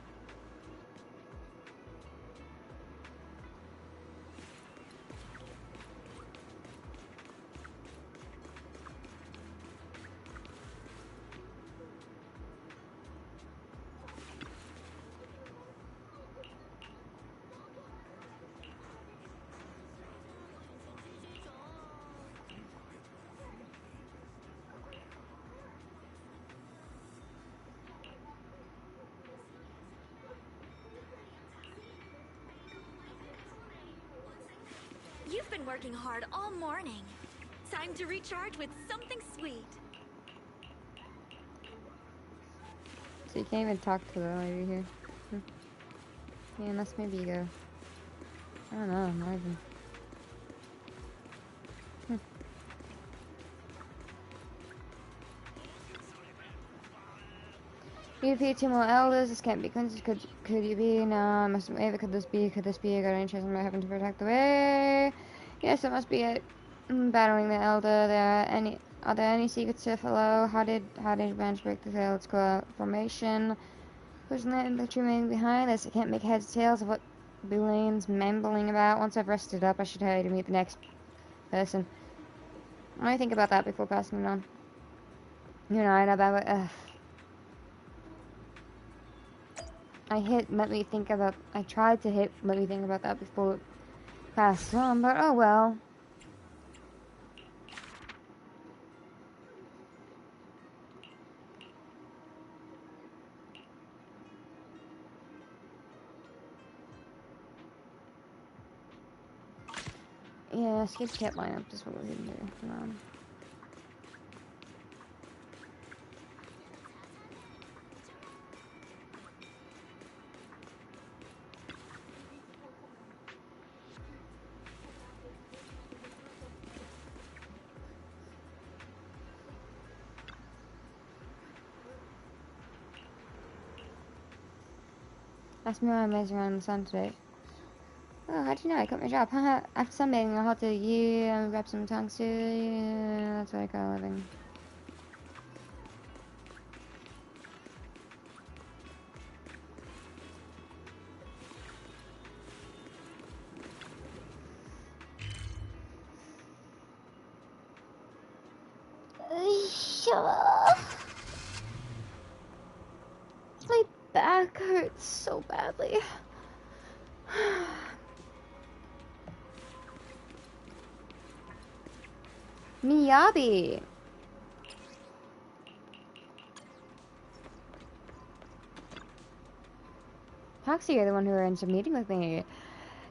You've been working hard all morning. Time to recharge with something sweet. So you can't even talk to the lady here. Yeah, unless maybe you go. I don't know, not even. You defeat two more elders. This can't be coincidence. Could you be? No, I must wait. Could this be? Could this be? I got any chance of having to protect the way? Yes, it must be it. Battling the elder. Are there any secrets to follow? How did Bench break the tail? Let's go out formation. Who's the true man behind this? I can't make heads or tails of what Boulain's mumbling about. Once I've rested up, I should hurry to meet the next person. What do you think about that before passing it on? You know, I know about it. I tried to hit let me think about that before it passed on, but oh well. Yeah, skip cat lineup is what we're gonna do. Hold on. Ask me why I'm lazy around in the sun today. Oh, how'd you know? I quit my job. Haha. After sunbathing, I'll have to grab some tongs too. Yeah, that's what I call a living. My back hurts so badly. Miyabi. Toxie, you're the one who arranged a meeting with me.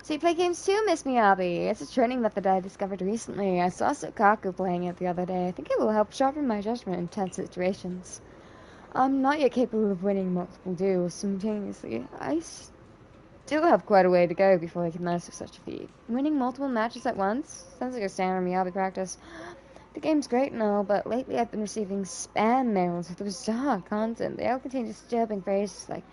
So you play games too, Miss Miyabi. It's a training method I discovered recently. I saw Sukaku playing it the other day. I think it will help sharpen my judgment in tense situations. I'm not yet capable of winning multiple duels simultaneously. I still have quite a way to go before I can master such a feat. Winning multiple matches at once? Sounds like a standard Miyabi practice. The game's great and all, but lately I've been receiving spam mails with bizarre content. They all contain disturbing phrases like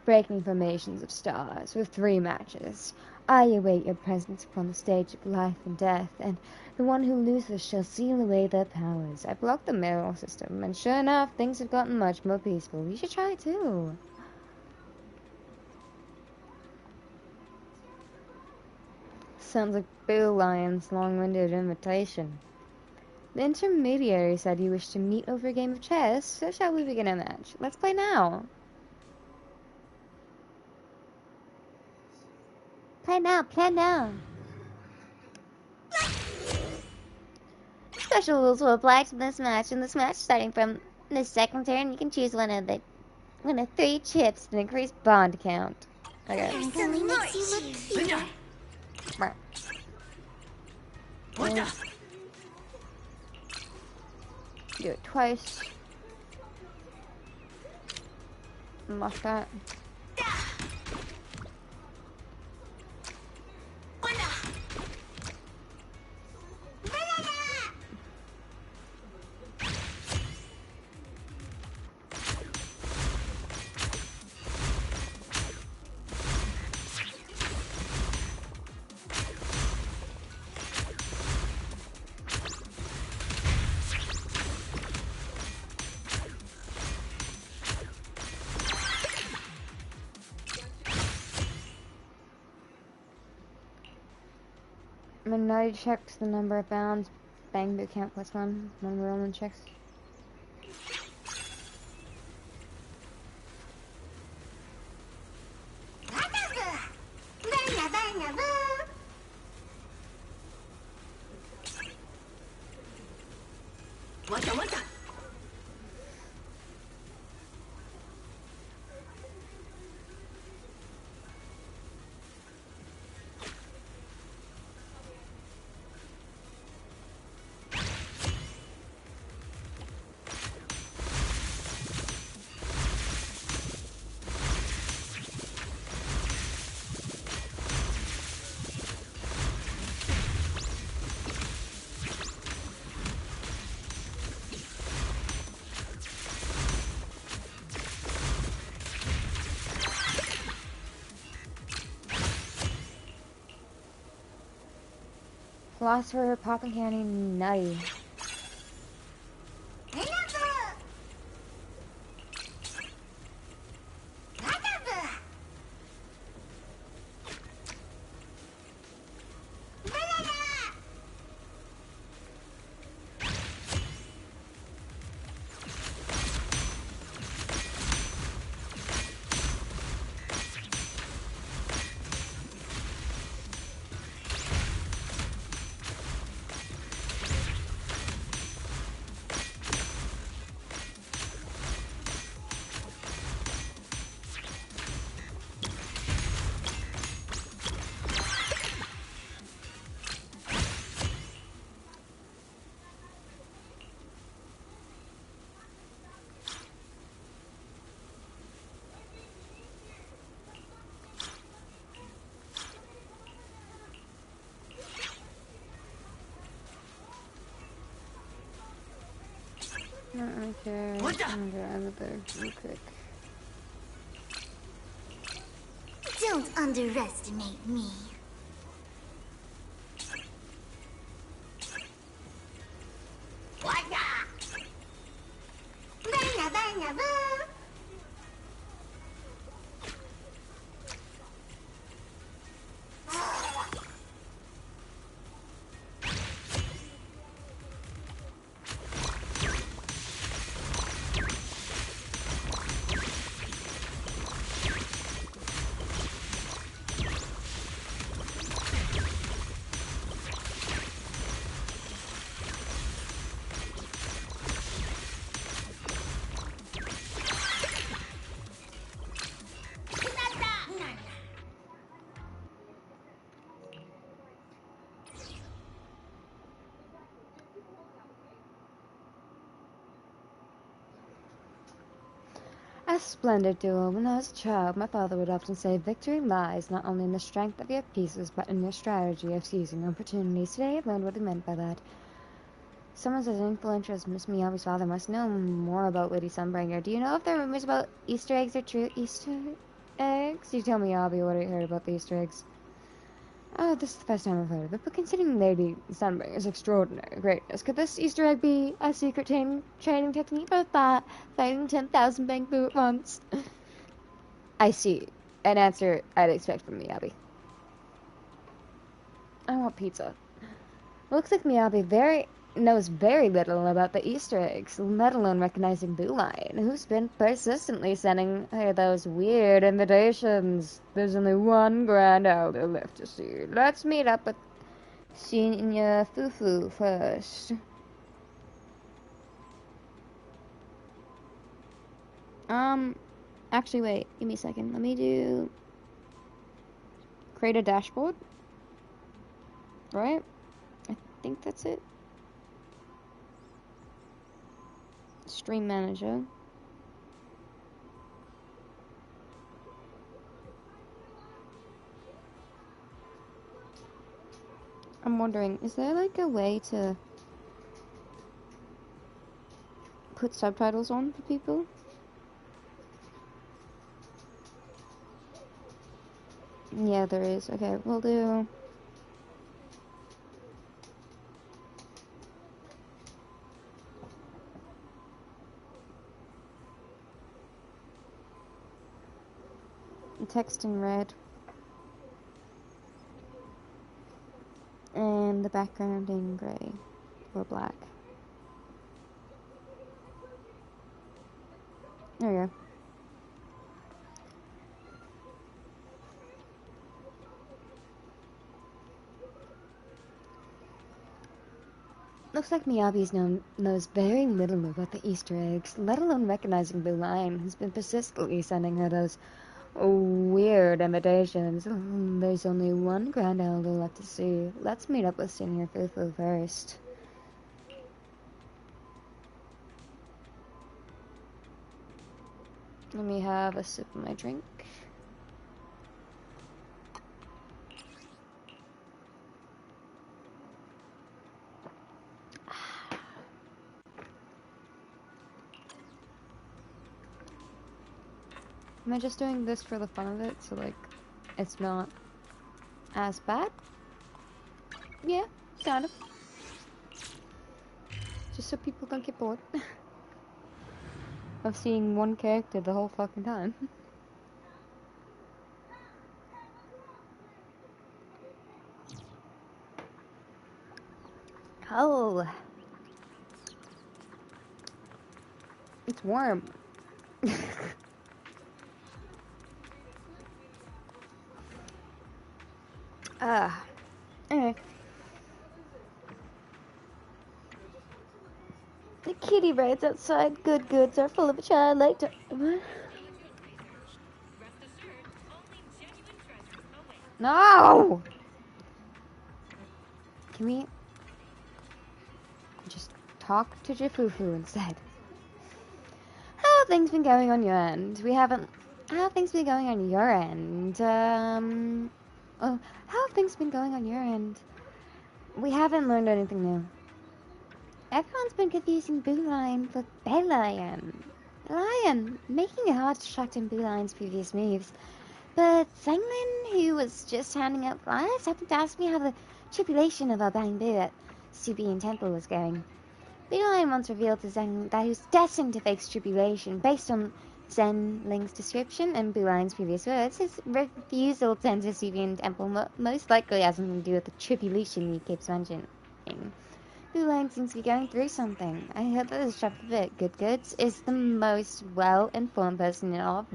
breaking formations of stars with 3 matches. I await your presence upon the stage of life and death, and the one who loses shall seal away their powers. I blocked the mail system, and sure enough, things have gotten much more peaceful. You should try it too. Sounds like Boo Lion's long-winded invitation. The intermediary said you wish to meet over a game of chess, so shall we begin a match? Let's play now. Play now, play now. Special rules will apply to this match. In this match, starting from the second turn, you can choose one of 3 chips to increase bond count. Okay. Really makes you look cute. Do it twice. Unlock that. Minority checks the number of bounds. Bang boot count +1. Non-Roman checks. Philosopher, popping candy, nutty. Okay, I'm gonna go out of there real quick. Don't underestimate me. Banga, banga, boo! A splendid duel. When I was a child, my father would often say, victory lies not only in the strength of your pieces, but in your strategy of seizing opportunities. Today I learned what he meant by that. Someone as influential as Miss Miyabi's father must know more about Lady Sunbringer. Do you know if the rumors about Easter eggs are true? Easter eggs? You tell Miyabi what I heard about the Easter eggs. Oh, this is the first time I've heard of it, but considering Lady Sunbringer's extraordinary greatness, could this Easter egg be a secret training technique for fighting 10,000 Bangbu at once? I see. An answer I'd expect from Miyabi. I want pizza. Looks like Miyabi knows very little about the Easter eggs, let alone recognizing Boo Lion, who's been persistently sending her those weird invitations. There's only one grand elder left to see. Let's meet up with Senior Fufu first. Actually, wait. Give me a second. Let me do... create a dashboard. Right? I think that's it. Stream manager. I'm wondering, is there like a way to put subtitles on for people? Yeah, there is. Okay, we'll do... text in red. And the background in gray or black. There we go. Looks like knows very little about the Easter eggs, let alone recognizing Blue Lion, who's been persistently sending her those weird invitations. There's only one Grand Elder left to see. Let's meet up with Senior Fufu first. Let me have a sip of my drink. Am I just doing this for the fun of it, so like, it's not as bad? Yeah, kind of. Just so people don't get bored of seeing one character the whole fucking time. Oh, it's warm. Anyway. The kitty rides outside good goods are full of a childlike what? No! Can we just talk to Jifufu instead? How have things been going on your end? How have things been going on your end? Oh, how have things been going on your end? We haven't learned anything new. Everyone's been confusing Boo Lion with Lion, making it hard to track down Boo Lion's previous moves. But Zenlin, who was just handing out flyers, happened to ask me how the tribulation of our Bangbu at Subian Temple was going. Beeline once revealed to Zen that he was destined to face tribulation based on Zenling's description and Beeline's previous words. His refusal to enter Subian Temple most likely has something to do with the tribulation he keeps mentioning. Beeline seems to be going through something. I hope that this chapter Good Goods is the most well-informed person in all of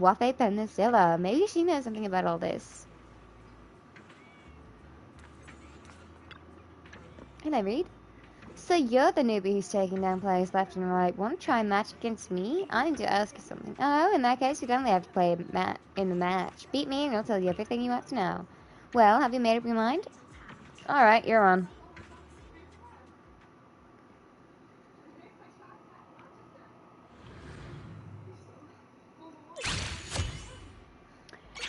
Wafe Peninsula. Maybe she knows something about all this. Can I read? So you're the newbie who's taking down players left and right. Want to try a match against me? I need to ask you something. Oh, in that case, you only have to play in the match. Beat me and I'll tell you everything you want to know. Well, have you made up your mind? Alright, you're on.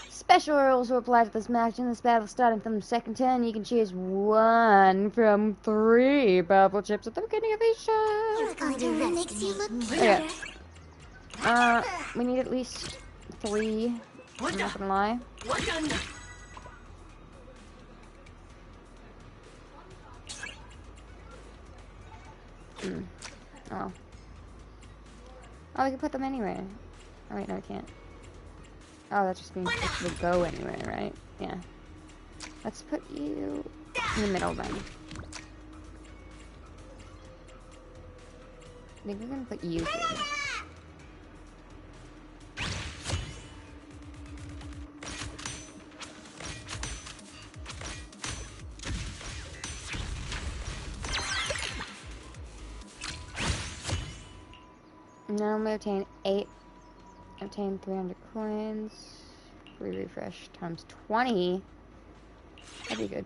Special rules will apply to this match. In this battle, starting from the second turn, you can choose 1 from 3 purple chips at the beginning of each turn. Your glitter makes you look Okay. cuter. We need at least 3. I'm not gonna lie. Oh. Oh, we can put them anywhere. Oh wait, no we can't. Oh, that just means it would go anywhere, right? Yeah. Let's put you in the middle then. I think we're gonna put you here. Now I'm gonna obtain 300 coins. Free refresh times 20. That'd be good.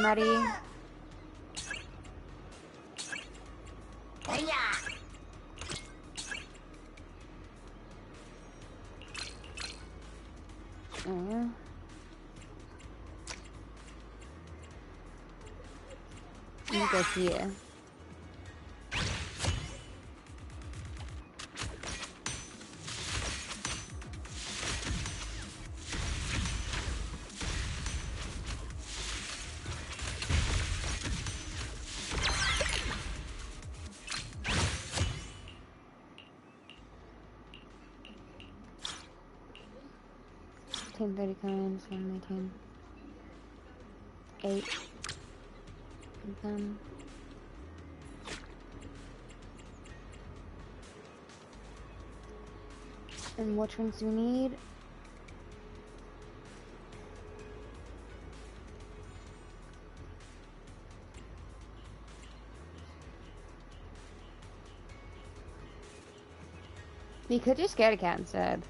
Muddy. You go here. Obtain 30 coins, 118. 8. Confirm. And which ones do we need? We could just get a cat instead.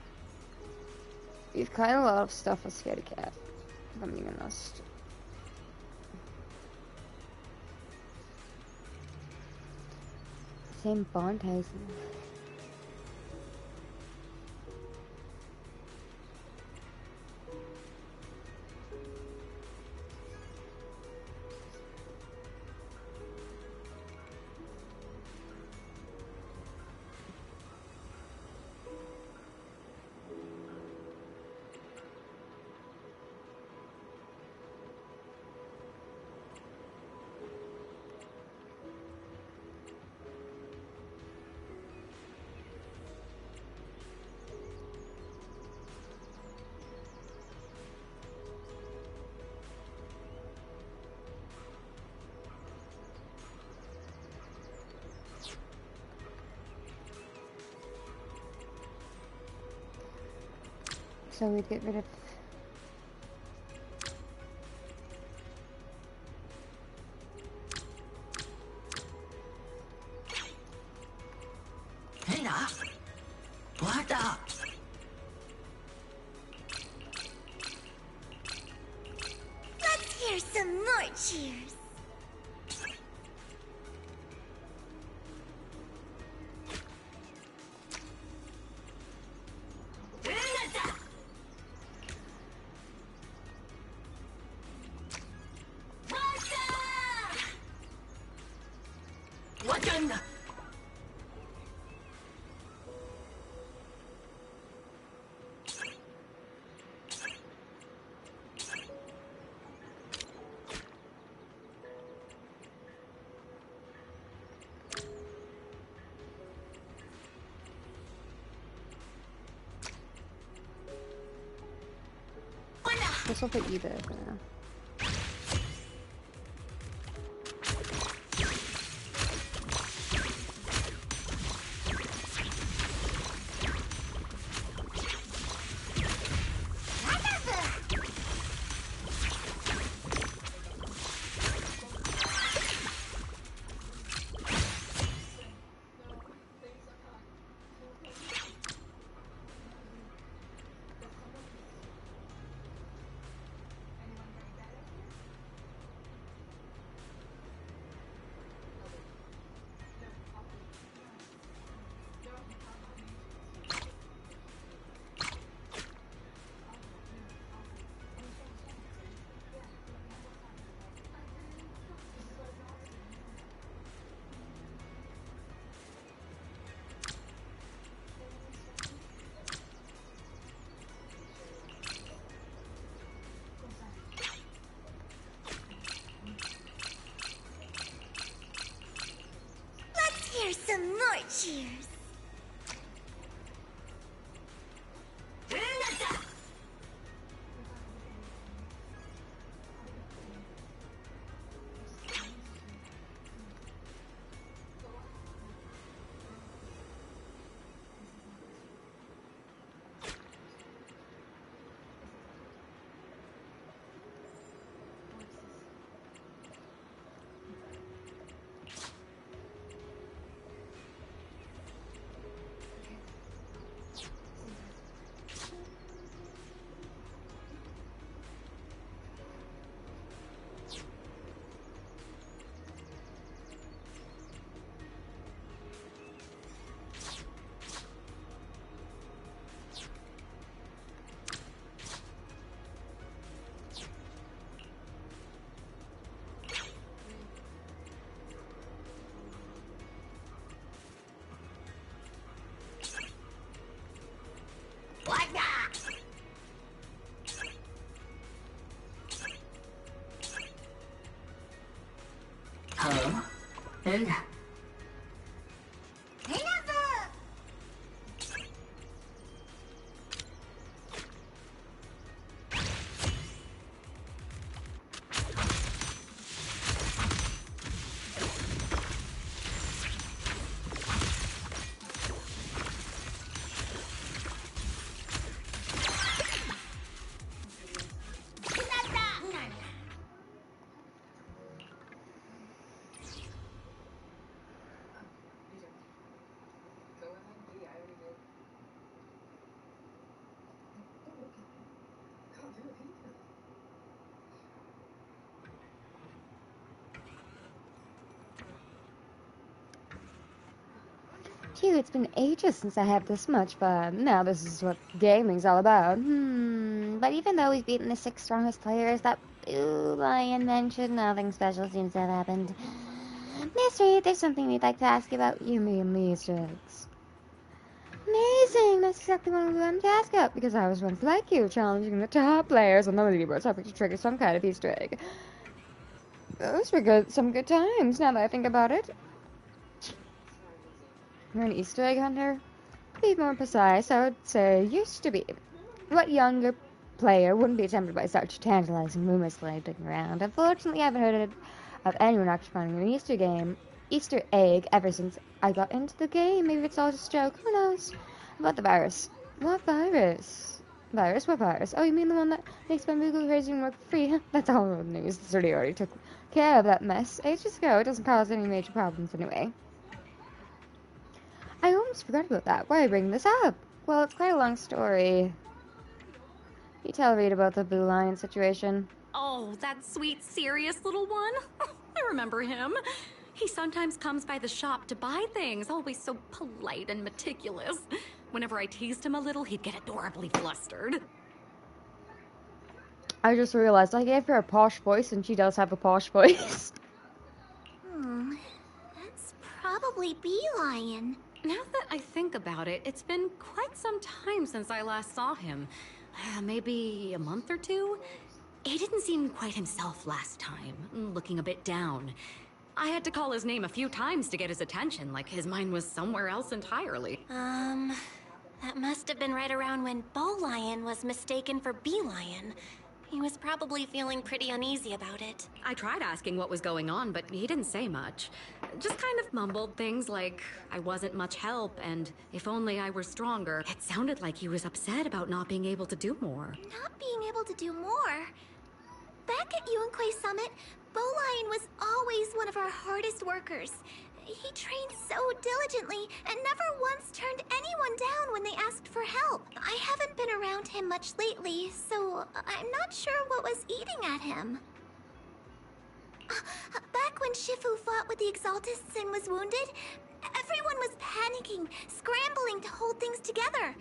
We've kind of a lot of stuff for scaredy cat, if I'm being honest. Same bond house. So we'd get rid of... Let's hear some more cheers. This will put you there for now. Here's some more cheers. Hello? Egg? Gee, it's been ages since I had this much fun. Now this is what gaming's all about. But even though we've beaten the 6 strongest players, that blue lion mentioned, nothing special seems to have happened. Mystery, there's something we'd like to ask you about. You mean the Easter eggs? Amazing! That's exactly what I'm going to ask about, because I was once like you, challenging the top players on the leaderboards, hoping to trigger some kind of Easter egg. Those were some good times, now that I think about it. You're an Easter egg hunter? To be more precise, I would say used to be. What younger player wouldn't be tempted by such tantalizing rumors floating around? Unfortunately, I haven't heard of anyone actually finding an Easter egg ever since I got into the game. Maybe it's all just a joke. Who knows? About the virus. What virus? Virus? What virus? Oh, you mean the one that makes Bambugo crazy and work free? That's all old news. The city already took care of that mess ages ago. It doesn't cause any major problems anyway. I almost forgot about that. Why bring this up? Well, it's quite a long story. You tell Reed about the Blue Lion situation. Oh, that sweet, serious little one? I remember him. He sometimes comes by the shop to buy things, always so polite and meticulous. Whenever I teased him a little, he'd get adorably flustered. I just realized I gave her a posh voice, and she does have a posh voice. That's probably Bee Lion. Now that I think about it, it's been quite some time since I last saw him. Maybe a month or two? He didn't seem quite himself last time, looking a bit down. I had to call his name a few times to get his attention, like his mind was somewhere else entirely. That must have been right around when Bow Lion was mistaken for Bee Lion. He was probably feeling pretty uneasy about it. I tried asking what was going on, but he didn't say much. Just kind of mumbled things like, I wasn't much help, and if only I were stronger. It sounded like he was upset about not being able to do more. Not being able to do more? Back at Yunquay Summit, Bowlion was always one of our hardest workers. He trained so diligently and never once turned anyone down when they asked for help. I haven't been around him much lately, so I'm not sure what was eating at him. Back when Shifu fought with the Exaltists and was wounded, everyone was panicking, scrambling to hold things together.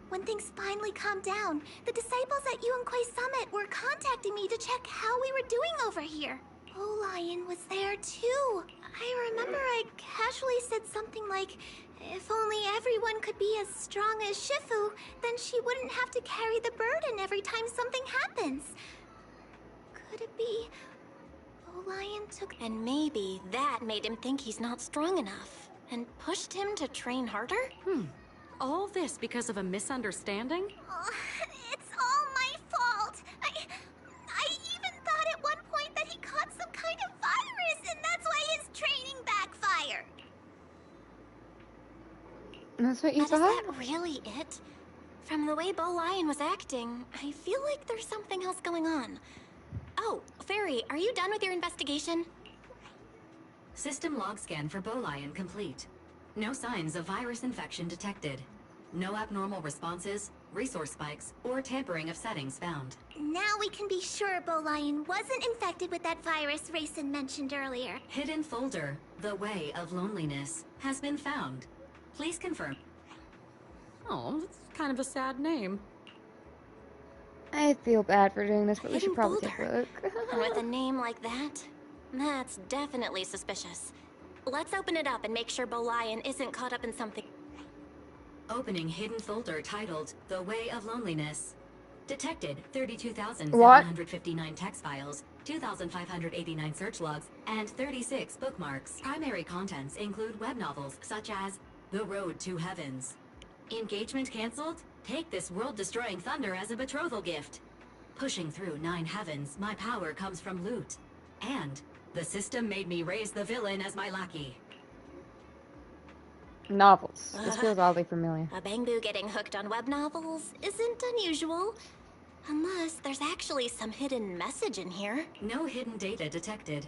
When things finally calmed down, the disciples at Yunquay Summit were contacting me to check how we were doing over here. Bowlion was there too. I remember I casually said something like, if only everyone could be as strong as Shifu, then she wouldn't have to carry the burden every time something happens. Could it be Bowlion took... And maybe that made him think he's not strong enough, and pushed him to train harder? All this because of a misunderstanding? Oh, it's all my fault. I even thought at one point that he caught some kind of virus, and that's why his training backfired. That's what you But is thought? that really it? From the way Bowlion was acting, I feel like there's something else going on. Oh, Fairy, are you done with your investigation? System log scan for Bowlion complete. No signs of virus infection detected. No abnormal responses, resource spikes, or tampering of settings found. Now we can be sure Bowlion wasn't infected with that virus Rayson mentioned earlier. Hidden folder, The Way of Loneliness, has been found. Please confirm. Oh, that's kind of a sad name. I feel bad for doing this, but we should Hidden probably take a folder. look. And with a name like that, that's definitely suspicious. Let's open it up and make sure Bowlion isn't caught up in something. Opening hidden folder titled The Way of Loneliness. Detected What? 32,759 text files, 2,589 search logs, and 36 bookmarks. Primary contents include web novels such as The Road to Heavens. Engagement cancelled? Take this world-destroying thunder as a betrothal gift. Pushing through 9 heavens, my power comes from loot. And the system made me raise the villain as my lackey. Novels. This feels oddly familiar. A Bangbu getting hooked on web novels isn't unusual. Unless there's actually some hidden message in here. No hidden data detected.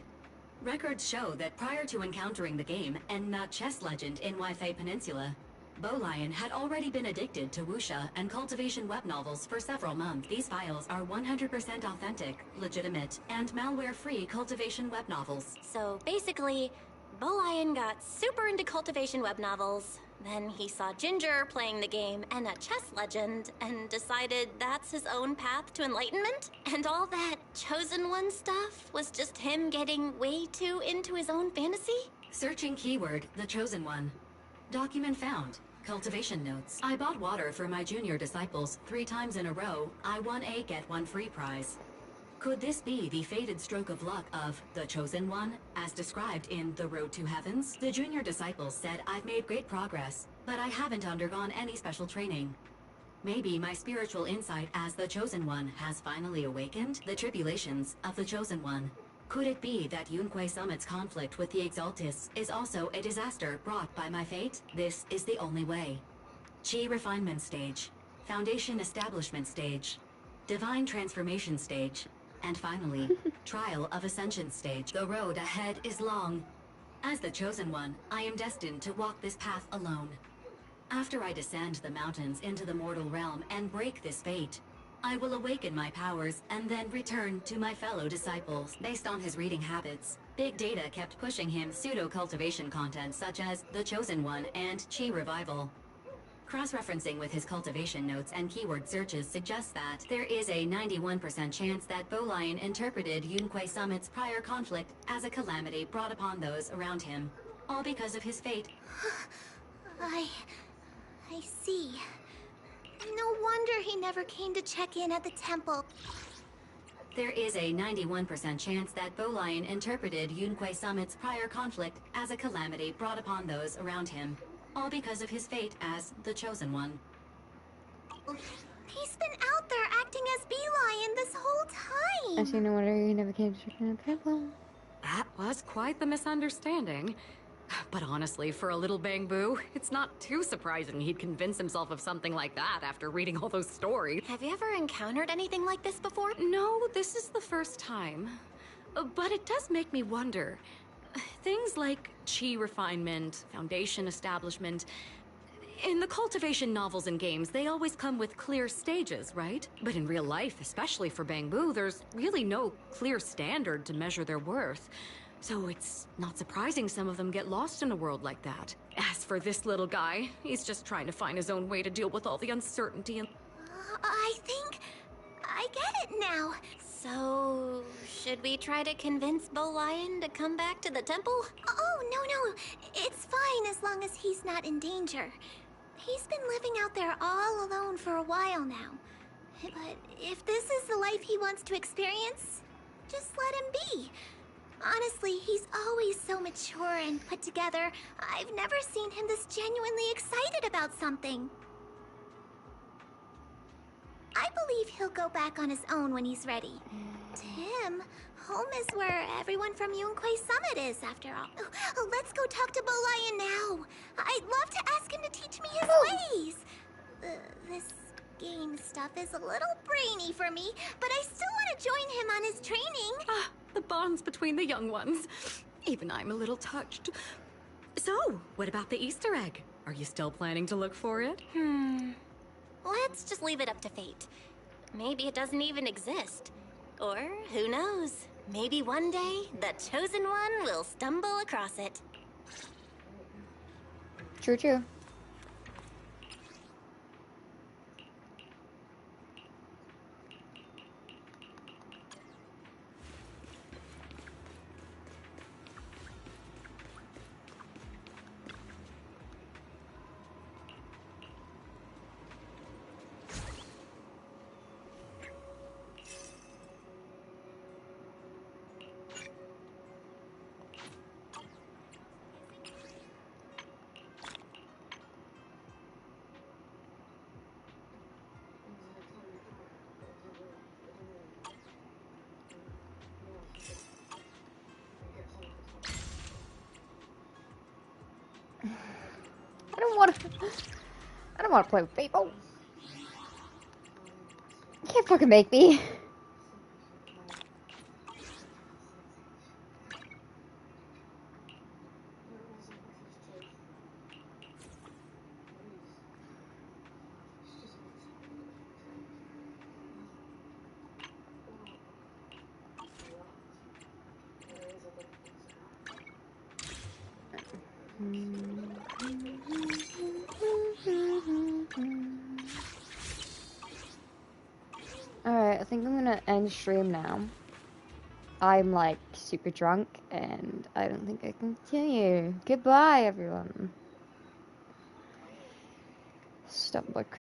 Records show that prior to encountering the game and the chess legend in Waifei Peninsula, Bowlion had already been addicted to wuxia and cultivation web novels for several months. These files are 100% authentic, legitimate, and malware-free cultivation web novels. So basically, Bowlion got super into cultivation web novels. Then he saw Ginger playing the game and a chess legend and decided that's his own path to enlightenment? And all that Chosen One stuff was just him getting way too into his own fantasy? Searching keyword, The Chosen One. Document found. Cultivation notes. I bought water for my junior disciples 3 times in a row. I won a get one free prize. Could this be the fated stroke of luck of the Chosen One, as described in The Road to Heavens? The junior disciples said I've made great progress, but I haven't undergone any special training. Maybe my spiritual insight as the Chosen One has finally awakened the tribulations of the Chosen One. Could it be that Yunquay Summit's conflict with the Exaltists is also a disaster brought by my fate? This is the only way. Chi Refinement Stage, Foundation Establishment Stage, Divine Transformation Stage, and finally, Trial of Ascension Stage. The road ahead is long. As the Chosen One, I am destined to walk this path alone. After I descend the mountains into the mortal realm and break this fate, I will awaken my powers and then return to my fellow disciples. Based on his reading habits, Big Data kept pushing him pseudo-cultivation content such as The Chosen One and Chi Revival. Cross-referencing with his cultivation notes and keyword searches suggests that there is a 91% chance that Bowlion interpreted Yunquay Summit's prior conflict as a calamity brought upon those around him, all because of his fate. I see. No wonder he never came to check in at the temple. There is a 91% chance that Bowlion interpreted Yunquay Summit's prior conflict as a calamity brought upon those around him, all because of his fate as the Chosen One. He's been out there acting as Bee Lion this whole time. Actually, no wonder he never came to check on Pebble. That was quite the misunderstanding. But honestly, for a little Bangbu, it's not too surprising he'd convince himself of something like that after reading all those stories. Have you ever encountered anything like this before? No, this is the first time. But it does make me wonder. Things like chi refinement, foundation establishment. In the cultivation novels and games, they always come with clear stages, right? But in real life, especially for Bangbu, there's really no clear standard to measure their worth. So it's not surprising some of them get lost in a world like that. As for this little guy, he's just trying to find his own way to deal with all the uncertainty and... I think I get it now. So, should we try to convince Bo Lion to come back to the temple? Oh, no. It's fine as long as he's not in danger. He's been living out there all alone for a while now. But if this is the life he wants to experience, just let him be. Honestly, he's always so mature and put together. I've never seen him this genuinely excited about something. I believe he'll go back on his own when he's ready. Tim, home is where everyone from Yunquay Summit is, after all. Let's go talk to Bo Lion now. I'd love to ask him to teach me his ways. This game stuff is a little brainy for me, but I still want to join him on his training. Ah, the bonds between the young ones. Even I'm a little touched. So, what about the Easter egg? Are you still planning to look for it? Let's just leave it up to fate. Maybe it doesn't even exist. Or, who knows? Maybe one day, the Chosen One will stumble across it. True. I don't want to play with people. You can't fucking make me. Alright, I think I'm gonna end stream now. I'm like super drunk and I don't think I can continue. Goodbye, everyone. Stop